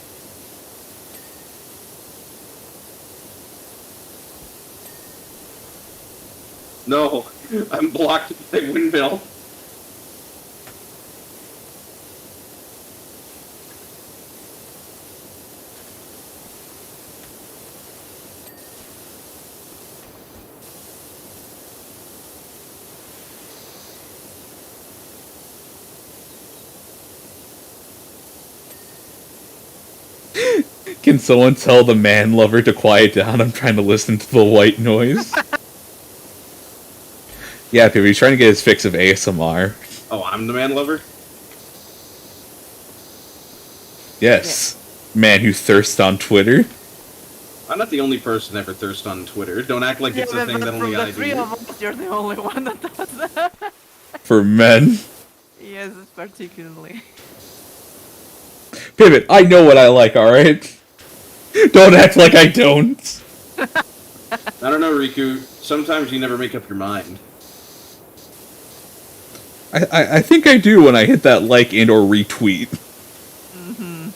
No, I'm blocked by windmill. Can someone tell the man lover to quiet down? I'm trying to listen to the white noise. Yeah, people, he's trying to get his fix of ASMR. Oh, I'm the man lover? Yes. Man who thirsts on Twitter. I'm not the only person ever thirst on Twitter. Don't act like it's a thing that from only the I three do. of us, you're the only one that does that. For men. Yes, particularly. Pivot, I know what I like, alright? Don't act like I don't. I don't know, Rikku. Sometimes you never make up your mind. I think I do when I hit that like and or retweet. Mm-hmm.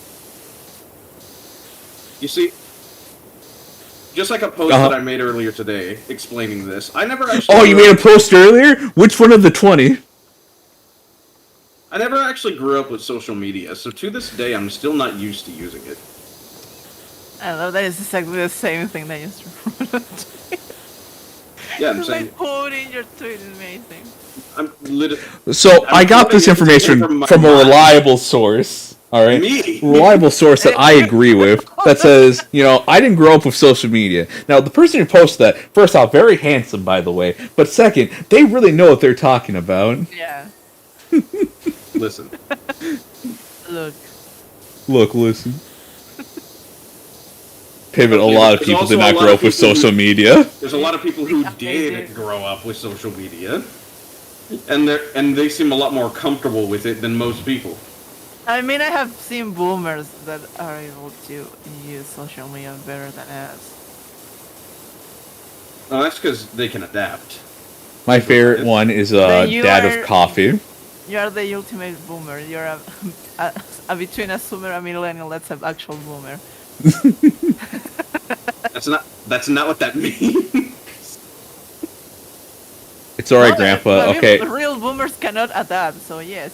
You see, just like a post that I made earlier today explaining this, I never actually... Oh, you made a post earlier? Which one of the 20? I never actually grew up with social media, so to this day, I'm still not used to using it. I love that it's exactly the same thing that you just Yeah, I'm It's saying... like quoting your tweet is amazing. I'm literally... So, I got this information from a reliable source. Alright? Me? Reliable source that I agree with. That says, you know, I didn't grow up with social media. Now, the person who posted that, first off, very handsome, by the way. But second, they really know what they're talking about. Yeah. Listen. Look, listen. Pivot, a Okay, lot of there's people also did a not lot grow of up with people who- social media. There's a lot of people who Yeah, they did do. grow up with social media. And they seem a lot more comfortable with it than most people. I mean, I have seen boomers that are able to use social media better than us. Well, that's because they can adapt. My favorite one is But you Dad are- of Coffee. You're the ultimate boomer. You're a between a zoomer and a millennial. That's an actual boomer. That's not what that means. It's alright, No, Grandpa. I mean, Okay. real boomers cannot adapt. So yes,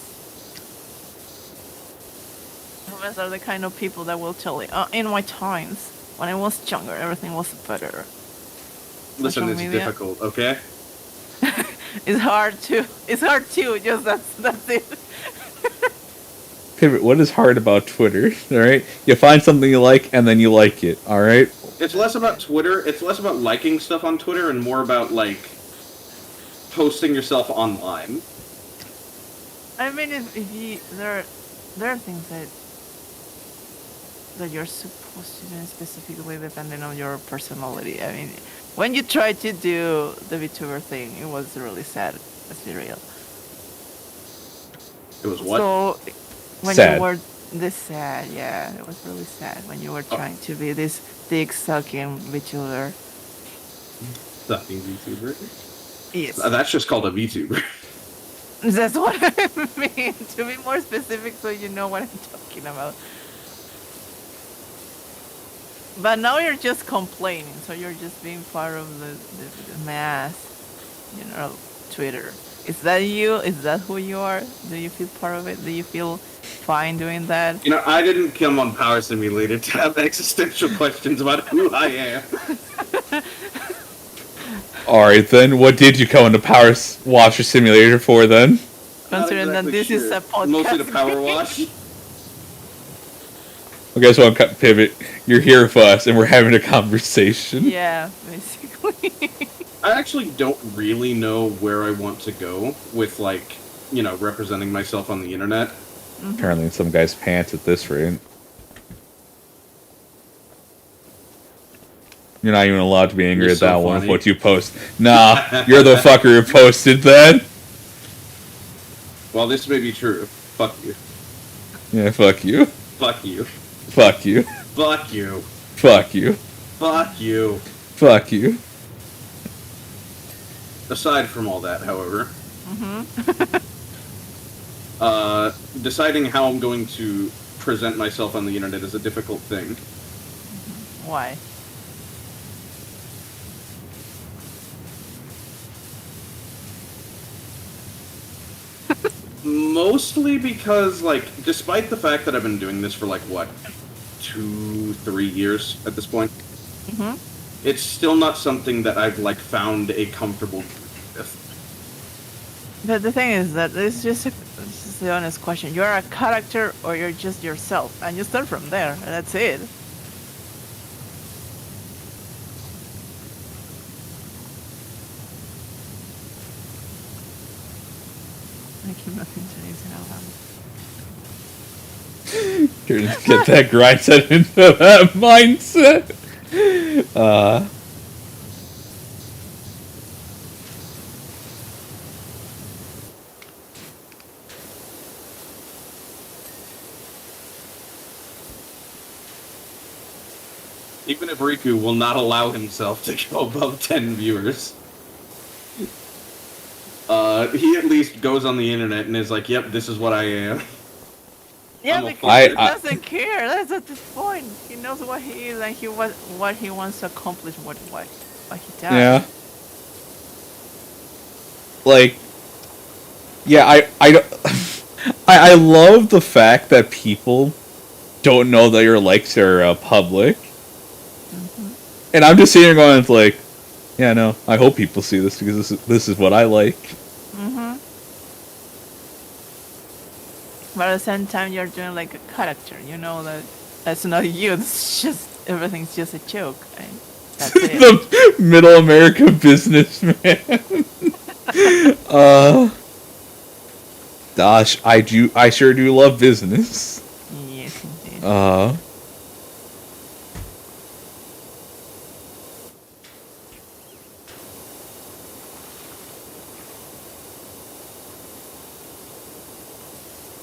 boomers are the kind of people that will tell you. In my times, when I was younger, everything was better. Listen, Social it's media. difficult, okay? It's hard to. Just that's it. Pivot, what is hard about Twitter? Alright? You find something you like, and then you like it. Alright? It's less about Twitter. It's less about liking stuff on Twitter and more about, like, posting yourself online. I mean, if you there are things that you're supposed to do specifically depending on your personality. I mean, when you tried to do the VTuber thing, it was really sad. Let's be real. It was what? So when Sad. you were this sad, yeah, it was really sad when you were trying to be this dick sucking VTuber. Sucking VTuber? Yes, That's just called a VTuber. that's what I mean. To be more specific, so you know what I'm talking about. But now you're just complaining, so you're just being part of the mass, Twitter. Is that you? Is that who you are? Do you feel part of it? Do you feel fine doing that? You know, I didn't come on Power Simulator to have existential questions about who I am. Alright then, what did you come into PowerWash Simulator for then? Considering Not that this exactly is a sure. podcast. Mostly the PowerWash. Well, guess what, Pivot? You're here with us, and we're having a conversation. Yeah, basically. I actually don't really know where I want to go with, like, you know, representing myself on the internet. Apparently in some guy's pants at this rate. You're not even allowed to be angry You're at that so one with funny. what you post. Nah, you're the fucker who posted that. Well, this may be true. Fuck you. Yeah, fuck you. Fuck you. Fuck you. Fuck you. Fuck you. Fuck you. Fuck you. Aside from all that, however, deciding how I'm going to present myself on the internet is a difficult thing. Why? Mostly because, like, despite the fact that I've been doing this for, like, what, 2-3 years at this point, it's still not something that I've, like, found a comfortable with. But the thing is that this is the honest question. You're a character or you're just yourself, and you start from there, and that's it. I keep nothing to use it out. Here, get that grind set into that mindset. Even if Rikku will not allow himself to go above 10 viewers, he at least goes on the internet and is like, yep, this is what I am. Yeah, I'm a because fucker. he doesn't care. That's at this point. He knows what he is and what he wants to accomplish. What he does. Yeah. Like, yeah, I love the fact that people don't know that your likes are public. And I'm just sitting here going, it's like, yeah, no, I hope people see this because this is what I like. But at the same time, you're doing like a character. You know that that's not you. It's just everything's just a joke. And that's it. The middle America businessman. Gosh, I sure do love business. Yes, indeed.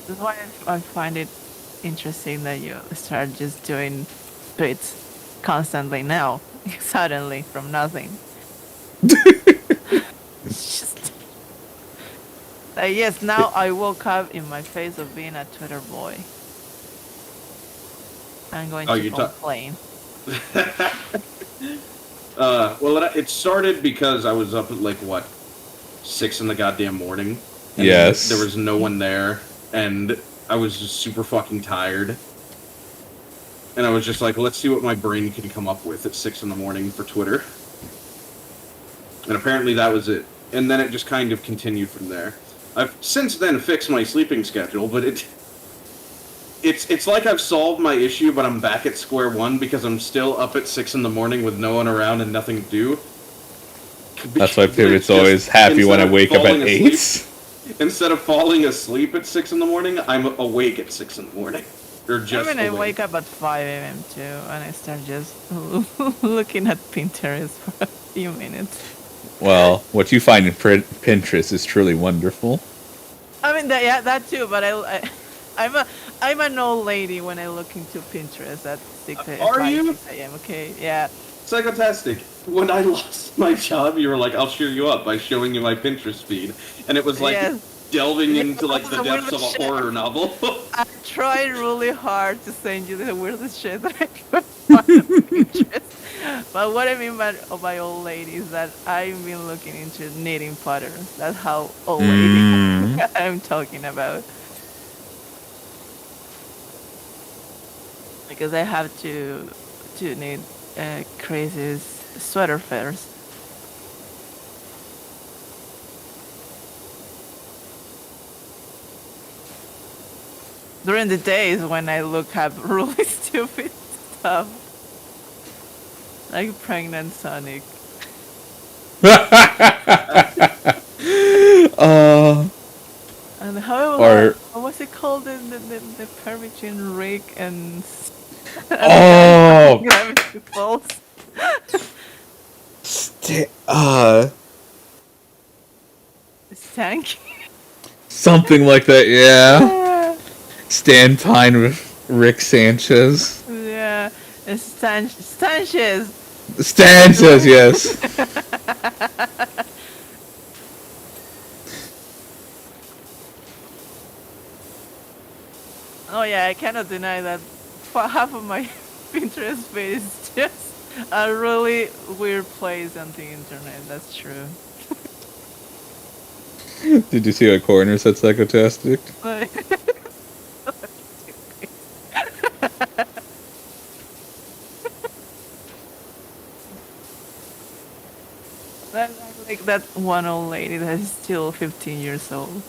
That's why I find it interesting that you start just doing bits constantly now, suddenly from nothing. It's just Yes, now I woke up in my phase of being a Twitter boy. I'm going to complain. Well, it started because I was up at like what, 6 in the goddamn morning. And yes. There was no one there, and I was just super fucking tired. And I was just like, let's see what my brain can come up with at 6 in the morning for Twitter. And apparently that was it. And then it just kind of continued from there. I've since then fixed my sleeping schedule, but it's like I've solved my issue, but I'm back at square one because I'm still up at 6 in the morning with no one around and nothing to do. That's why Pivot's always happy when I wake up at 8. Instead of falling asleep at 6 in the morning, I'm awake at 6 in the morning. Or just I wake up at 5 a.m. too, and I start just looking at Pinterest for a few minutes. Well, what you find in Pinterest is truly wonderful. I mean, that too, but I'm an old lady when I look into Pinterest at 6 a.m. Are you? 6 a.m., okay, yeah. Psychotastic. When I lost my job, you were like, I'll cheer you up by showing you my Pinterest feed. And it was like delving into like the depths of a horror novel. I tried really hard to send you the weirdest shit that I could find on Pinterest. But what I mean by old lady is that I've been looking into knitting patterns. That's how old lady I'm talking about. Because I have to knit crazy sweater first. During the days when I look up really stupid stuff. Like pregnant Sonic. And how was it called? The pair between Rick and Gravity Falls. Stanky. Something like that, yeah. Stan Pine with Rick Sanchez. Yeah, it's Sanchez. Sanchez, yes. Oh yeah, I cannot deny that half of my Pinterest feed is just a really weird place on the internet. That's true. Did you see what Corner said psychotastic? That's like that one old lady that is still 15 years old.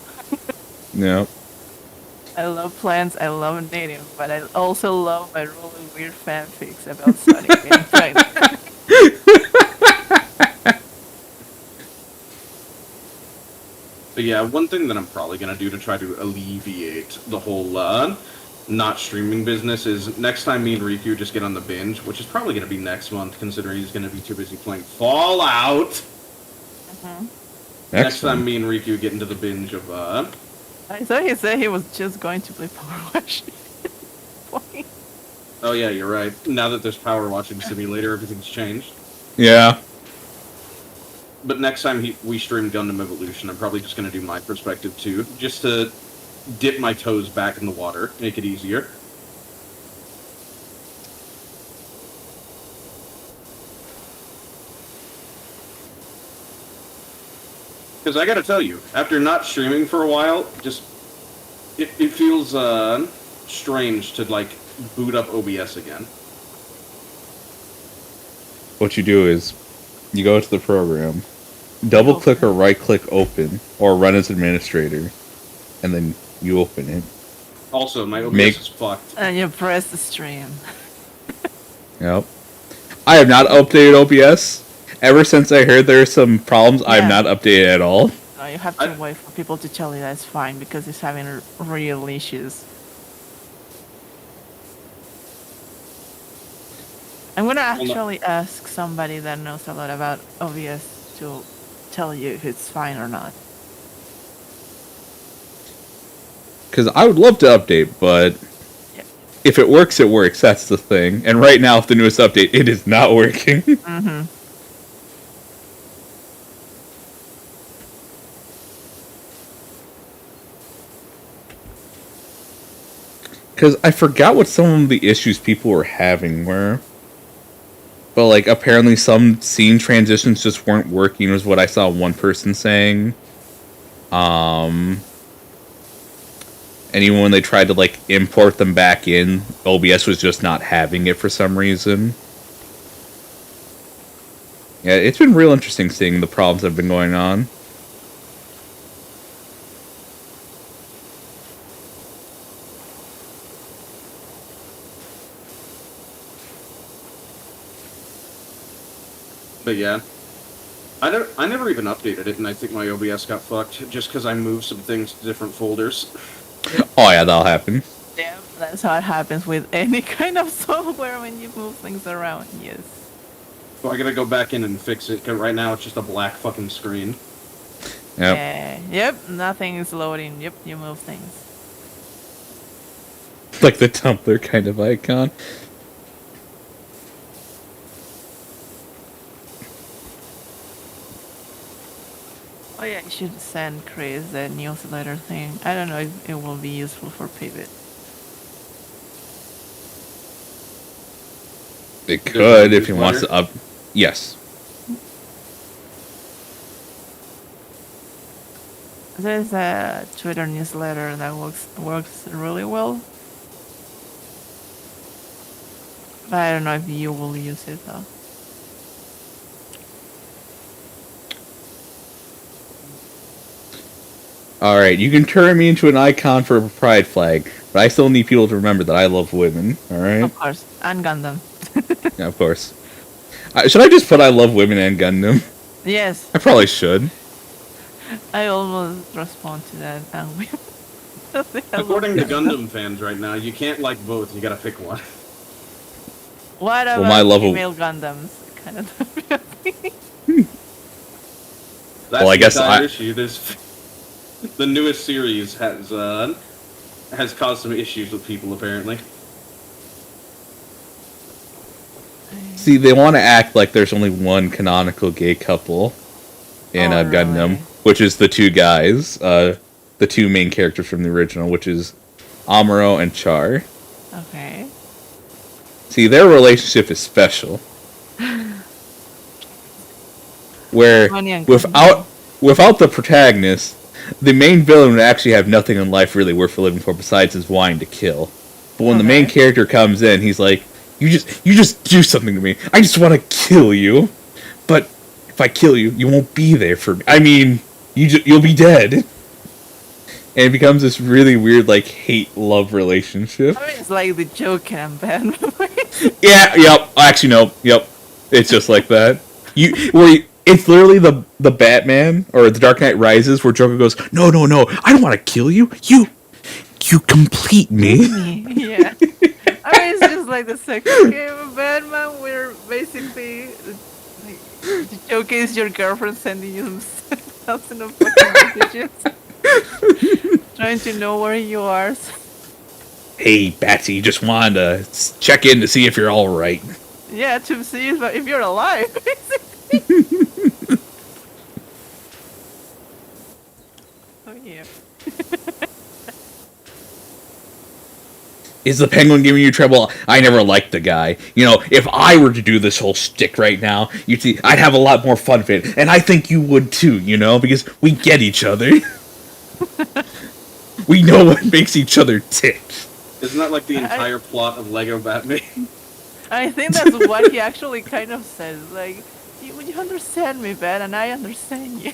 Yeah. I love plants, I love knitting, but I also love my really weird fanfics about Sonic being pregnant. But yeah, one thing that I'm probably going to do to try to alleviate the whole not streaming business is next time me and Rikku just get on the binge, which is probably going to be next month considering he's going to be too busy playing Fallout. Next time me and Rikku get into the binge of I thought he said he was just going to play PowerWash. Oh yeah, you're right. Now that there's Power Washing Simulator, everything's changed. Yeah. But next time we stream Gundam Evolution, I'm probably just going to do my perspective too, just to dip my toes back in the water, make it easier. Because I gotta tell you, after not streaming for a while, just it feels strange to like boot up OBS again. What you do is you go to the program, double click or right click open, or run as administrator, and then you open it. Also, my OBS is fucked. And you press the stream. Yep. I have not updated OBS. Ever since I heard there are some problems, I have not updated at all. No, you have to wait for people to tell you that it's fine because it's having real issues. I'm gonna actually ask somebody that knows a lot about OBS to tell you if it's fine or not. Because I would love to update, but if it works, it works. That's the thing. And right now, with the newest update, it is not working. Because I forgot what some of the issues people were having were. But, like, apparently some scene transitions just weren't working, was what I saw one person saying. And even when they tried to, like, import them back in, OBS was just not having it for some reason. Yeah, it's been real interesting seeing the problems that have been going on. But yeah, I never even updated it, and I think my OBS got fucked just because I moved some things to different folders. Oh yeah, that'll happen. Yeah, that's how it happens with any kind of software when you move things around. Yes. So I gotta go back in and fix it, because right now it's just a black fucking screen. Yep. Yep, nothing is loading. Yep, you move things. Like the Tumblr kind of icon. Oh yeah, you should send Chris the newsletter thing. I don't know if it will be useful for Pivot. It could if he wants to up. Yes. There's a Twitter newsletter that works really well. But I don't know if you will use it though. Alright, you can turn me into an icon for a pride flag, but I still need people to remember that I love women, alright? Of course, and Gundam. Yeah, of course. Should I just put I love women and Gundam? Yes. I probably should. I almost respond to that, and we. According to Gundam fans right now, you can't like both, you gotta pick one. What about my love of- female Gundams? Kind of. That's Well, I guess the issue. The newest series has caused some issues with people, apparently. See, they want to act like there's only one canonical gay couple in Gundam, really? which is the two guys, the two main characters from the original, which is Amuro and Char. Okay. See, their relationship is special. Where Funny and without the protagonist, the main villain would actually have nothing in life really worth living for besides his wanting to kill. But when the main character comes in, he's like, you just do something to me. I just want to kill you. But if I kill you, you won't be there for me. I mean, you'll be dead. And it becomes this really weird, like, hate-love relationship. I mean, it's like the Joker and Batman. Yeah, yep. Actually, no. Yep. It's just like that. It's literally the Batman or the Dark Knight Rises where Joker goes, no, I don't want to kill you. You complete me. Yeah. I mean, it's just like the second game of Batman where basically like, the Joker is your girlfriend sending you some thousands of fucking messages. Trying to know where you are. Hey, Batsy, just wanted to check in to see if you're all right. Yeah, to see if you're alive, basically. Oh yeah. Is the Penguin giving you trouble? I never liked the guy. You know, if I were to do this whole shtick right now, you'd see, I'd have a lot more fun with it. And I think you would too, you know, because we get each other. We know what makes each other tick. Isn't that like the entire plot of Lego Batman? I think that's what he actually kind of says. Like, you understand me, Bat, and I understand you.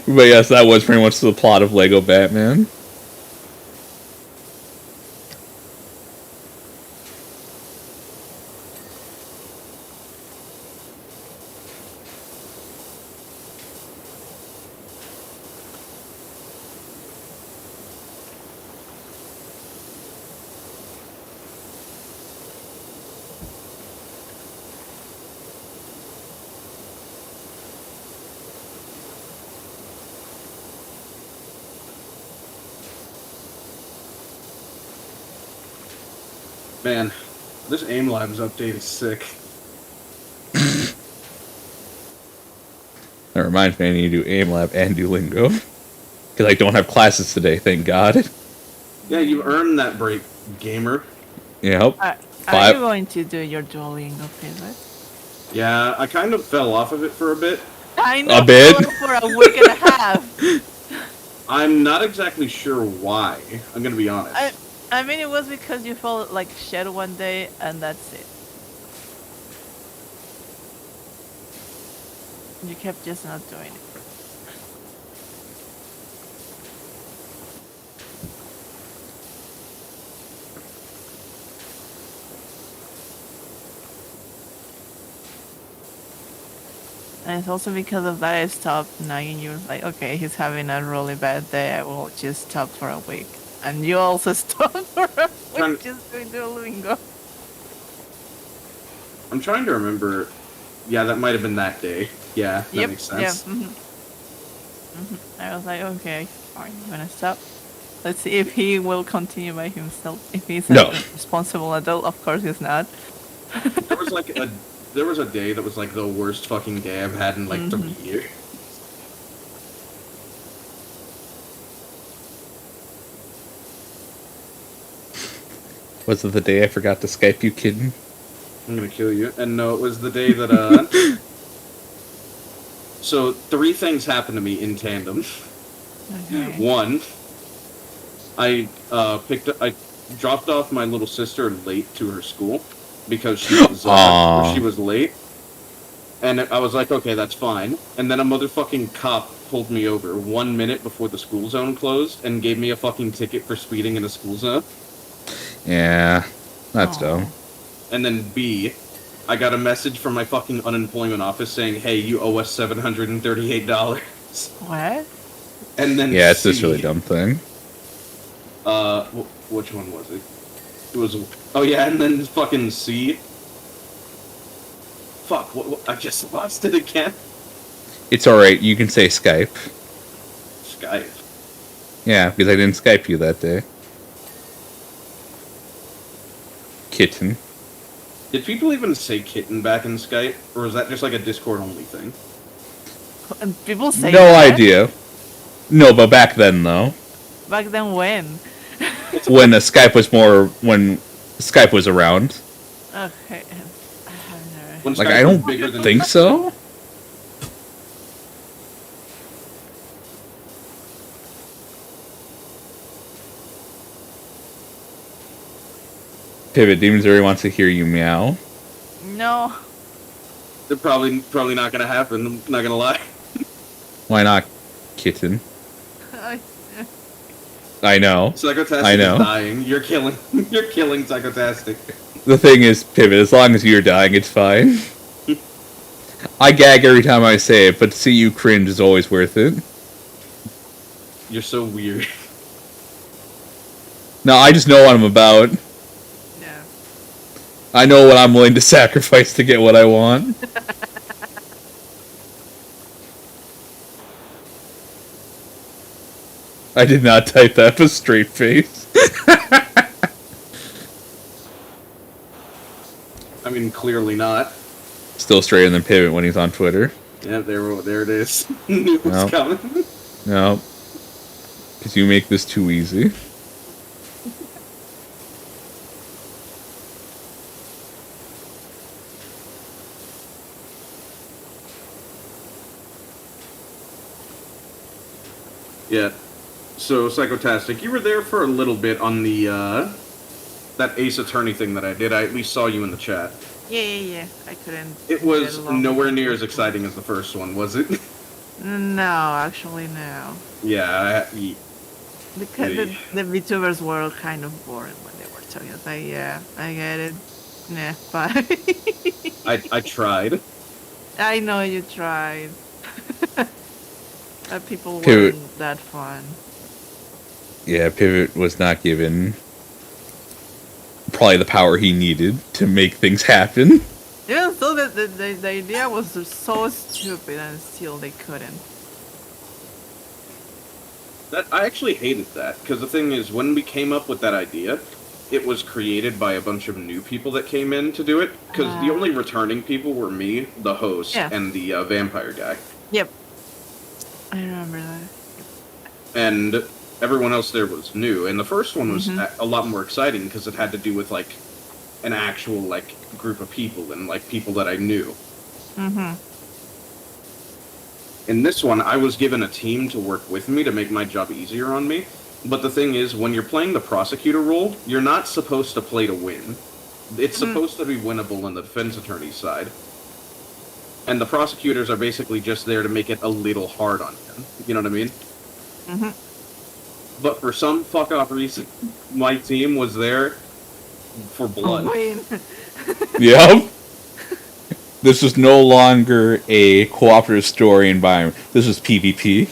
But yes, that was pretty much the plot of Lego Batman. Man, this AIM Labs update is sick. That reminds me, I need to do AIM Lab and Duolingo. Because I don't have classes today, thank God. Yeah, you earned that break, gamer. Yep. Are Five. you going to do your Duolingo pivot? Yeah, I kind of fell off of it for a bit. I know, A bit. for a week and a half. I'm not exactly sure why. I'm gonna be honest. I mean, it was because you felt like shit one day, and that's it. You kept just not doing it. And it's also because of that I stopped nagging you. Like, okay, he's having a really bad day. I will just stop for a week. And you also stopped for a week just doing Duolingo. I'm trying to remember. Yeah, that might have been that day. Yeah, that makes sense. Yeah. I was like, okay, fine, I'm gonna stop. Let's see if he will continue by himself. If he's a responsible adult, of course he's not. There was a day that was like the worst fucking day I've had in like 3 years. Was it the day I forgot to Skype you, kitten? I'm gonna kill you. And no, it was the day that So 3 things happened to me in tandem. Okay. 1, I dropped off my little sister late to her school because she was late, and I was like, okay, that's fine. And then a motherfucking cop pulled me over 1 minute before the school zone closed and gave me a fucking ticket for speeding in a school zone. Yeah, that's dumb. And then B, I got a message from my fucking unemployment office saying, hey, you owe us $738. What? And then it's this really dumb thing. Which one was it? It was, oh yeah, and then fucking C. Fuck, what, I just lost it again. It's alright, you can say Skype. Skype? Yeah, because I didn't Skype you that day. Kitten. Did people even say kitten back in Skype? Or is that just like a Discord only thing? And people say No that? idea. No, but back then though. Back then when? When Skype was around. Okay. When Like, Skype I was don't bigger than think so. Pivot, Demon Zuri wants to hear you meow. No. They're probably not gonna happen, I'm not gonna lie. Why not, kitten? I know. Psychotastic is dying. You're killing Psychotastic. The thing is, Pivot, as long as you're dying, it's fine. I gag every time I say it, but to see you cringe is always worth it. You're so weird. No, I just know what I'm about. Yeah. I know what I'm willing to sacrifice to get what I want. I did not type that with a straight face. I mean, clearly not. Still straighter than Pivot when he's on Twitter. Yeah, there it is. Knew it was coming. No. Because you make this too easy. Yeah. So, Psychotastic, you were there for a little bit on the, that Ace Attorney thing that I did. I at least saw you in the chat. Yeah. I couldn't. It was nowhere near as exciting as the first one, was it? No, actually, no. Yeah, Because the VTubers were kind of boring when they were talking. I was like, yeah, I get it. Nah, bye. I tried. I know you tried. People Pivot. weren't that fun. Yeah, Pivot was not given probably the power he needed to make things happen. Yeah, so the idea was so stupid and still they couldn't. I actually hated that, because the thing is, when we came up with that idea, it was created by a bunch of new people that came in to do it, because the only returning people were me, the host, and the vampire guy. Yep. I remember that. and everyone else there was new. And the first one was a lot more exciting because it had to do with like an actual like group of people and like people that I knew. In this one, I was given a team to work with me to make my job easier on me. But the thing is, when you're playing the prosecutor role, you're not supposed to play to win. It's supposed to be winnable on the defense attorney's side. And the prosecutors are basically just there to make it a little hard on you. You know what I mean? But for some fuck-off reason, my team was there for blood. Yep. This is no longer a cooperative story environment. This is PvP.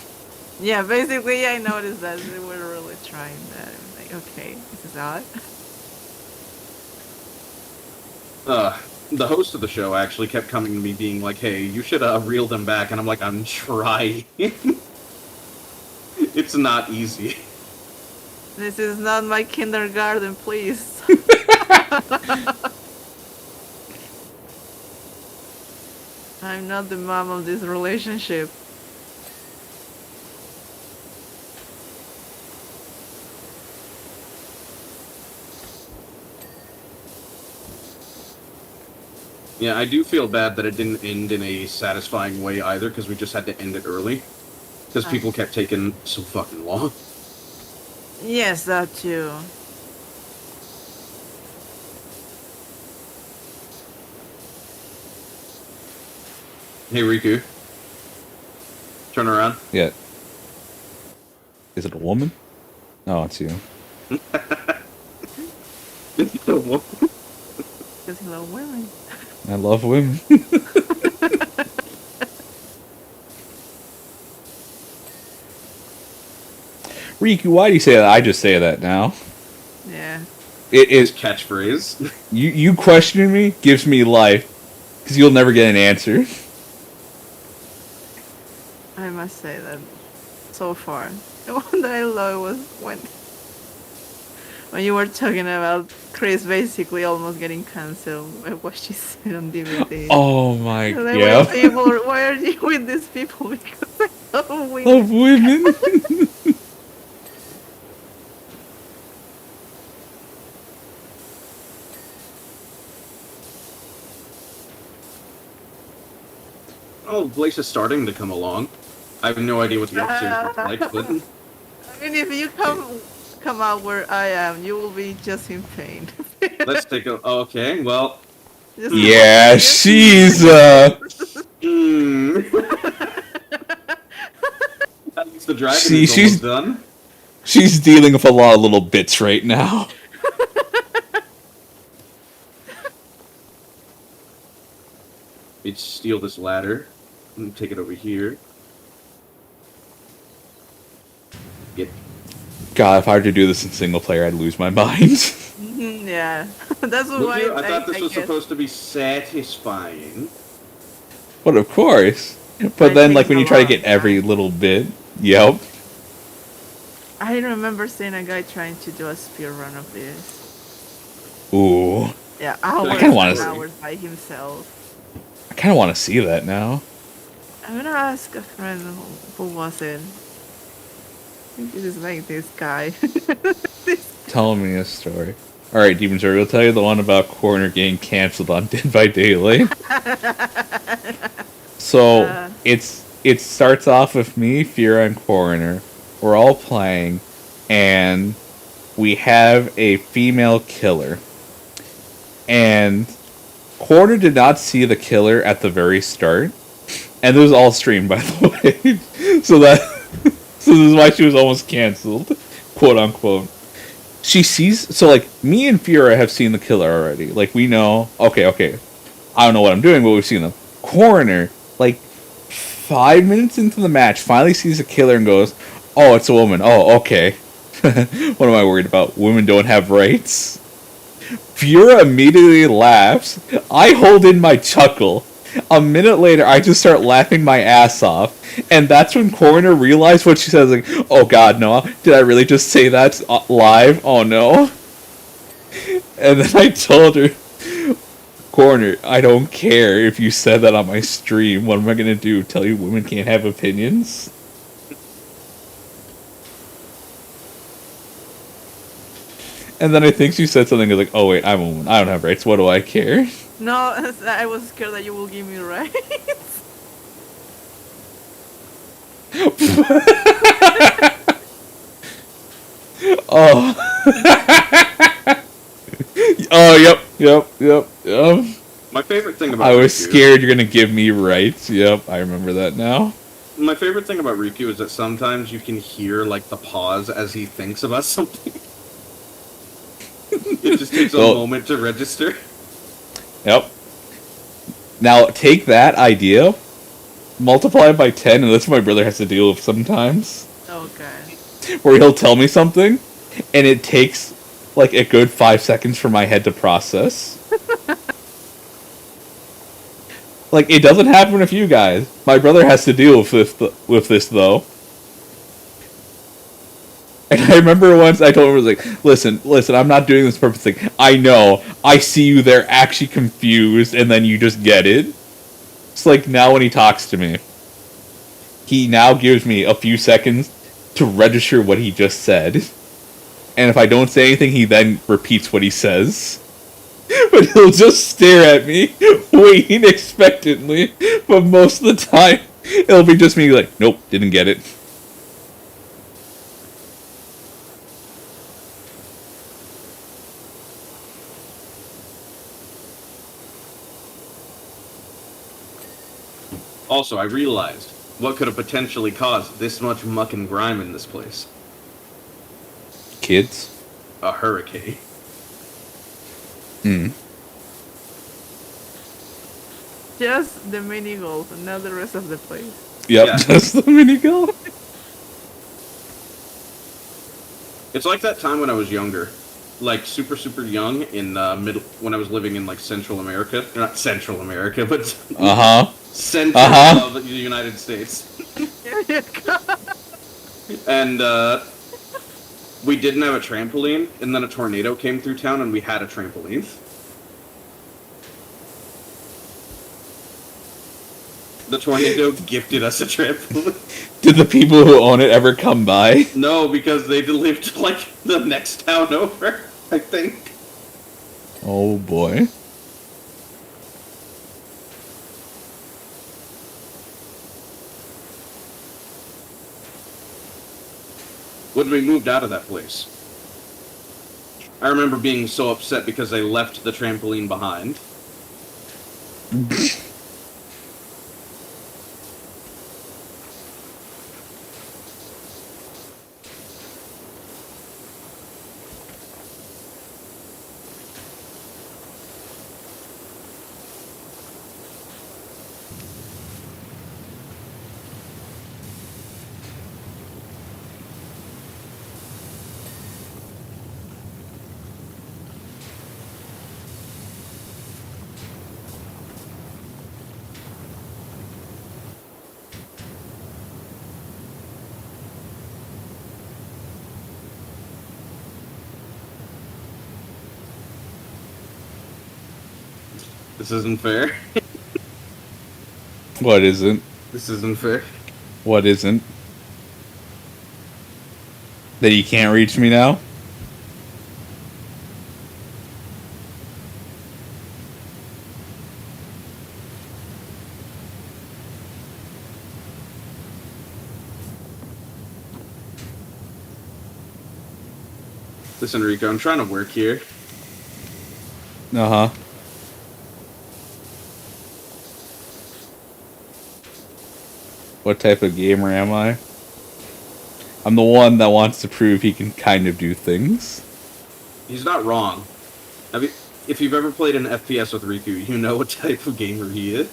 Yeah, basically, I noticed that they were really trying that. I'm like, okay, this is odd. The host of the show actually kept coming to me being like, hey, you should reel them back. And I'm like, I'm trying. It's not easy. This is not my kindergarten, please. I'm not the mom of this relationship. Yeah, I do feel bad that it didn't end in a satisfying way either, because we just had to end it early. Because people kept taking so fucking long. Yes, that too. Hey, Rikku. Turn around. Yeah. Is it a woman? No, it's you. It's a woman. Because he loves women. I love women. Rikku, why do you say that? I just say that now. Yeah. It is Catchphrase. You questioning me gives me life, because you'll never get an answer. I must say that so far, the one that I love was when you were talking about Chris basically almost getting cancelled by what she said on DVD. Oh my And god. Why are you with these people? Because I love women. Love women. Oh, Blaze is starting to come along. I have no idea what the episode is like, but... I mean, if you come out where I am, you will be just in pain. Let's take a... Okay, well... Yeah, she's, At least the dragon is almost done. She's dealing with a lot of little bits right now. Let's steal this ladder. And take it over here. Get... God, if I were to do this in single player, I'd lose my mind. Yeah, that's why I thought this was supposed to be satisfying. But of course. But then, like, when you try to get every little bit, yep. I remember seeing a guy trying to do a speed run of this. Ooh. Yeah, hours I kinda wanna and see. hours by himself. I kind of want to see that now. I'm gonna ask a friend who was it. I think it is like this guy. Tell me a story. Alright, Demon Zero, we'll tell you the one about Corner getting cancelled on Dead by Daylight. So, it starts off with me, Fira, and Coroner. We're all playing, and we have a female killer. And Coroner did not see the killer at the very start. And it was all streamed, by the way. So this is why she was almost cancelled, quote unquote. She sees, so like, me and Fira have seen the killer already. Like, we know, okay, I don't know what I'm doing, but we've seen them. Coroner, like, 5 minutes into the match, finally sees a killer and goes, oh, it's a woman. Oh, okay. What am I worried about? Women don't have rights? Fira immediately laughs. I hold in my chuckle. A minute later, I just start laughing my ass off. And that's when Coroner realized what she says, like, oh god, no. Did I really just say that live? Oh no. And then I told her, Coroner, I don't care if you said that on my stream. What am I going to do? Tell you women can't have opinions? And then I think she said something like, "Oh wait, I'm a woman. I don't have rights. What do I care?" No, I was scared that you will give me rights. Oh. Oh, yep. My favorite thing about I was Rikku, scared you're gonna give me rights. Yep, I remember that now. my favorite thing about Rikku is that sometimes you can hear like the pause as he thinks about something. It just takes a moment to register. Yep. Now take that idea, multiply it by 10, and that's what my brother has to deal with sometimes. Okay. Where he'll tell me something, and it takes like a good 5 seconds for my head to process. Like, it doesn't happen with you guys. My brother has to deal with this though. And I remember once I told him, I was like, listen, I'm not doing this purpose thing. I know. I see you there actually confused, and then you just get it. It's like now when he talks to me, he now gives me a few seconds to register what he just said. And if I don't say anything, he then repeats what he says. But he'll just stare at me, waiting expectantly. But most of the time, it'll be just me like, nope, didn't get it. Also, I realized what could have potentially caused this much muck and grime in this place. Kids? A hurricane. Just the mini golf, not the rest of the place. Yep, Yeah. just the mini golf. It's like that time when I was younger. Like, super young in when I was living in, like, Central America. Not Central America, but Central of the United States. And, we didn't have a trampoline, and then a tornado came through town, and we had a trampoline. The tornado gifted us a trampoline. Did the people who own it ever come by? No, because they lived, like, the next town over, I think. Oh boy. When we moved out of that place, I remember being so upset because they left the trampoline behind. This isn't fair. What isn't? This isn't fair. What isn't? That you can't reach me now? Listen, Rikku, I'm trying to work here. Uh-huh. What type of gamer am I? I'm the one that wants to prove he can kind of do things. He's not wrong. If you've ever played an FPS with Rikku, you know what type of gamer he is.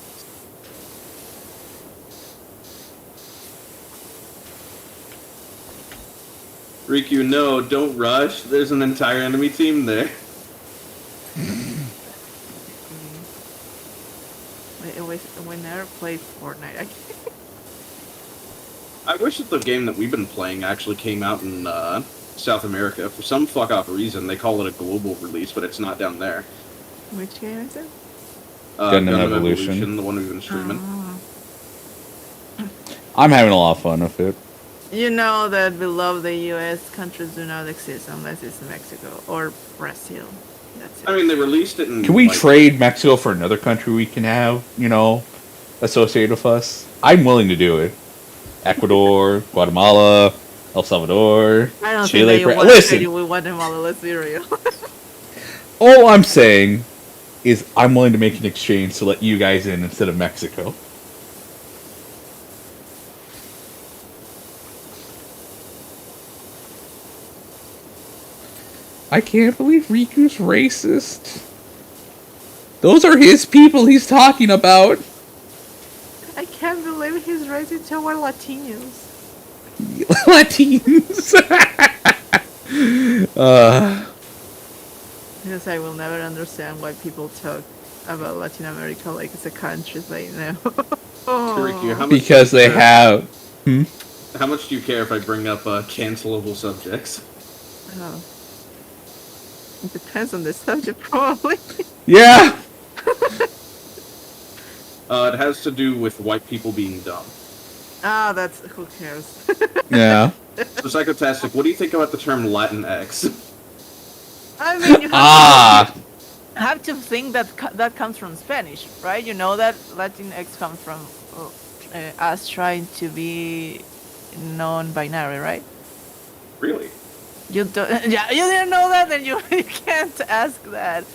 Rikku, no, don't rush. There's an entire enemy team there. We never played Fortnite. I wish that the game that we've been playing actually came out in South America. For some fuck-off reason, they call it a global release, but it's not down there. Which game is it? Gundam Evolution. The one we've been streaming. Oh. I'm having a lot of fun with it. You know that below the U.S. countries do not exist unless it's Mexico or Brazil. That's it. I mean, they released it in. Can we like, trade Mexico for another country we can have, associated with us? I'm willing to do it. Ecuador, Guatemala, El Salvador, I don't Chile. think that you want to trade it with Guatemala. Let's be real. All I'm saying is I'm willing to make an exchange to let you guys in instead of Mexico. I can't believe Riku's racist. Those are his people he's talking about. I can't believe he's racist toward Latinos. Latinos. Because I will never understand why people talk about Latin America like it's a country they know. Riku, how much Because do you they care- have. How much do you care if I bring up cancelable subjects? Oh. It depends on the subject, probably. Yeah. It has to do with white people being dumb. Ah, that's who cares. Yeah. So, Psychotastic, what do you think about the term Latinx? I mean, you have to think that that comes from Spanish, right? You know that Latinx comes from us trying to be non-binary, right? Really? You don't, yeah, you didn't know that, then you can't ask that.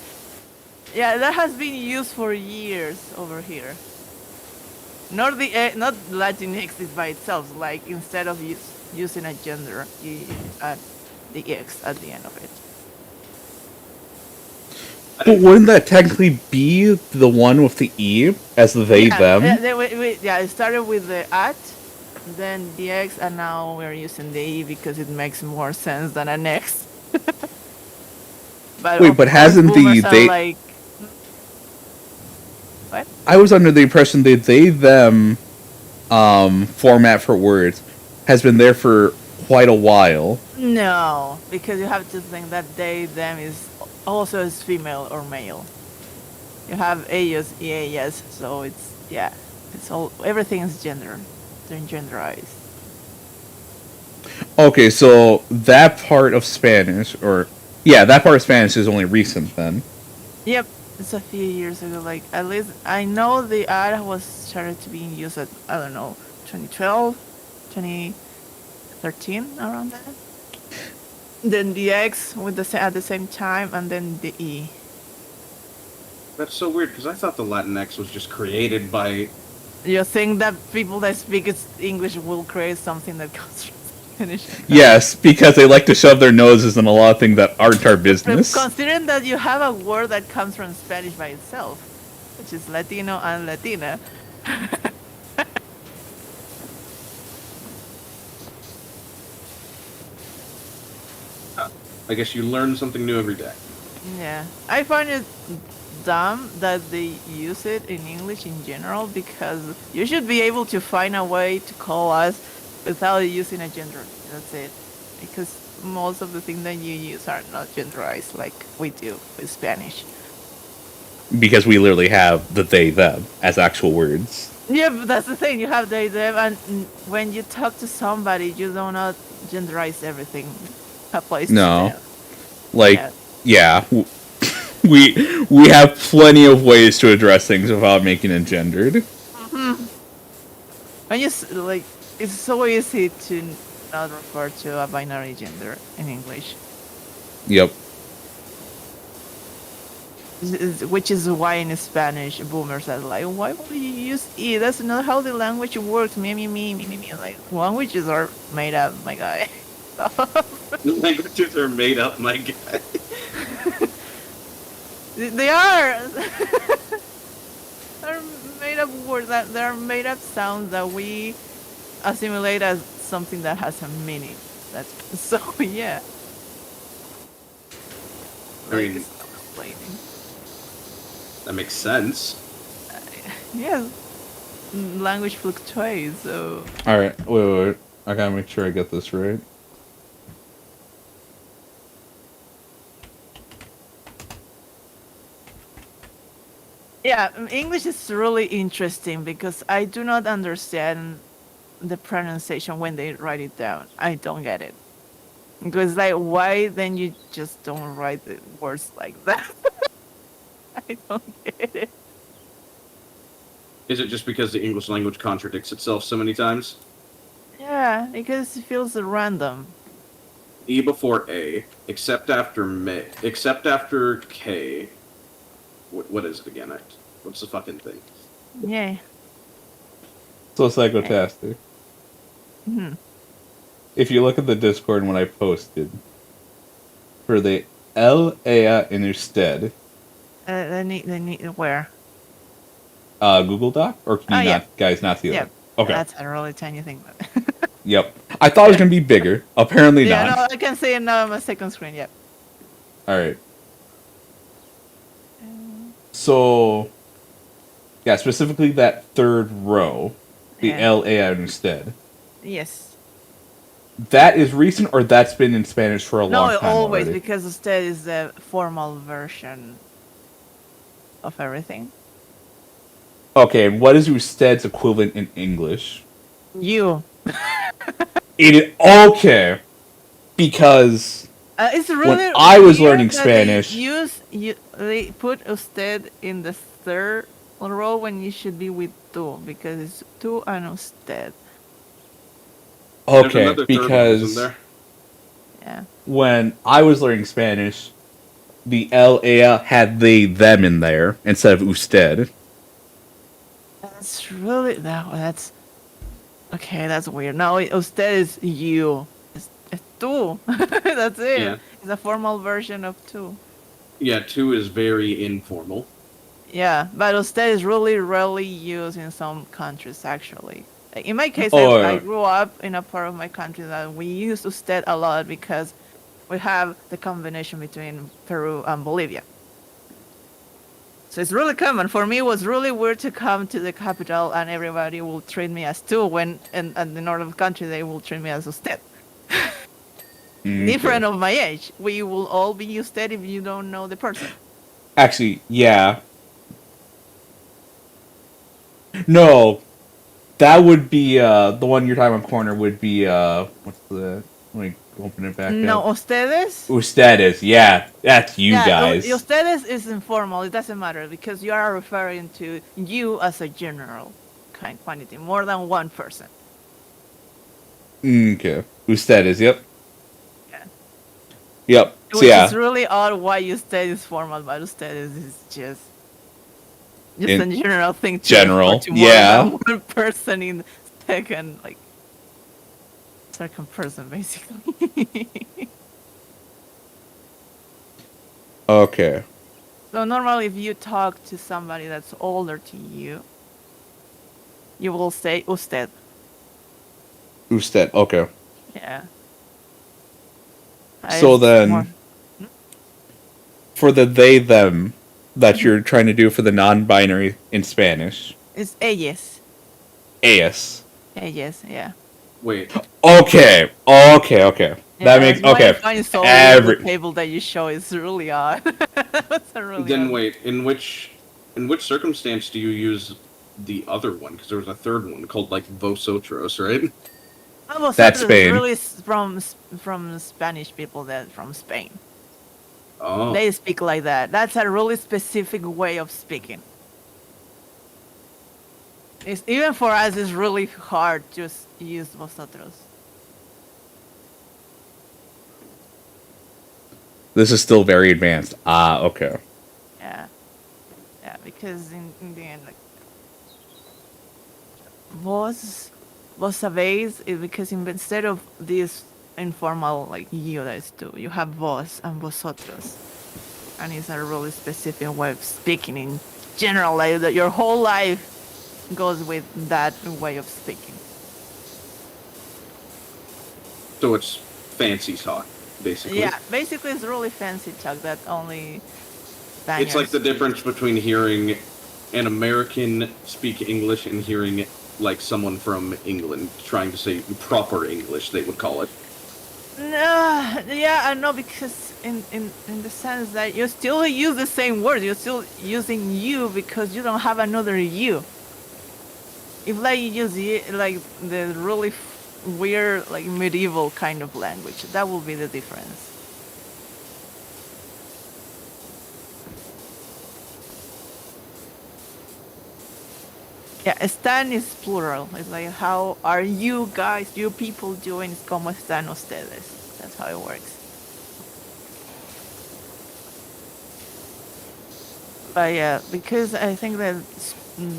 Yeah, that has been used for years over here. Not Latinx is by itself. Like instead of using a gender, you add the X at the end of it. But wouldn't that technically be the one with the E as the they, them? It started with the at, then the X, and now we're using the E because it makes more sense than an X. But hasn't the they... Like... What? I was under the impression that they, them format for words has been there for quite a while. No, because you have to think that they, them is also is female or male. You have ellos, ellas, so it's all, everything is gender. They're genderized. Okay, so that part of Spanish, that part of Spanish is only recent then. Yep, it's a few years ago. Like at least I know the ad was started to be used at 2012, 2013, around that. Then the X with at the same time, and then the E. That's so weird, because I thought the Latinx was just created by... You think that people that speak English will create something that comes from Spanish? Yes, because they like to shove their noses in a lot of things that aren't our business. Considering that you have a word that comes from Spanish by itself, which is Latino and Latina. I guess you learn something new every day. Yeah, I find it dumb that they use it in English in general, because you should be able to find a way to call us without using a gender. That's it. Because most of the things that you use are not genderized like we do with Spanish. Because we literally have the they, them as actual words. Yeah, but that's the thing. You have they, them, and when you talk to somebody, you do not genderize everything. Applies No. to them. Like, yeah. We have plenty of ways to address things without making it gendered. Mm-hmm. When you like, it's so easy to not refer to a binary gender in English. Yep. Which is why in Spanish, boomers are like, why would you use E? That's not how the language works. Me. Like, languages are made up, my guy. Languages are made up, my guy. They are. They're made up words. They're made up sounds that we assimilate as something that has a meaning. That's so yeah. I mean, it's not complaining. That makes sense. Yeah, language fluctuates. So. All right. Wait. I gotta make sure I get this right. Yeah, English is really interesting because I do not understand the pronunciation when they write it down. I don't get it. Because like, why then you just don't write the words like that? I don't get it. Is it just because the English language contradicts itself so many times? Yeah, because it feels random. E before A, except after K. What is it again? What's the fucking thing? Yeah. So psychotastic. Hmm. If you look at the Discord when I posted for the L A instead, They need where? Google Doc, or can you Oh, guys not see Yeah. that? Okay. That's a really tiny thing. Yep. I thought it was gonna be bigger. Apparently Yeah, not. no, I can see it now on my second screen. Yep. All right. So, yeah, specifically that third row, the Yeah. L A instead. Yes. That is recent, or that's been in Spanish for a No, long time always, already? because usted is the formal version of everything. Okay, and what is Usted's equivalent in English? You. Okay, because It's really I was weird learning that Spanish- they put usted in the third row when you should be with tú, because it's tú and usted. There's okay, another third one, isn't because there? Yeah. when I was learning Spanish, the LA had they them in there instead of usted. That's really that's okay. That's weird. No, usted is you. It's tú. That's it. Yeah. It's a formal version of tú. Yeah, 2 is very informal. Yeah, but usted is really rarely used in some countries, actually. Like, in my case, Oh, I grew up in a part of my country that we use usted a lot because we have the combination between Peru and Bolivia. So it's really common. For me, it was really weird to come to the capital and everybody will treat me as tú, when in the north of the country they will treat me as usted. Different of my age. We will all be usted if you don't know the person. Actually, yeah. No, that would be the one you're talking about. Corner would be what's the? Let me open it back No, up. ustedes. Ustedes, yeah, that's you guys. Ustedes is informal. It doesn't matter because you are referring to you as a general quantity, more than one person. Okay, ustedes, yep. Yeah. Yep. So Which yeah, is really odd why usted is formal, but ustedes is just a general thing to general, refer to more yeah. than one person in second person, basically. Okay. So normally, if you talk to somebody that's older to you, you will say usted. Usted. Okay. Yeah. So It's then, more- for the they them that you're trying to do for the non-binary in Spanish, it's ellas. ellas. Ellas, yeah. Wait, Okay. That Yeah, makes that's why I okay. find so Every the table that you show is really odd. That's a really then odd. wait. In which circumstance do you use the other one? Because there was a third one called like vosotros, right? That's Vosotros Spain. is really from Spanish people that from Spain. Oh, They speak like that. That's a really specific way of speaking. It's, even for us, it's really hard to use vosotros. This is still very advanced. Ah, okay. Yeah. Yeah, because in the end, like, vos sabéis is because instead of this informal, like, you guys do, you have vos and vosotros. And it's a really specific way of speaking in general, like, that your whole life goes with that way of speaking. so it's fancy talk, basically. Yeah, basically it's really fancy talk that only Spaniards It's like the speak. difference between hearing an American speak English and hearing like someone from England trying to say proper English, they would call it. Yeah, I know, because in the sense that you still use the same word, you're still using you because you don't have another you. If like you use like the really weird like medieval kind of language, that will be the difference. Yeah, están is plural. It's like, how are you guys, you people doing? ¿Cómo están ustedes? That's how it works. But yeah, because I think that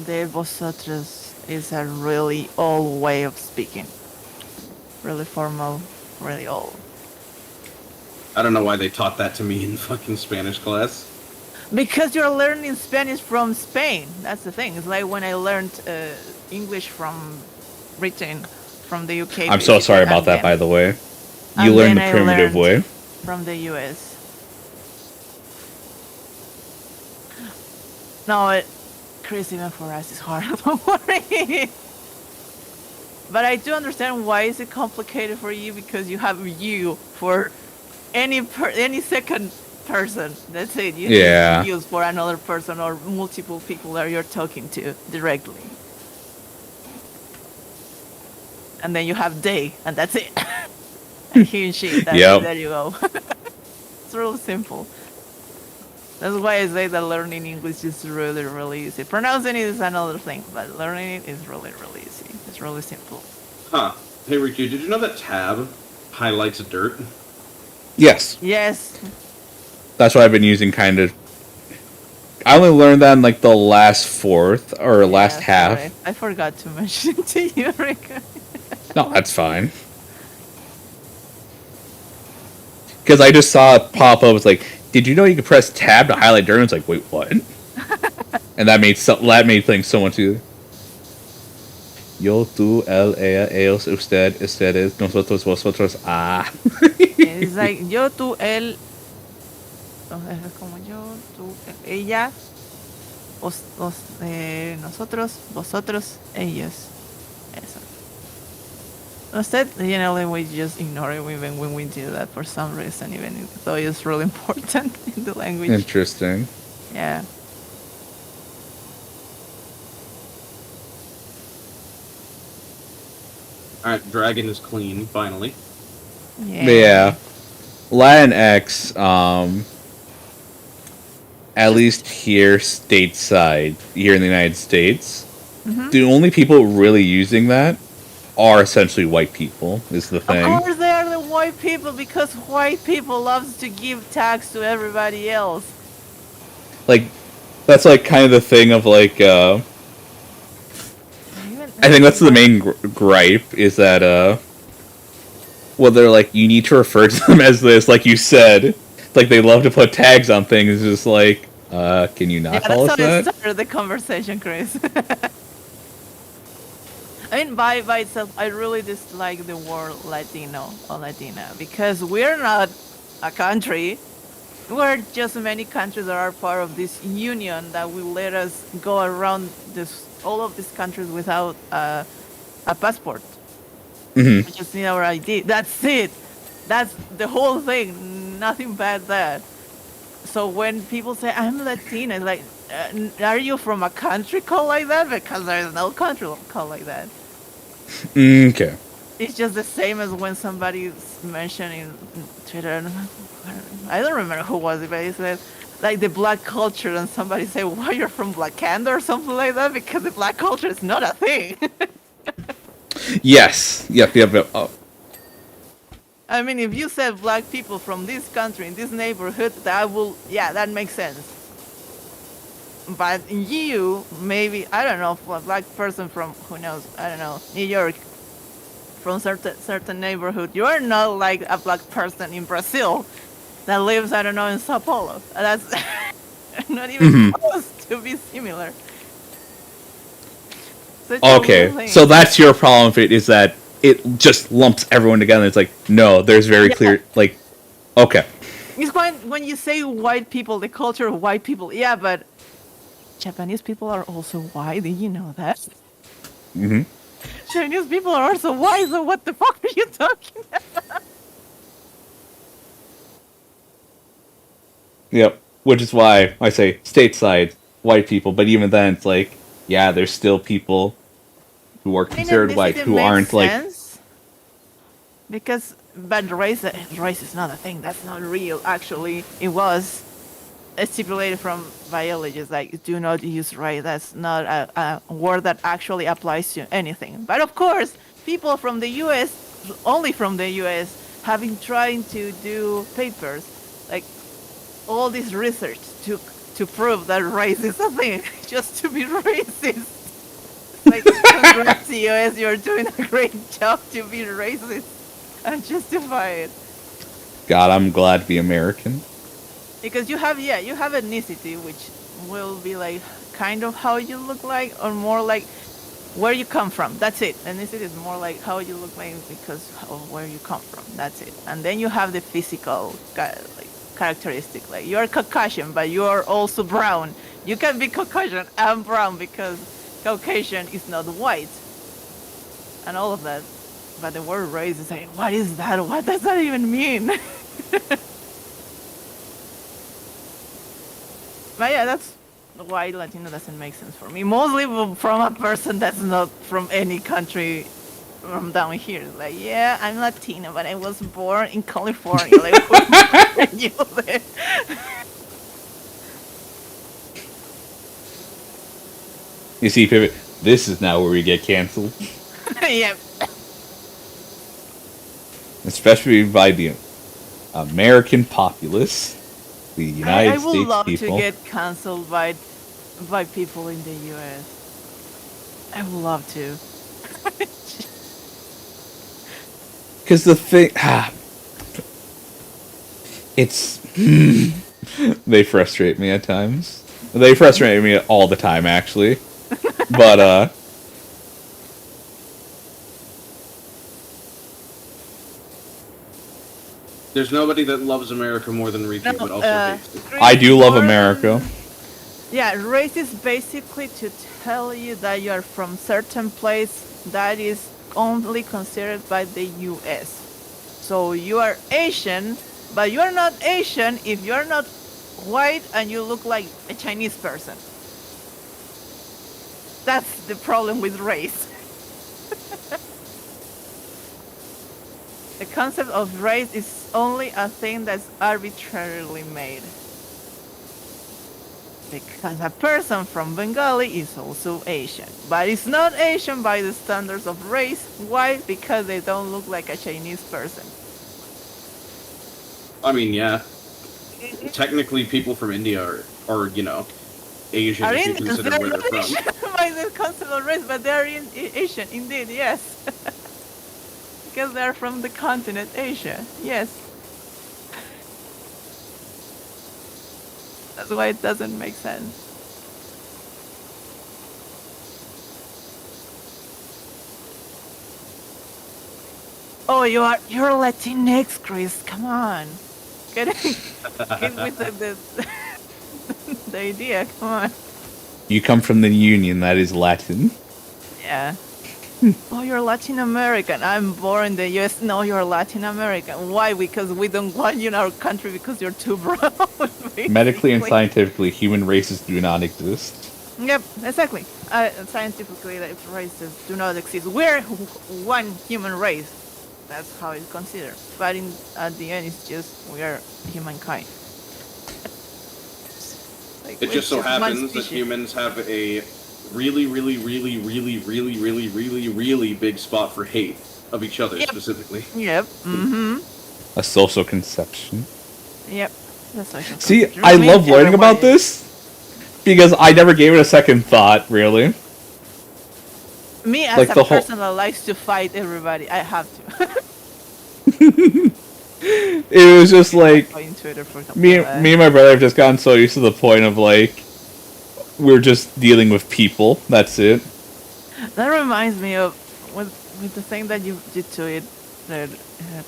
de vosotros is a really old way of speaking. Really formal, really old. I don't know why they taught that to me in fucking Spanish class. Because you're learning Spanish from Spain. That's the thing. It's like when I learned English from Britain, from the UK. I'm so sorry about that, by the way. You learned the primitive way. From the US. No, Chris, even for us, it's hard. Don't worry. But I do understand why is it complicated for you, because you have you for any second person. That's it. You Yeah. use for another person or multiple people that you're talking to directly. And then you have they, and that's it. And he and she. Yep. There you go. It's real simple. That's why I say that learning English is really, really easy. Pronouncing it is another thing, but learning it is really, really easy. It's really simple. Huh. Hey, Rikku, did you know that tab highlights dirt? Yes. Yes. That's what I've been using, kind of. I only learned that in, like, the last fourth, or last half. Sorry. I forgot to mention it to you, Rikku. No, that's fine. Because I just saw it pop up. It's like, did you know you could press tab to highlight dirt? And it's like, wait, what? And that made things so much easier. Yo, tú, él, ella, ellos, usted, ustedes, nosotros, vosotros, ah. It's like yo, tú, él. Es como yo, tú, ella, nosotros, vosotros, ellos. Eso. Instead, we just ignore it even when we do that for some reason, even though it's really important in the language. Interesting. Yeah. Alright, dragon is clean, finally. Yeah. Latin X, at least here stateside, here in the United States, the only people really using that are essentially white people, is the thing. Of course they are the white people, because white people loves to give tax to everybody else. Like, that's like kind of the thing of like, I think that's the main gripe, is that, well, they're like, you need to refer to them as this, like you said. It's like they love to put tags on things, it's just like, can you not call us that? That's how it started the conversation, Chris. I mean, by itself, I really dislike the word Latino or Latina, because we're not a country. We're just many countries that are part of this union that will let us go around all of these countries without a passport. Mm-hmm. We just need our ID. That's it. That's the whole thing. Nothing bad there. So when people say I'm Latina, it's like, are you from a country called like that? Because there's no country called like that. Okay. It's just the same as when somebody's mentioning Twitter. I don't remember who was it, but he said like the black culture, and somebody said, "Why you're from Blackanda or something like that?" Because the black culture is not a thing. Yes. Yep. Oh. I mean, if you said black people from this country in this neighborhood, that makes sense. But you, maybe, I don't know, a black person from, who knows, I don't know, New York, from certain neighborhood, you are not like a black person in Brazil that lives, I don't know, in Sao Paulo. That's not even close to be similar. Okay, so that's your problem with it, is that it just lumps everyone together. It's like, no, there's very clear, like, okay. It's when you say white people, the culture of white people, yeah, but Japanese people are also white. Did you know that? Mm-hmm. Chinese people are also white, so what the fuck are you talking about? Yep, which is why I say stateside white people, but even then it's like, yeah, there's still people who are I mean, considered white, ethnicity who makes aren't like. sense because, but race is not a thing. That's not real. Actually, it was stipulated from biologists, like do not use race. That's not a word that actually applies to anything. But of course, people from the U.S., only from the U.S., have been trying to do papers, like all this research to prove that race is a thing, just to be racist. Like, congrats, US, you're doing a great job to be racist and justify it. God, I'm glad to be American. Because you have ethnicity, which will be like kind of how you look like, or more like where you come from. That's it. Ethnicity is more like how you look like because of where you come from. That's it. And then you have the physical like characteristic. Like you're Caucasian, but you are also brown. You can be Caucasian and brown because Caucasian is not white, and all of that. But the word race is like, what is that? What does that even mean? But yeah, that's why Latino doesn't make sense for me. Mostly from a person that's not from any country from down here. Like, yeah, I'm Latino, but I was born in California. Like, where you live? You see, Pivot, this is now where we get canceled. Yeah. Especially by the American populace, the United I would States love people. to get canceled by people in the US. I would love to. Because the thing... it's... they frustrate me at times. They frustrate me all the time, actually. But, There's nobody that loves America more than Rikku, but also hates it. I do love America. Yeah, race is basically to tell you that you are from certain place that is only considered by the US. So you are Asian, but you are not Asian if you're not white and you look like a Chinese person. That's the problem with race. The concept of race is only a thing that's arbitrarily made. Because a person from Bengali is also Asian. But it's not Asian by the standards of race. Why? Because they don't look like a Chinese person. I mean, yeah. Technically, people from India are Asian Are if you Indians, consider they're where not they're from. Asian by the concept of race, but they're Asian, indeed, yes. Because they're from the continent Asia, yes. That's why it doesn't make sense. Oh, you're Latinx, Chris. Come on, get with the idea. Come on. You come from the Union, that is Latin. Yeah. Oh, you're Latin American. I'm born in the US. No, you're Latin American. Why? Because we don't want you in our country because you're too brown. Medically and basically. scientifically, human races do not exist. Yep, exactly. Scientifically, like, races do not exist. We're one human race. That's how it's considered. But at the end, it's just we are humankind. Like, It we're just so one happens that species. humans have a really, really, really, really, really, really, really, really big spot for hate of each other specifically. Yep. Mm-hmm. A social conception. Yep. That's what it's See, considered. I mean, love learning about everybody- this because I never gave it a second thought, really. Me, as like a the whole- person that likes to fight everybody, I have to. It was just like On Twitter, for example. me and my brother have just gotten so used to the point of like we're just dealing with people. That's it. That reminds me of with the thing that you tweeted,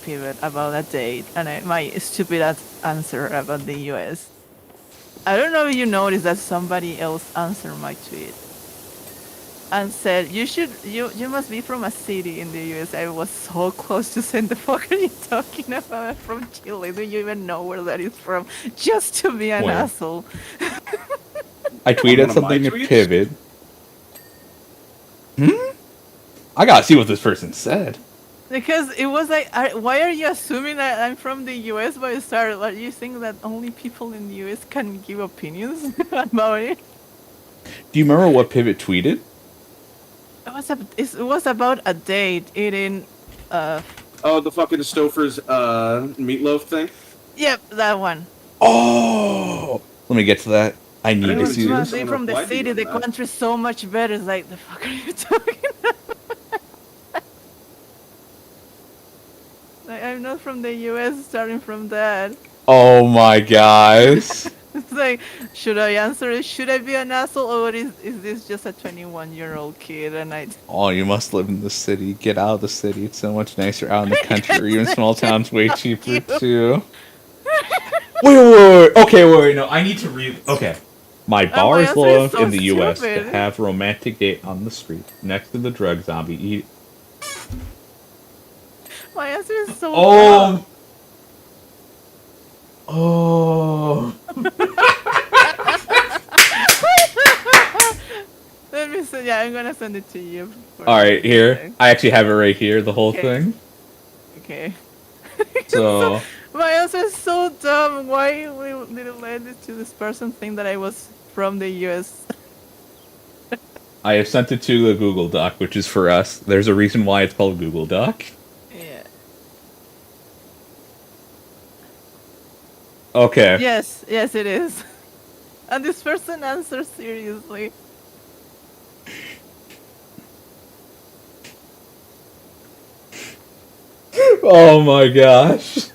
Pivot, about that date, and my stupid answer about the US. I don't know if you noticed that somebody else answered my tweet and said you must be from a city in the US. I was so close to saying, the fuck are you talking about? I'm from Chile. Do you even know where that is from? Just to be an Where? asshole. I tweeted One of my something to tweets? Pivot. I gotta see what this person said. Because it was like, why are you assuming that I'm from the US by start? Are you think that only people in the US can give opinions about it? Do you remember what Pivot tweeted? It was about a date eating. Oh, the fucking Stouffer's meatloaf thing. Yep, that one. Oh, let me get to that. I need to see this. They from the Why do you city, the know that? country's so much better. It's like, the fuck are you talking about? Like, I'm not from the US, starting from that. Oh my gosh. It's like, should I answer it? Should I be an asshole, or is this just a 21-year-old kid? And I. Oh, you must live in the city. Get out of the city. It's so much nicer out in the country, or even small towns, way cheaper too. Wait. Okay, wait. No, I need to read. Okay. My bar is low enough in the U.S. to have a romantic date on the street next to the drug zombie. Eat. My answer is so. Oh. Oh. Let me see. Yeah, I'm gonna send it to you. All right, here. I actually have it right here. The whole thing. Okay. So. My answer is so dumb. Why did it lead it to this person think that I was from the US? I have sent it to the Google Doc, which is for us. There's a reason why it's called Google Doc. Yeah. Okay. Yes, it is. And this person answers seriously. Oh my gosh.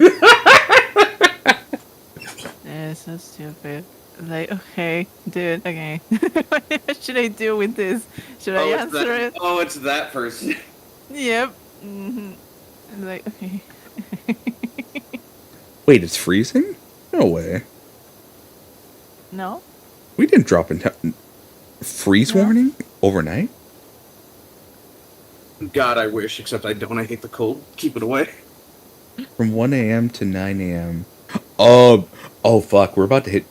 Yeah, so stupid. Like, okay, dude, okay. What should I do with this? Should I answer it? Oh, it's that person. Yep. Mm-hmm. Like, okay. Wait, it's freezing? No way. No? We didn't drop in freeze warning overnight? God, I wish, except I don't. I hate the cold. Keep it away. From 1 a.m. to 9 a.m. Oh, fuck. We're about to hit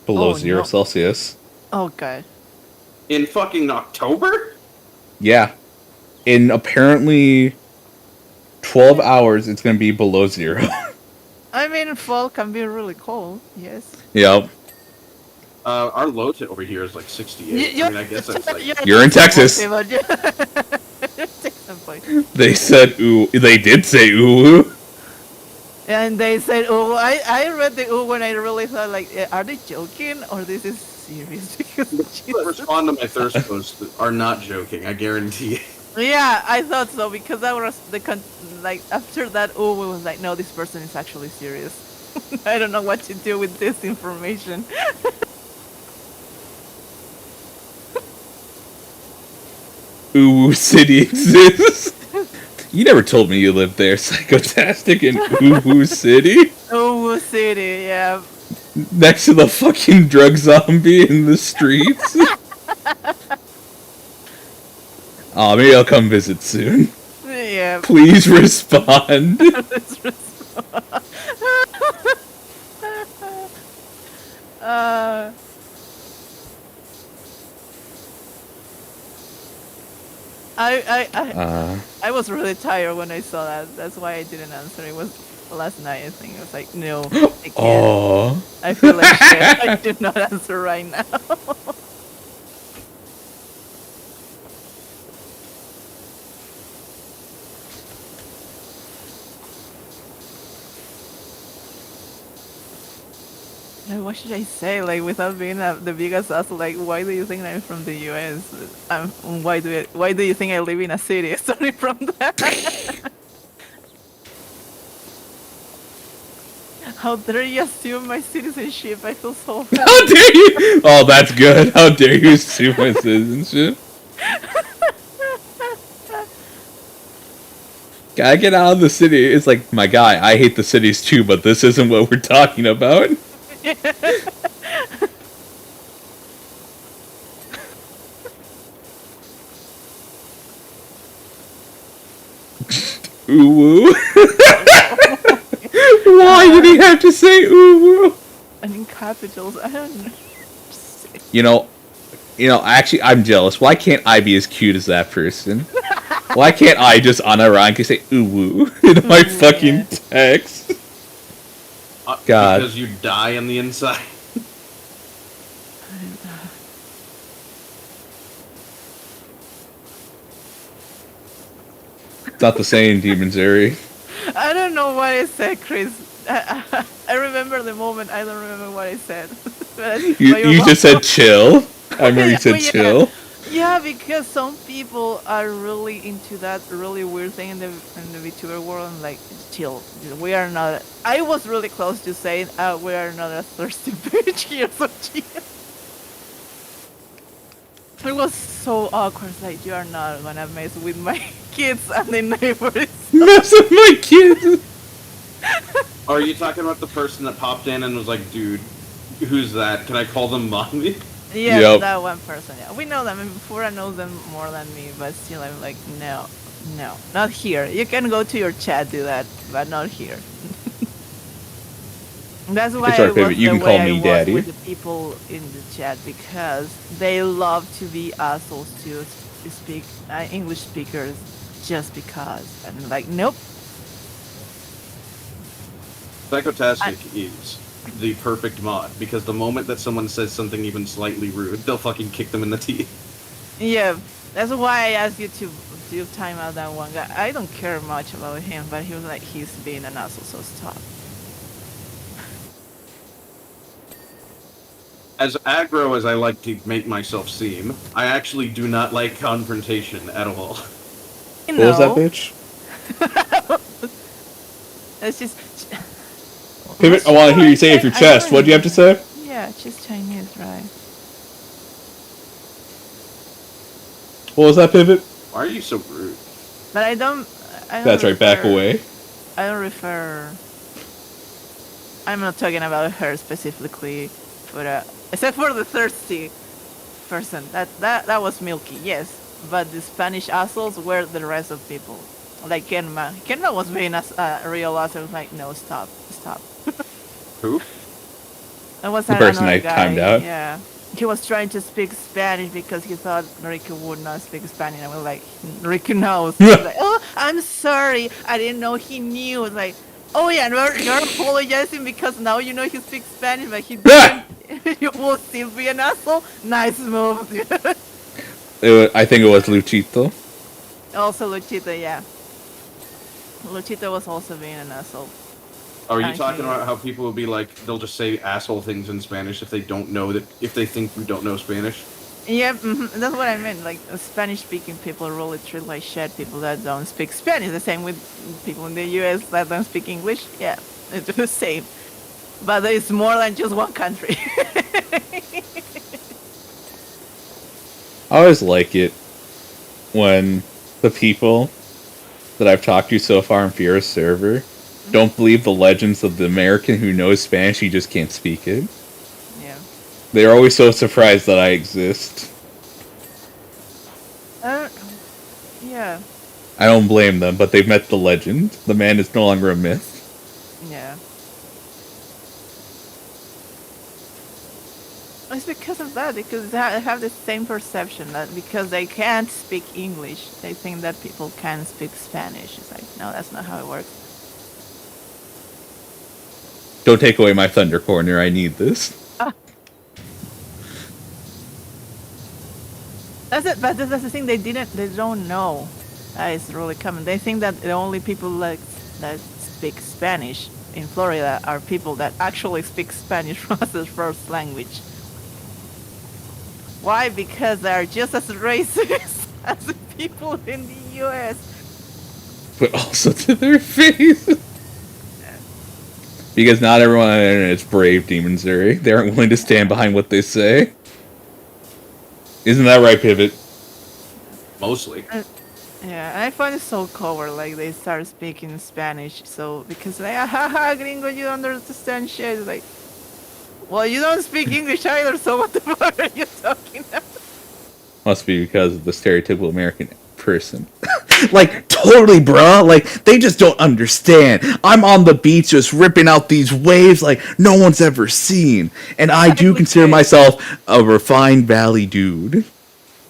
below 0 Celsius. Oh, God. In fucking October? Yeah. In apparently 12 hours, it's going to be below 0. I mean, fall can be really cold, yes. Yep. Our low over here is like 68. I mean, I guess that's like... You're in Texas. They said ooh. They did say ooh. And they said, oh, I read the ooh when I really thought, like, are they joking or this is serious? Because People that respond to my thirst posts are not joking, I guarantee it. yeah, I thought so, because that was like, after that ooh, it was like, no, this person is actually serious. I don't know what to do with this information. Ooh City exists. You never told me you lived there, Psychotastic, in Ooh City? Ooh City, yeah. Next to the fucking drug zombie in the streets? Aw, maybe I'll come visit soon. Yeah. Please respond. Let's respond. I was really tired when I saw that. That's why I didn't answer. It was last night, I think. I was like, no, I can't. Aww. I feel like shit. I did not answer right now. What should I say? Like, without being the biggest asshole, like, why do you think I'm from the US? Why do you think I live in a city? Starting from that. How dare you assume my citizenship? I feel so bad. How dare you? Oh, that's good. How dare you assume my citizenship? Gotta get out of the city. It's like, my guy, I hate the cities too, but this isn't what we're talking about. Ooh. Why did he have to say ooh? And in capitals, I don't know. You know, actually, I'm jealous. Why can't I be as cute as that person? Why can't I just unironically say ooh woo in my fucking text? God. Because you die on the inside. It's not the same, Demon Zeri. I don't know what I said, Chris. I remember the moment. I don't remember what I said. You just said chill. I remember you said Well, yeah. chill. Yeah, because some people are really into that really weird thing in the VTuber world. And like, chill. We are not. I was really close to saying, "We are not a thirsty bitch here." So chill. It was so awkward. Like, you are not gonna mess with my kids and the neighbors. Mess with my kids. Are you talking about the person that popped in and was like, dude, who's that? Can I call them mommy? Yeah, Yep. that one person. Yeah, we know them. I mean, Fura knows them more than me, but still, I'm like, no, not here. You can go to your chat, do that, but not here. That's why It's our I was favorite. You the can call way me I was daddy. with the people in the chat because they love to be assholes to speak English speakers just because. And like, nope. Psychotastic is the perfect mod because the moment that someone says something even slightly rude, they'll fucking kick them in the teeth. Yeah, that's why I asked you to time out that one guy. I don't care much about him, but he was like, he's being an asshole, so stop. As aggro as I like to make myself seem, I actually do not like confrontation at all. You What was that, know, bitch? it's just. Pivot, I want to hear you say it with your chest. What do you have to say? Yeah, just Chinese, right? What was that, Pivot? Why are you so rude? But I don't That's right, back away. I don't refer. I'm not talking about her specifically, but except for the thirsty person. That was Milky, yes. But the Spanish assholes were the rest of people. Like Kenma. Kenma was being a real asshole. Like, no, stop. Who? It was The person another I guy. timed out? Yeah. He was trying to speak Spanish because he thought Rikku would not speak Spanish. I was like, Rikku knows. He was like, oh, I'm sorry. I didn't know he knew. I was like, oh yeah, you're apologizing because now you know he speaks Spanish, but he didn't. You will still be an asshole. Nice move. I think it was Luchito. Also, Luchita, yeah. Luchita was also being an asshole. Are you Thank talking you. about how people will be like, they'll just say asshole things in Spanish if they don't know that, if they think you don't know Spanish? Yeah, that's what I meant. Like, Spanish-speaking people really treat like shit people that don't speak Spanish. The same with people in the US that don't speak English. Yeah, it's the same. But it's more than just one country. I always like it when the people that I've talked to so far on Fiera's server don't believe the legends of the American who knows Spanish, he just can't speak it. Yeah. They're always so surprised that I exist. Yeah. I don't blame them, but they've met the legend. The man is no longer a myth. Yeah. It's because of that, because they have the same perception that because they can't speak English, they think that people can speak Spanish. It's like, no, that's not how it works. Don't take away my thunder corner, I need this. That's it, but that's the thing, they don't know. That is really common. They think that the only people that speak Spanish in Florida are people that actually speak Spanish as their first language. Why? Because they are just as racist as the people in the US. But also to their face. Because not everyone on the internet is brave, Demon Zuri. They aren't willing to stand behind what they say. Isn't that right, Pivot? Mostly. Yeah, and I find it so clever, like they start speaking Spanish, so because like, haha, gringo, you don't understand shit. It's like, well, you don't speak English either, so what the fuck are you talking about? Must be because of the stereotypical American person. Like, totally, bruh. Like, they just don't understand. I'm on the beach just ripping out these waves like no one's ever seen. And I do consider myself a refined valley dude.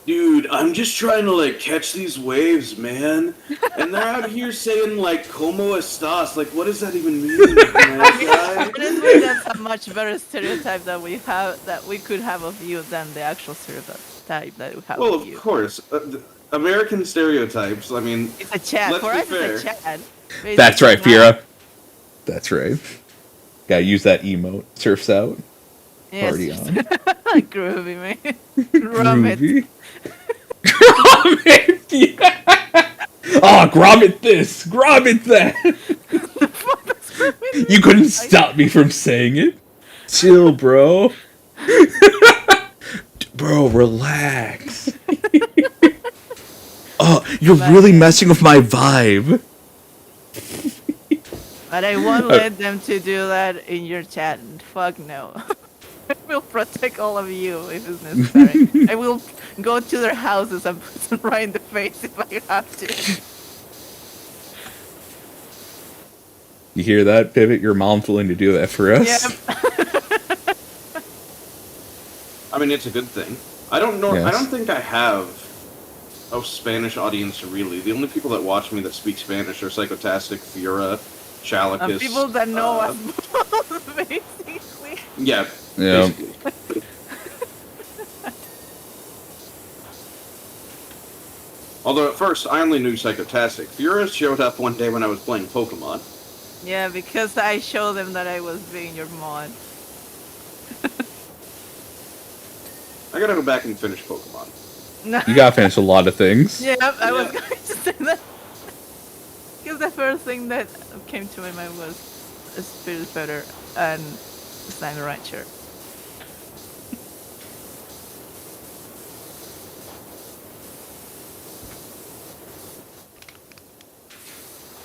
Dude, I'm just trying to like catch these waves, man. And they're out here saying like "como estas." Like, what does that even mean, man, guy? Honestly, that's a much better stereotype that we could have of you than the actual stereotype that we have Well, of of you. course, American stereotypes. I mean, It's a chat. let's For be us, fair. it's a chat. That's right, Basically, Fira. That's right. Gotta use that emote. Surfs out. yes. Party on. Groovy, man. Grommet. Groovy. Grommet! Yeah. Oh, Grommet this! Grommet that! You couldn't stop me from saying it. Chill, bro. Bro, relax. Oh, you're really messing with my vibe. But I won't let them to do that in your chat. Fuck no. I will protect all of you if it's necessary. I will go to their houses and put them right in the face if I have to. You hear that, Pivot? Your mom's willing to do that for us? Yep. I mean, it's a good thing. I don't know. Yes. I don't think I have a Spanish audience really. The only people that watch me that speak Spanish are Psychotastic, Fiora, Chalicus. People that know us both, basically. Yeah. Yeah. Basically. Although at first I only knew Psychotastic. Fiora showed up one day when I was playing Pokemon. Yeah, because I showed them that I was being your mod. I gotta go back and finish Pokemon. No. You gotta finish a lot of things. Yeah, I was going to say that. Because the first thing that came to my mind was a Spirit Feather and Slime Rancher.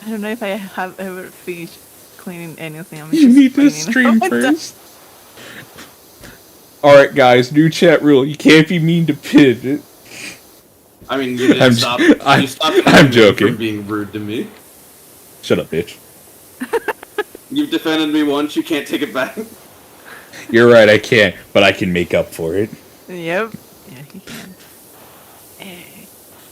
I don't know if I have ever finished cleaning anything. I'm You just need to cleaning. stream first. Alright, guys, new chat rule. You can't be mean to Pivot. I mean, you didn't stop. You stopped I'm me joking. from being rude to me. Shut up, bitch. You've defended me once. You can't take it back. You're right, I can't, but I can make up for it. Yep. Yeah, he can. Eh.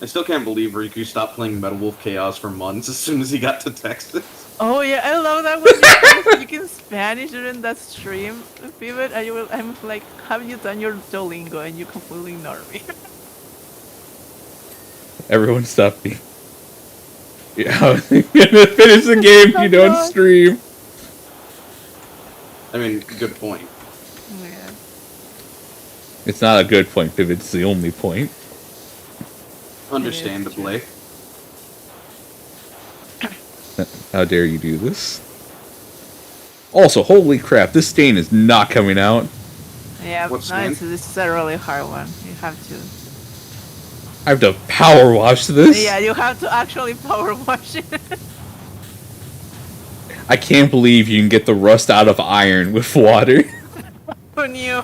I still can't believe Rikku stopped playing Metal Wolf Chaos for months as soon as he got to Texas. Oh yeah, I love that when you're speaking Spanish during that stream, Pivot, and I'm like, have you done your Duolingo? And you completely ignore me. Everyone stop me. Yeah, I'm gonna finish the game if you don't God. stream. I mean, good point. Yeah. It's not a good point, Pivot. It's the only point. Understandably. How dare you do this? Also, holy crap, this stain is not coming out. Yeah, What no, stain? this is a really hard one. You have to. I have to power wash this. Yeah, you have to actually power wash it. I can't believe you can get the rust out of iron with water. Who knew?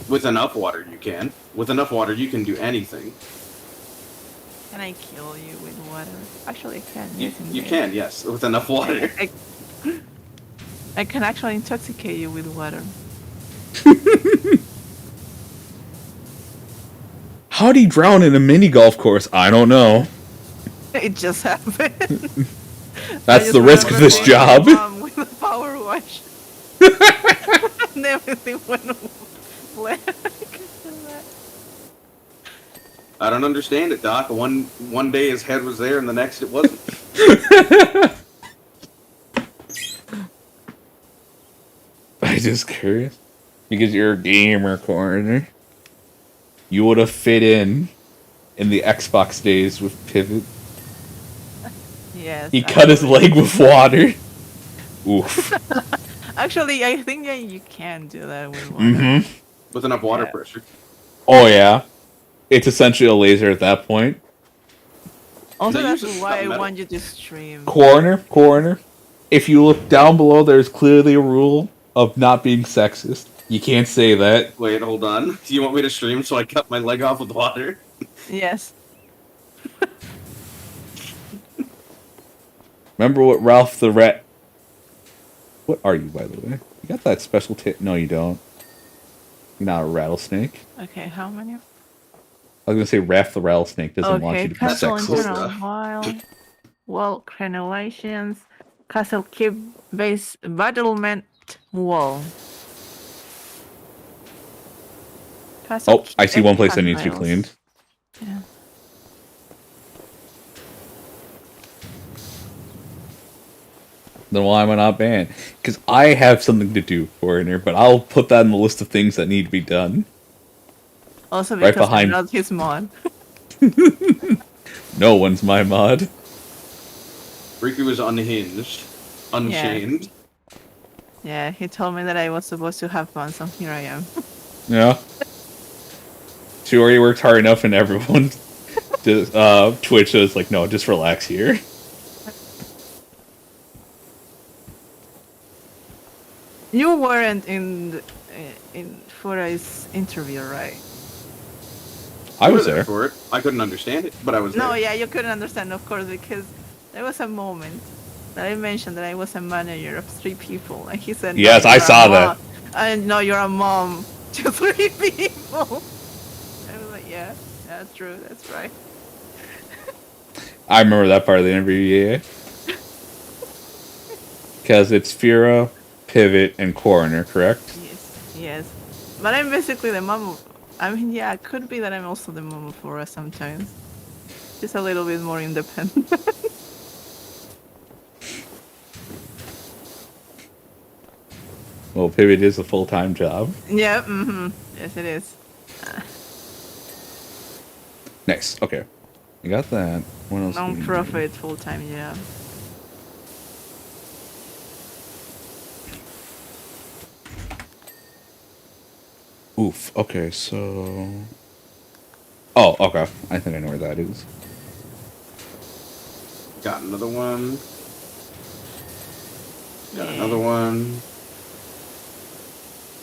With enough water, you can. With enough water, you can do anything. Can I kill you with water? Actually, I can. You, yes, you indeed. can, yes, with enough water. I can actually intoxicate you with water. How'd he drown in a mini golf course? I don't know. It just happened. That's the risk of this job. With a power wash. And everything went black. I don't understand it, Doc. One day his head was there, and the next it wasn't. I'm just curious. Because you're a gamer corner. You would have fit in the Xbox days with Pivot. Yes. He cut his leg with water. Oof. Actually, I think that you can do that with water. Mm-hmm. With enough water Yeah. pressure. Oh, yeah. It's essentially a laser at that point. Also, They that's use why I metal. want you to stream. Corner. If you look down below, there's clearly a rule of not being sexist. You can't say that. Wait, hold on. Do you want me to stream so I cut my leg off with water? Yes. Remember what Ralph the Rat... What are you, by the way? You got that special tip? No, you don't. not a rattlesnake. Okay, how many? I was gonna say Raph the rattlesnake doesn't want Okay, you to be castle That's sexist. internal wall crenellations, castle keep base battlement wall. Castle Oh, I keep see one place that and needs to be rails. cleaned. Yeah. Then why am I not banned? Because I have something to do, foreigner, but I'll put that in the list of things that need to be done. Also Right because I'm behind- not his mod. No one's my mod. Rikku was unhinged. Unchained. Yeah, he told me that I was supposed to have fun, so here I am. Yeah. She already worked hard enough, and everyone just, Twitch was like, no, just relax here. You weren't in Furai's interview, right? I You was were there. for it. I couldn't understand it, but I was No, there. yeah, you couldn't understand, of course, because there was a moment that I mentioned that I was a manager of 3 people, and he said, Yes, no, I you're a saw mom. that. I know you're a mom to 3 people. I was like, yeah, that's true, that's right. I remember that part of the interview, yeah. Because it's Fira, Pivot, and Coroner, correct? Yes. But I'm basically the mom of, I mean, yeah, it could be that I'm also the mom of Fura sometimes. Just a little bit more independent. Well, Pivot is a full-time job. Yeah, mm-hmm. Yes, it is. Nice, okay. I got that. What else do we need? Non-profit full-time, yeah. Oof, okay, so... Oh, okay. I think I know where that is. Got another one. Got Yeah. another one.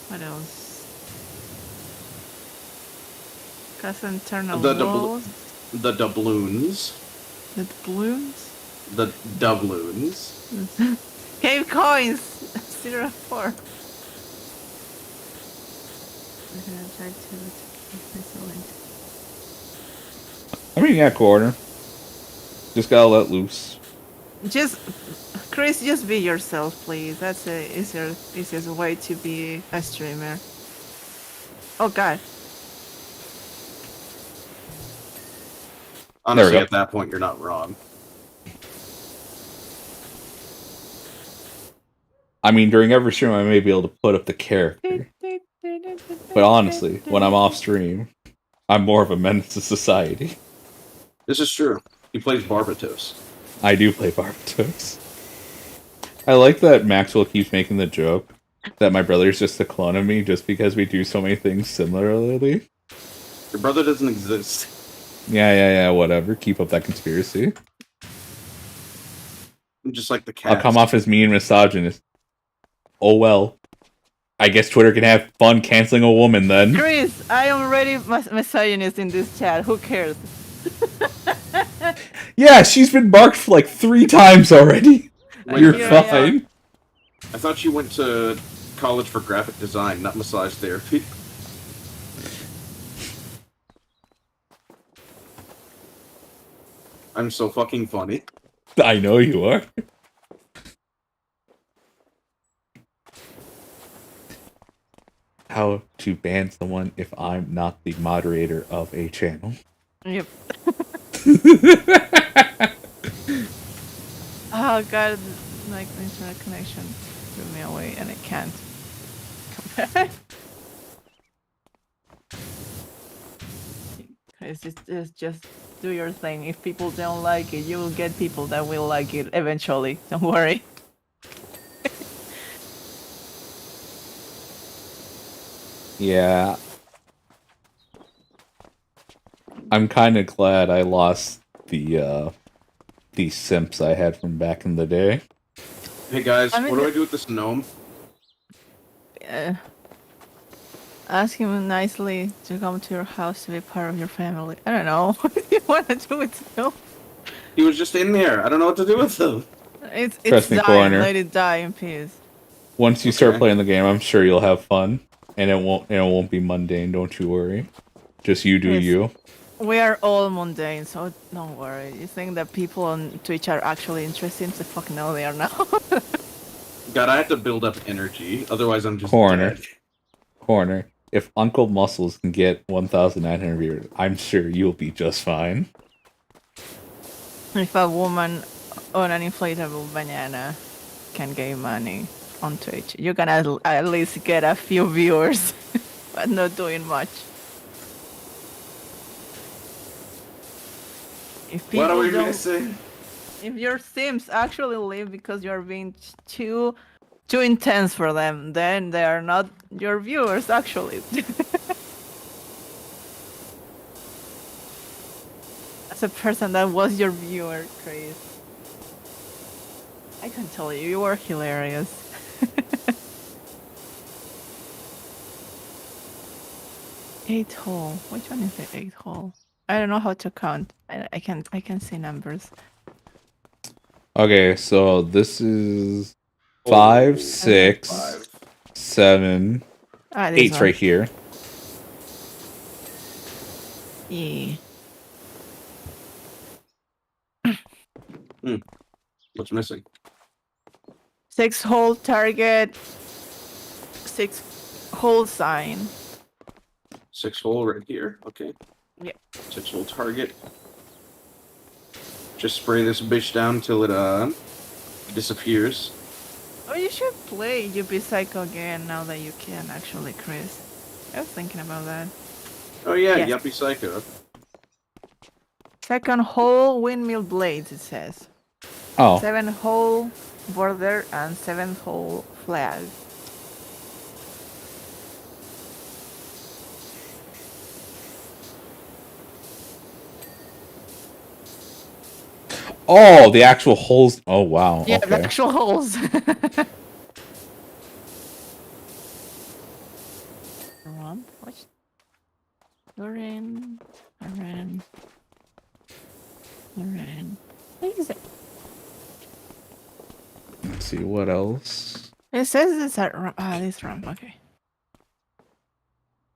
What else? Cast internal The walls. The doubloons. The balloons. The doubloons. Cave coins. 04. I mean, yeah, Coroner. Just gotta let loose. Just, Chris, just be yourself, please. That's the easiest way to be a streamer. Oh God. Honestly, go. at that point, you're not wrong. I mean, during every stream, I may be able to put up the character. But honestly, when I'm off stream, I'm more of a menace to society. This is true. He plays Barbatos. I do play Barbatos. I like that Maxwell keeps making the joke that my brother's just a clone of me just because we do so many things similarly. Your brother doesn't exist. Yeah, whatever. Keep up that conspiracy. I'm just like the cat. I'll come off as mean and misogynist. Oh well. I guess Twitter can have fun canceling a woman then. Chris, I am already misogynist in this chat. Who cares? Yeah, she's been marked for like 3 times already. Wait, You're yeah, fine. I thought you went to college for graphic design, not massage therapy. I'm so fucking funny. I know you are. How to ban someone if I'm not the moderator of a channel. Yep. Oh God, like internet connection threw me away and I can't come back. Just do your thing. If people don't like it, you will get people that will like it eventually. Don't worry. Yeah. I'm kind of glad I lost the simps I had from back in the day. Hey guys, I mean, what do I do with this gnome? Ask him nicely to come to your house to be part of your family. I don't know. What do you want to do with him? He was just in there. I don't know what to do with him. It's Trust me, dying. Coroner. Let it die in peace. Once you start Okay. playing the game, I'm sure you'll have fun. And it won't be mundane. Don't you worry. Just you do Yes. you. We are all mundane, so don't worry. You think that people on Twitch are actually interesting? So fuck no, they are not. God, I have to build up energy, otherwise I'm just Corner. dead. Corner. If Uncle Muscles can get 1,900 viewers, I'm sure you'll be just fine. If a woman on an inflatable banana can gain money on Twitch, you can at least get a few viewers, but not doing much. If people What are we don't, missing? if your Sims actually leave because you're being too intense for them, then they are not your viewers actually. As a person that was your viewer, Chris, I can tell you were hilarious. Eight hole. Which one is the eighth hole? I don't know how to count. I can see numbers. Okay, so this is Oh, 5, 6, 5. 7, Ah, this 8's one. right here. Yeah. What's missing? 6 hole target. 6 hole sign. 6 hole right here. Okay. Yeah. 6 hole target. Just spray this bitch down till it disappears. Oh, you should play UB Psycho again now that you can actually, Chris. I was thinking about that. Oh yeah, Yes. Yuppie Psycho. Second hole windmill blades, it says. Oh, 7 hole border and 7th hole flag. oh, the actual holes. Oh wow. Yeah, the Okay. actual holes. Rump? What? Loren. What is it? Let's see what else. It says it's at rump. Ah, this rump. Okay.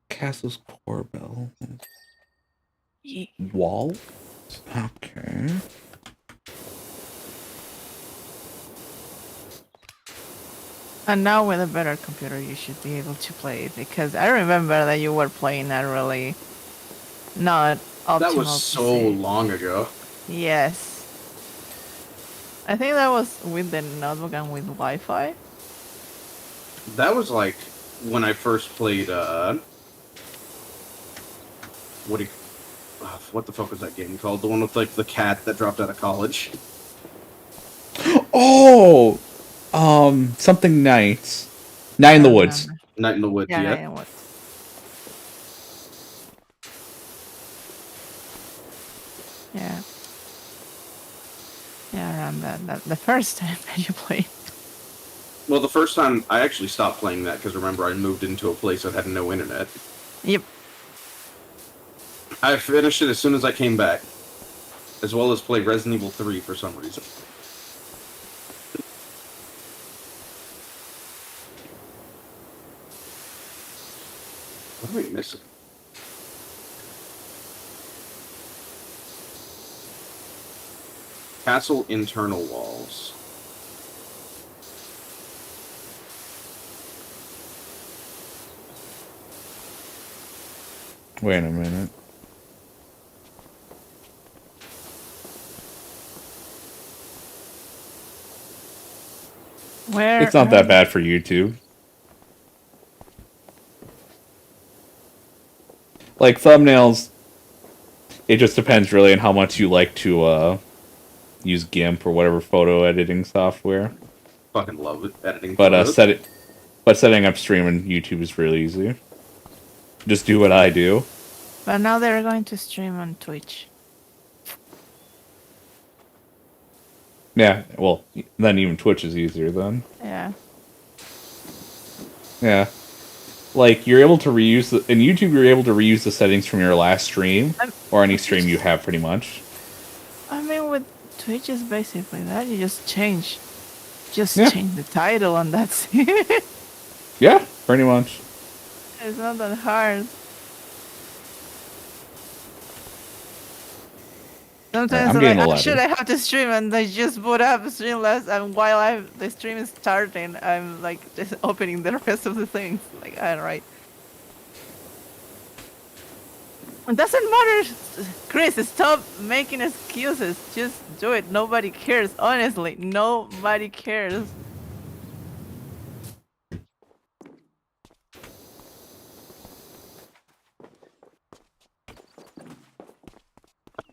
Castle's core bell. Yeah. Wall. Okay. And now with a better computer, you should be able to play it, because I remember that you were playing a really not optimal. That was so PC. long ago. Yes. I think that was with the notebook and with Wi-Fi. That was like when I first played what the fuck was that game called? The one with like the cat that dropped out of college. Oh, something night. Night in the Woods. Night in the Woods, Yeah, yeah. I know what. Yeah. Yeah, around that the first time that you played. Well, the first time I actually stopped playing that because remember I moved into a place that had no internet. Yep. I finished it as soon as I came back, as well as play Resident Evil 3 for some reason. What am I missing? Castle internal walls. Wait a minute. Where? It's not that bad for YouTube. Like thumbnails, it just depends really on how much you like to use GIMP or whatever photo editing software. Fucking love it, editing. But photos. setting up stream on YouTube is really easy. Just do what I do. But now they're going to stream on Twitch. Yeah, well, then even Twitch is easier then. Yeah. Yeah. Like, you're able to reuse in YouTube, you're able to reuse the settings from your last stream, or any stream you have, pretty much. I mean, with Twitch is basically that. You just change. Yeah. Change the title and that's it. Yeah, pretty much. It's not that hard. Sometimes I'm I'm getting like, a oh, should ladder. I have to stream? And I just boot up Streamlabs, and while the stream is starting, I'm like just opening the rest of the things. Like, alright. It doesn't matter, Chris. Stop making excuses. Just do it. Nobody cares. Honestly, nobody cares.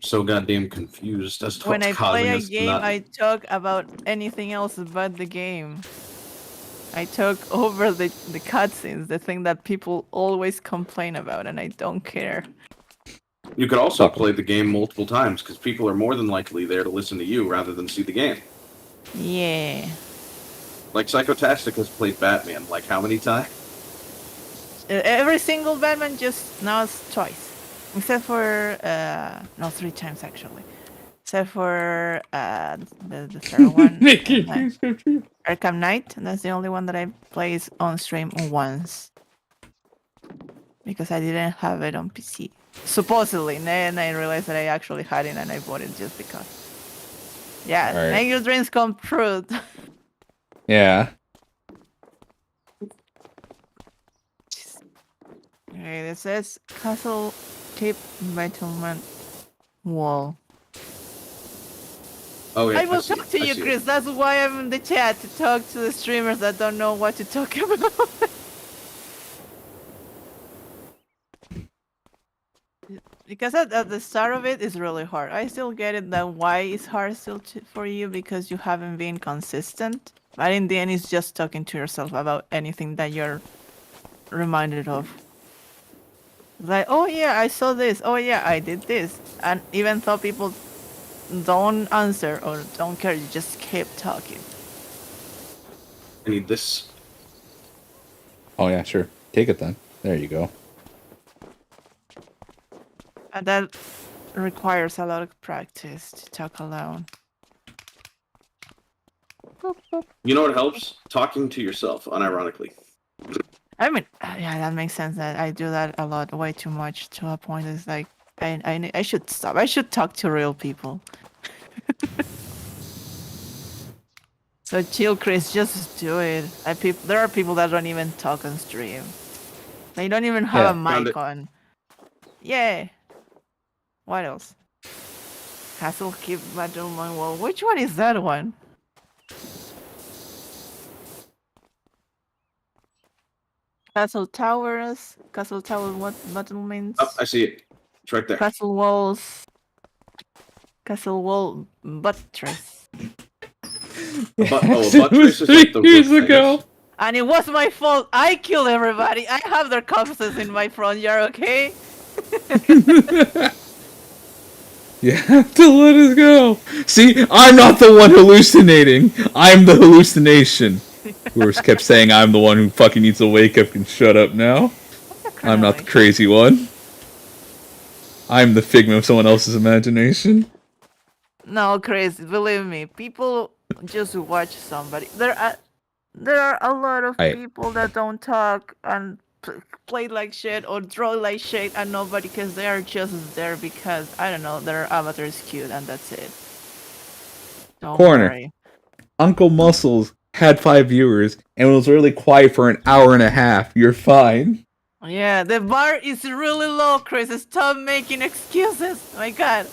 So goddamn confused as to When what's I causing play a us to game, not. I talk about anything else but the game. I talk over the cutscenes, the thing that people always complain about, and I don't care. You could also Fuck 'em. play the game multiple times because people are more than likely there to listen to you rather than see the game. Yeah. Like Psychotastic has played Batman like how many times? Every single Batman, just now it's twice. Except for, no, 3 times actually. Except for the third one, Arkham Knight. That's the only one that I played on stream once. Because I didn't have it on PC. Supposedly. And then I realized that I actually had it and I bought it just because. Yeah, Alright. make your dreams come true. Yeah. Okay, this says Castle Keep Battlement Wall. Oh yeah, I will see talk it, to I you, see it. Chris. That's why I'm in the chat, to talk to the streamers that don't know what to talk about. Because at the start of it is really hard. I still get it that why it's hard still for you because you haven't been consistent. But in the end, it's just talking to yourself about anything that you're reminded of. Like, oh yeah, I saw this. Oh yeah, I did this. And even though people don't answer or don't care, you just keep talking. I need this. Oh yeah, sure. Take it then. There you go. And that requires a lot of practice to talk alone. You know what helps? Talking to yourself, unironically. I mean, yeah, that makes sense. That I do that a lot, way too much, to a point. It's like I should stop. I should talk to real people. So chill, Chris. Just do it. There are people that don't even talk on stream. They don't even have Yeah. a mic on. Yeah. What else? Castle Keep Battlement Wall. Which one is that one? Castle Towers. Castle Tower. What battlements? Oh, I see it. It's right there. Castle walls. Castle wall buttress. A buttress It was is like the 3 years roof ago. things. And it was my fault. I killed everybody. I have their corpses in my front yard, okay? You have to let us go. See, I'm not the one hallucinating. I'm the hallucination. Who kept saying I'm the one who fucking needs to wake up and shut up now. I'm not the crazy one. I'm the figment of someone else's imagination. No, Chris, believe me. People just watch somebody. There are a lot of people that don't talk and play like shit or draw like shit and nobody, because they are just there because, I don't know, their avatar is cute and that's it. Don't worry. Uncle Muscles had 5 viewers and was really quiet for an hour and a half. You're fine. Yeah, the bar is really low, Chris. Stop making excuses. Oh my god.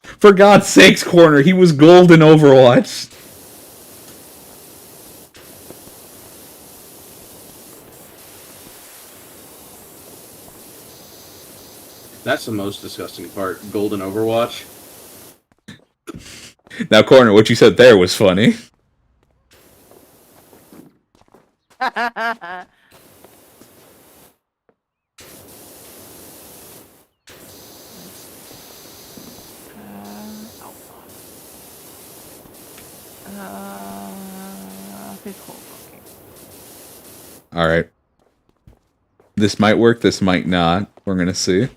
For God's sakes, Corner, he was gold in Overwatch. That's the most disgusting part. Golden Overwatch. Now, Corner, what you said there was funny. Okay. Alright. This might work, this might not. We're gonna see.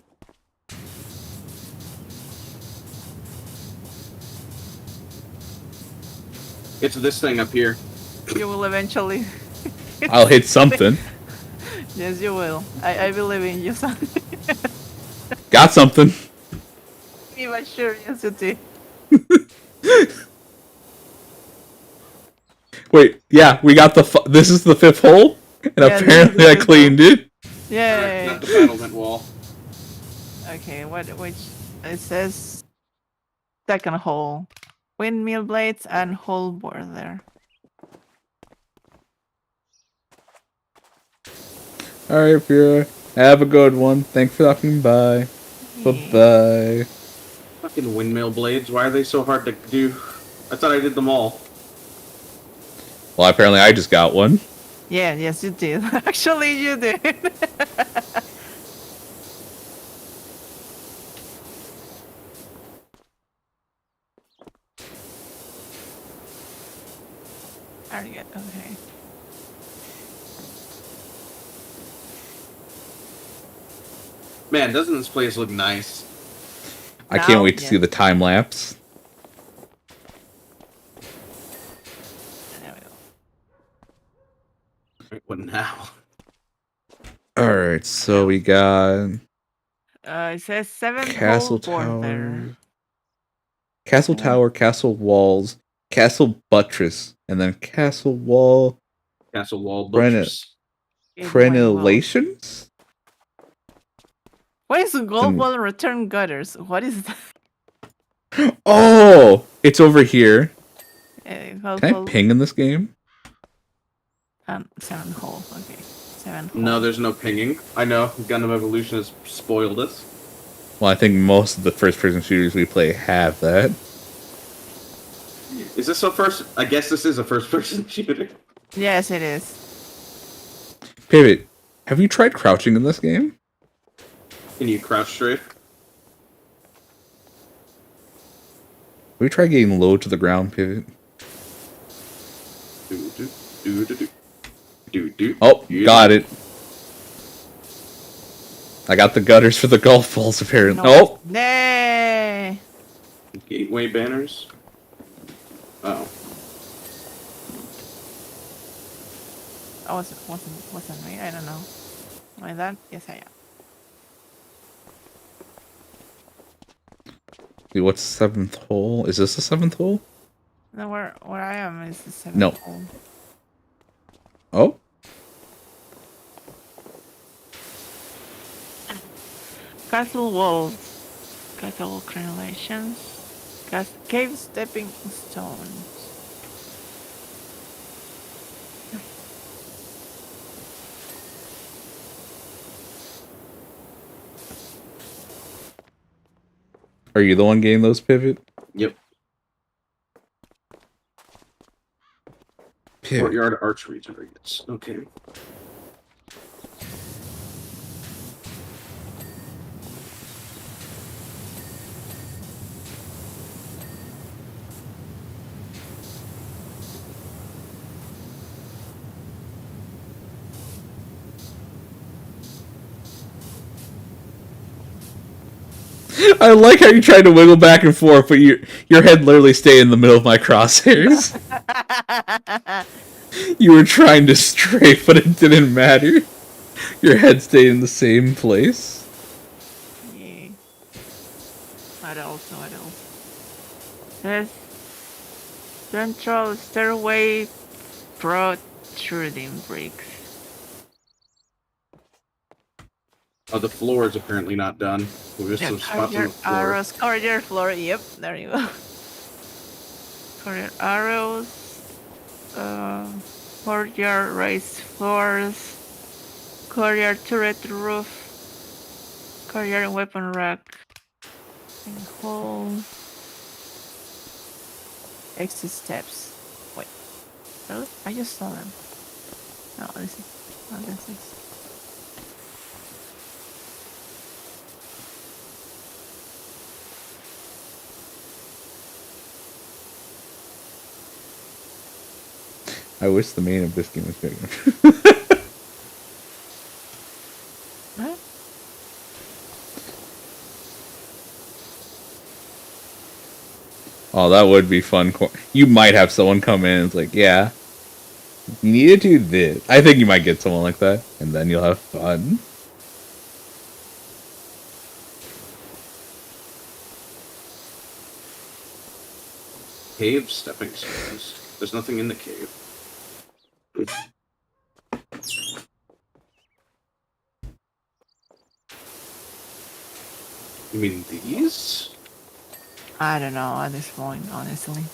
It's this thing up here. You will eventually. I'll hit something. Yes, you will. I believe in you, son. Got something. Me, but sure, yes, you do. Wait, yeah, we got this is the 5th hole, and Yeah, this is apparently the I fifth cleaned hole. it. Alright, Yay. got the battlement wall. Okay, which it says second hole. Windmill blades and hole border. Alright, Vera. Have a good one. Thanks for stopping by. Bye-bye. Fucking windmill blades, why are they so hard to do? I thought I did them all. Well, apparently I just got one. Yeah, yes, you did. Actually, you did. Very good. Okay. Man, doesn't this place look nice? I can't Now, wait to see yes. the time lapse. There we go. Right, what now? Alright, so we got It says 7 Castle hole border. Tower. Castle Yeah. Tower, Castle Walls, Castle Buttress, and then Castle Wall Castle wall Brenna- buttress. Crenellations? What is a gold Then- ball return gutters? What is that? Oh! It's over here. Gold Can I ball ping in this game? 7 hole. Okay. 7 hole. No, there's no pinging. I know, Gundam Evolution has spoiled us. Well, I think most of the first-person shooters we play have that. Is this a first? I guess this is a first-person shooter. Yes, it is. Pivot, have you tried crouching in this game? Can you crouch strafe? Have you tried getting low to the ground, Pivot? Do do do do do do do. Oh, got it. I got the gutters for the golf balls, apparently. No. Oh! Nay. Gateway banners. Oh, I wasn't me. I don't know. Am I that? Yes, I am. Dude, what's 7th hole? Is this the 7th hole? No, where I am is the 7th No. hole. Oh? Castle walls. Castle crenellations. Cave stepping stones. Are you the one getting those, Pivot? yep. Pivot. Courtyard archery targets. Okay. I like how you tried to wiggle back and forth, but your head literally stayed in the middle of my crosshairs. You were trying to strafe, but it didn't matter. Your head stayed in the same place. Yeah. What else? What else? There's central stairway protruding bricks. Oh, the floor is apparently not done. There's some spots on Corridor the floor. arrows, corridor floor. Yep, there you go. Corridor arrows. Corridor raised floors. Corridor turret roof. Corridor weapon rack. And hole. Exit steps. Wait. Really? I just saw them. No, this is not this is. I wish the main of this game was bigger. What? Oh, that would be fun. You might have someone come in and it's like, yeah, You need to do this. I think you might get someone like that, and then you'll have fun. Cave stepping stones. There's nothing in the cave. You mean these? I don't know at this point, honestly.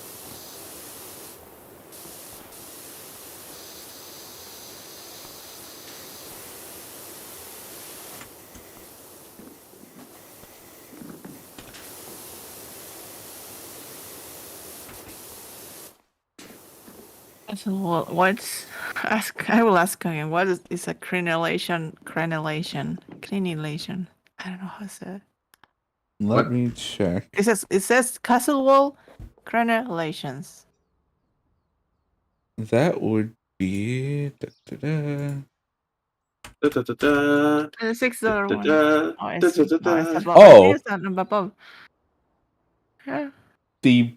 So what's ask? I will ask again. What is a crenellation? Crenellation. I don't know how to say it. Let me check. It says castle wall crenellations. That would be. Da-da-da-da. The $6 one. Da-da-da. Oh, it's above. Oh. I think it's not above. Yeah. The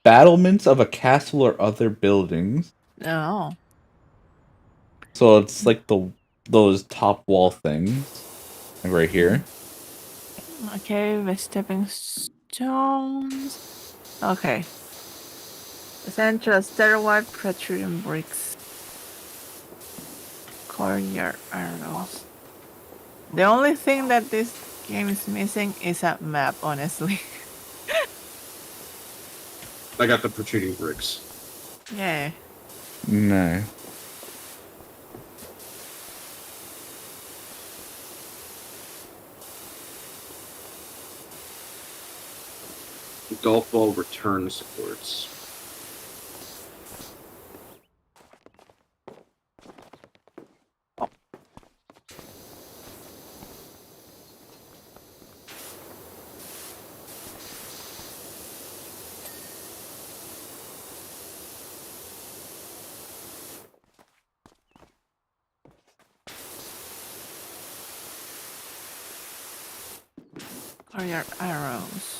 battlements of a castle or other buildings. No. So it's like those top wall things, like right here. Okay, the stepping stones. Okay. Essential stairway protrusion bricks. Courtyard arrows. The only thing that this game is missing is a map, honestly. I got the protruding bricks. Yeah. No. Golf ball return supports. Courtyard arrows.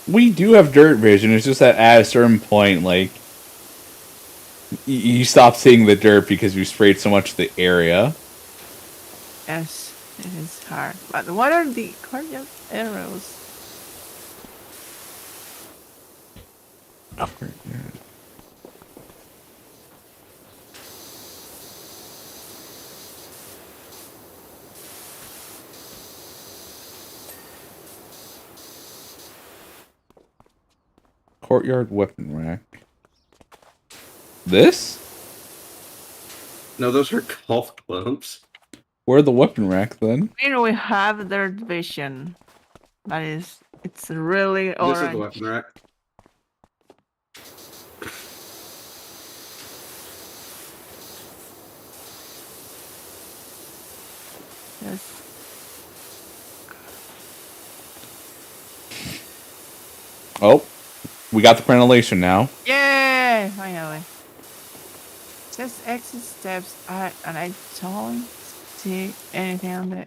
We do have dirt vision. It's just that at a certain point, like, you stop seeing the dirt because you sprayed so much of the area. Yes, it is hard. But what are the courtyard arrows? Courtyard weapon rack. This? No, those are golf clubs. Where the weapon rack then? Here we have dirt vision. That is, it's really orange. This is the weapon rack. Yes. Oh, we got the crenellation now. Yay! Finally. Just exit steps, and I don't see anything on the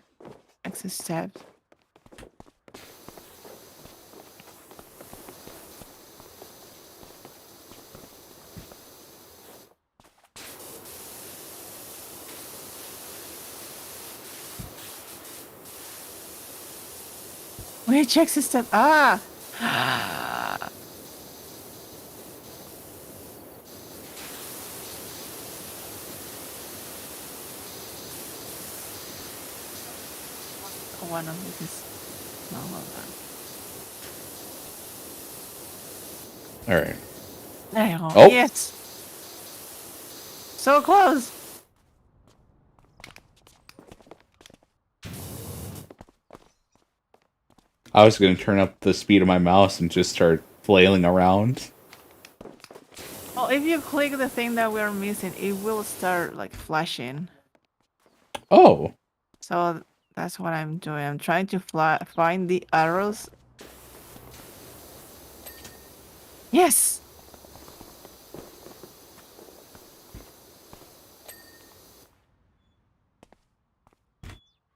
exit steps. Which exit step? Ah! One of these is not well done. All right. There you go. Oh. Yes! So close! I was going to turn up the speed of my mouse and just start flailing around. Well, if you click the thing that we're missing, it will start like flashing. Oh. So that's what I'm doing. I'm trying to find the arrows. Yes!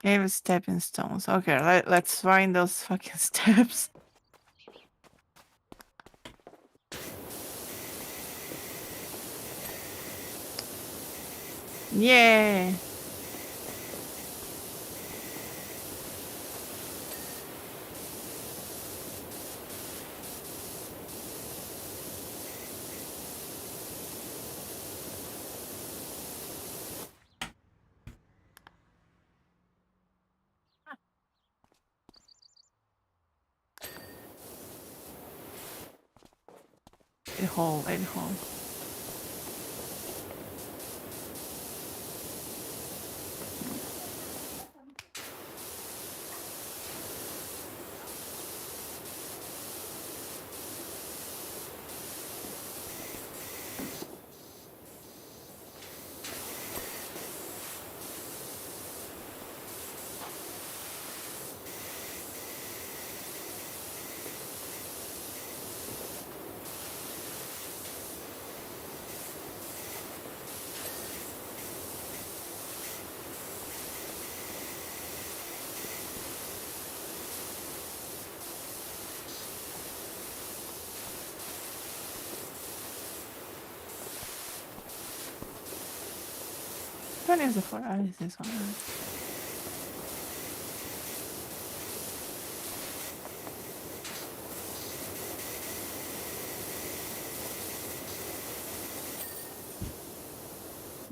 Cave stepping stones. Okay, let's find those fucking steps. Yeah. A hole, a hole. Which one is the four? Oh, is this one?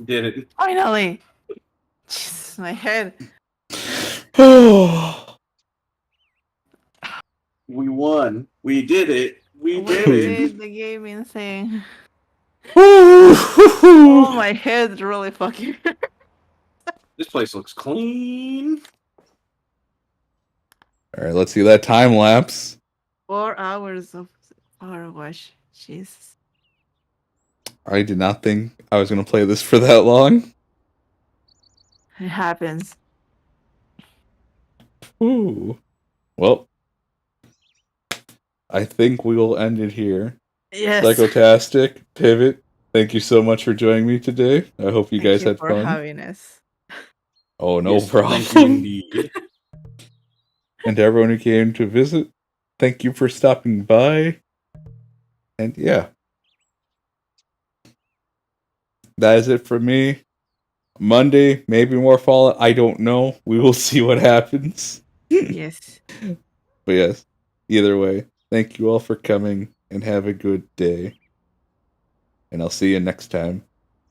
Did it. Finally! Jesus, my head. We won. We did it. We We did did it. the gaming thing. Oh, my head really fucking. This place looks clean. All right, let's see that time lapse. 4 hours of PowerWash. Jesus. I did not think I was going to play this for that long. It happens. Ooh. Well, I think we will end it here. Yes. Psychotastic, Pivot, thank you so much for joining me today. I hope you Thank guys you had for fun. having us. Oh, no Yes, problem. thank you indeed. And to everyone who came to visit, thank you for stopping by. And yeah, that is it for me. Monday, maybe more Fallout. I don't know. We will see what happens. Yes. But yes, either way, thank you all for coming and have a good day. And I'll see you next time.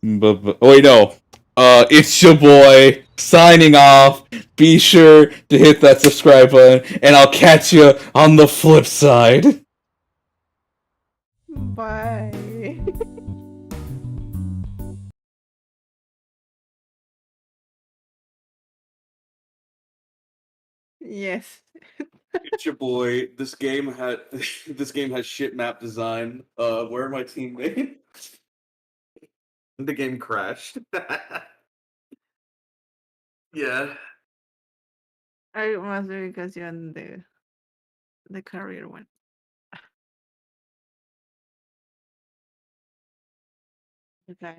Oh, wait, no. It's your boy signing off. Be sure to hit that subscribe button, and I'll catch you on the flip side. Bye. Yes. It's your boy. This game has shit map design. Where are my teammates? The game crashed. Yeah. I must be because you're on the career one. Okay.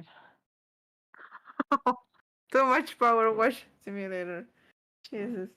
Too much power wash simulator. Jesus.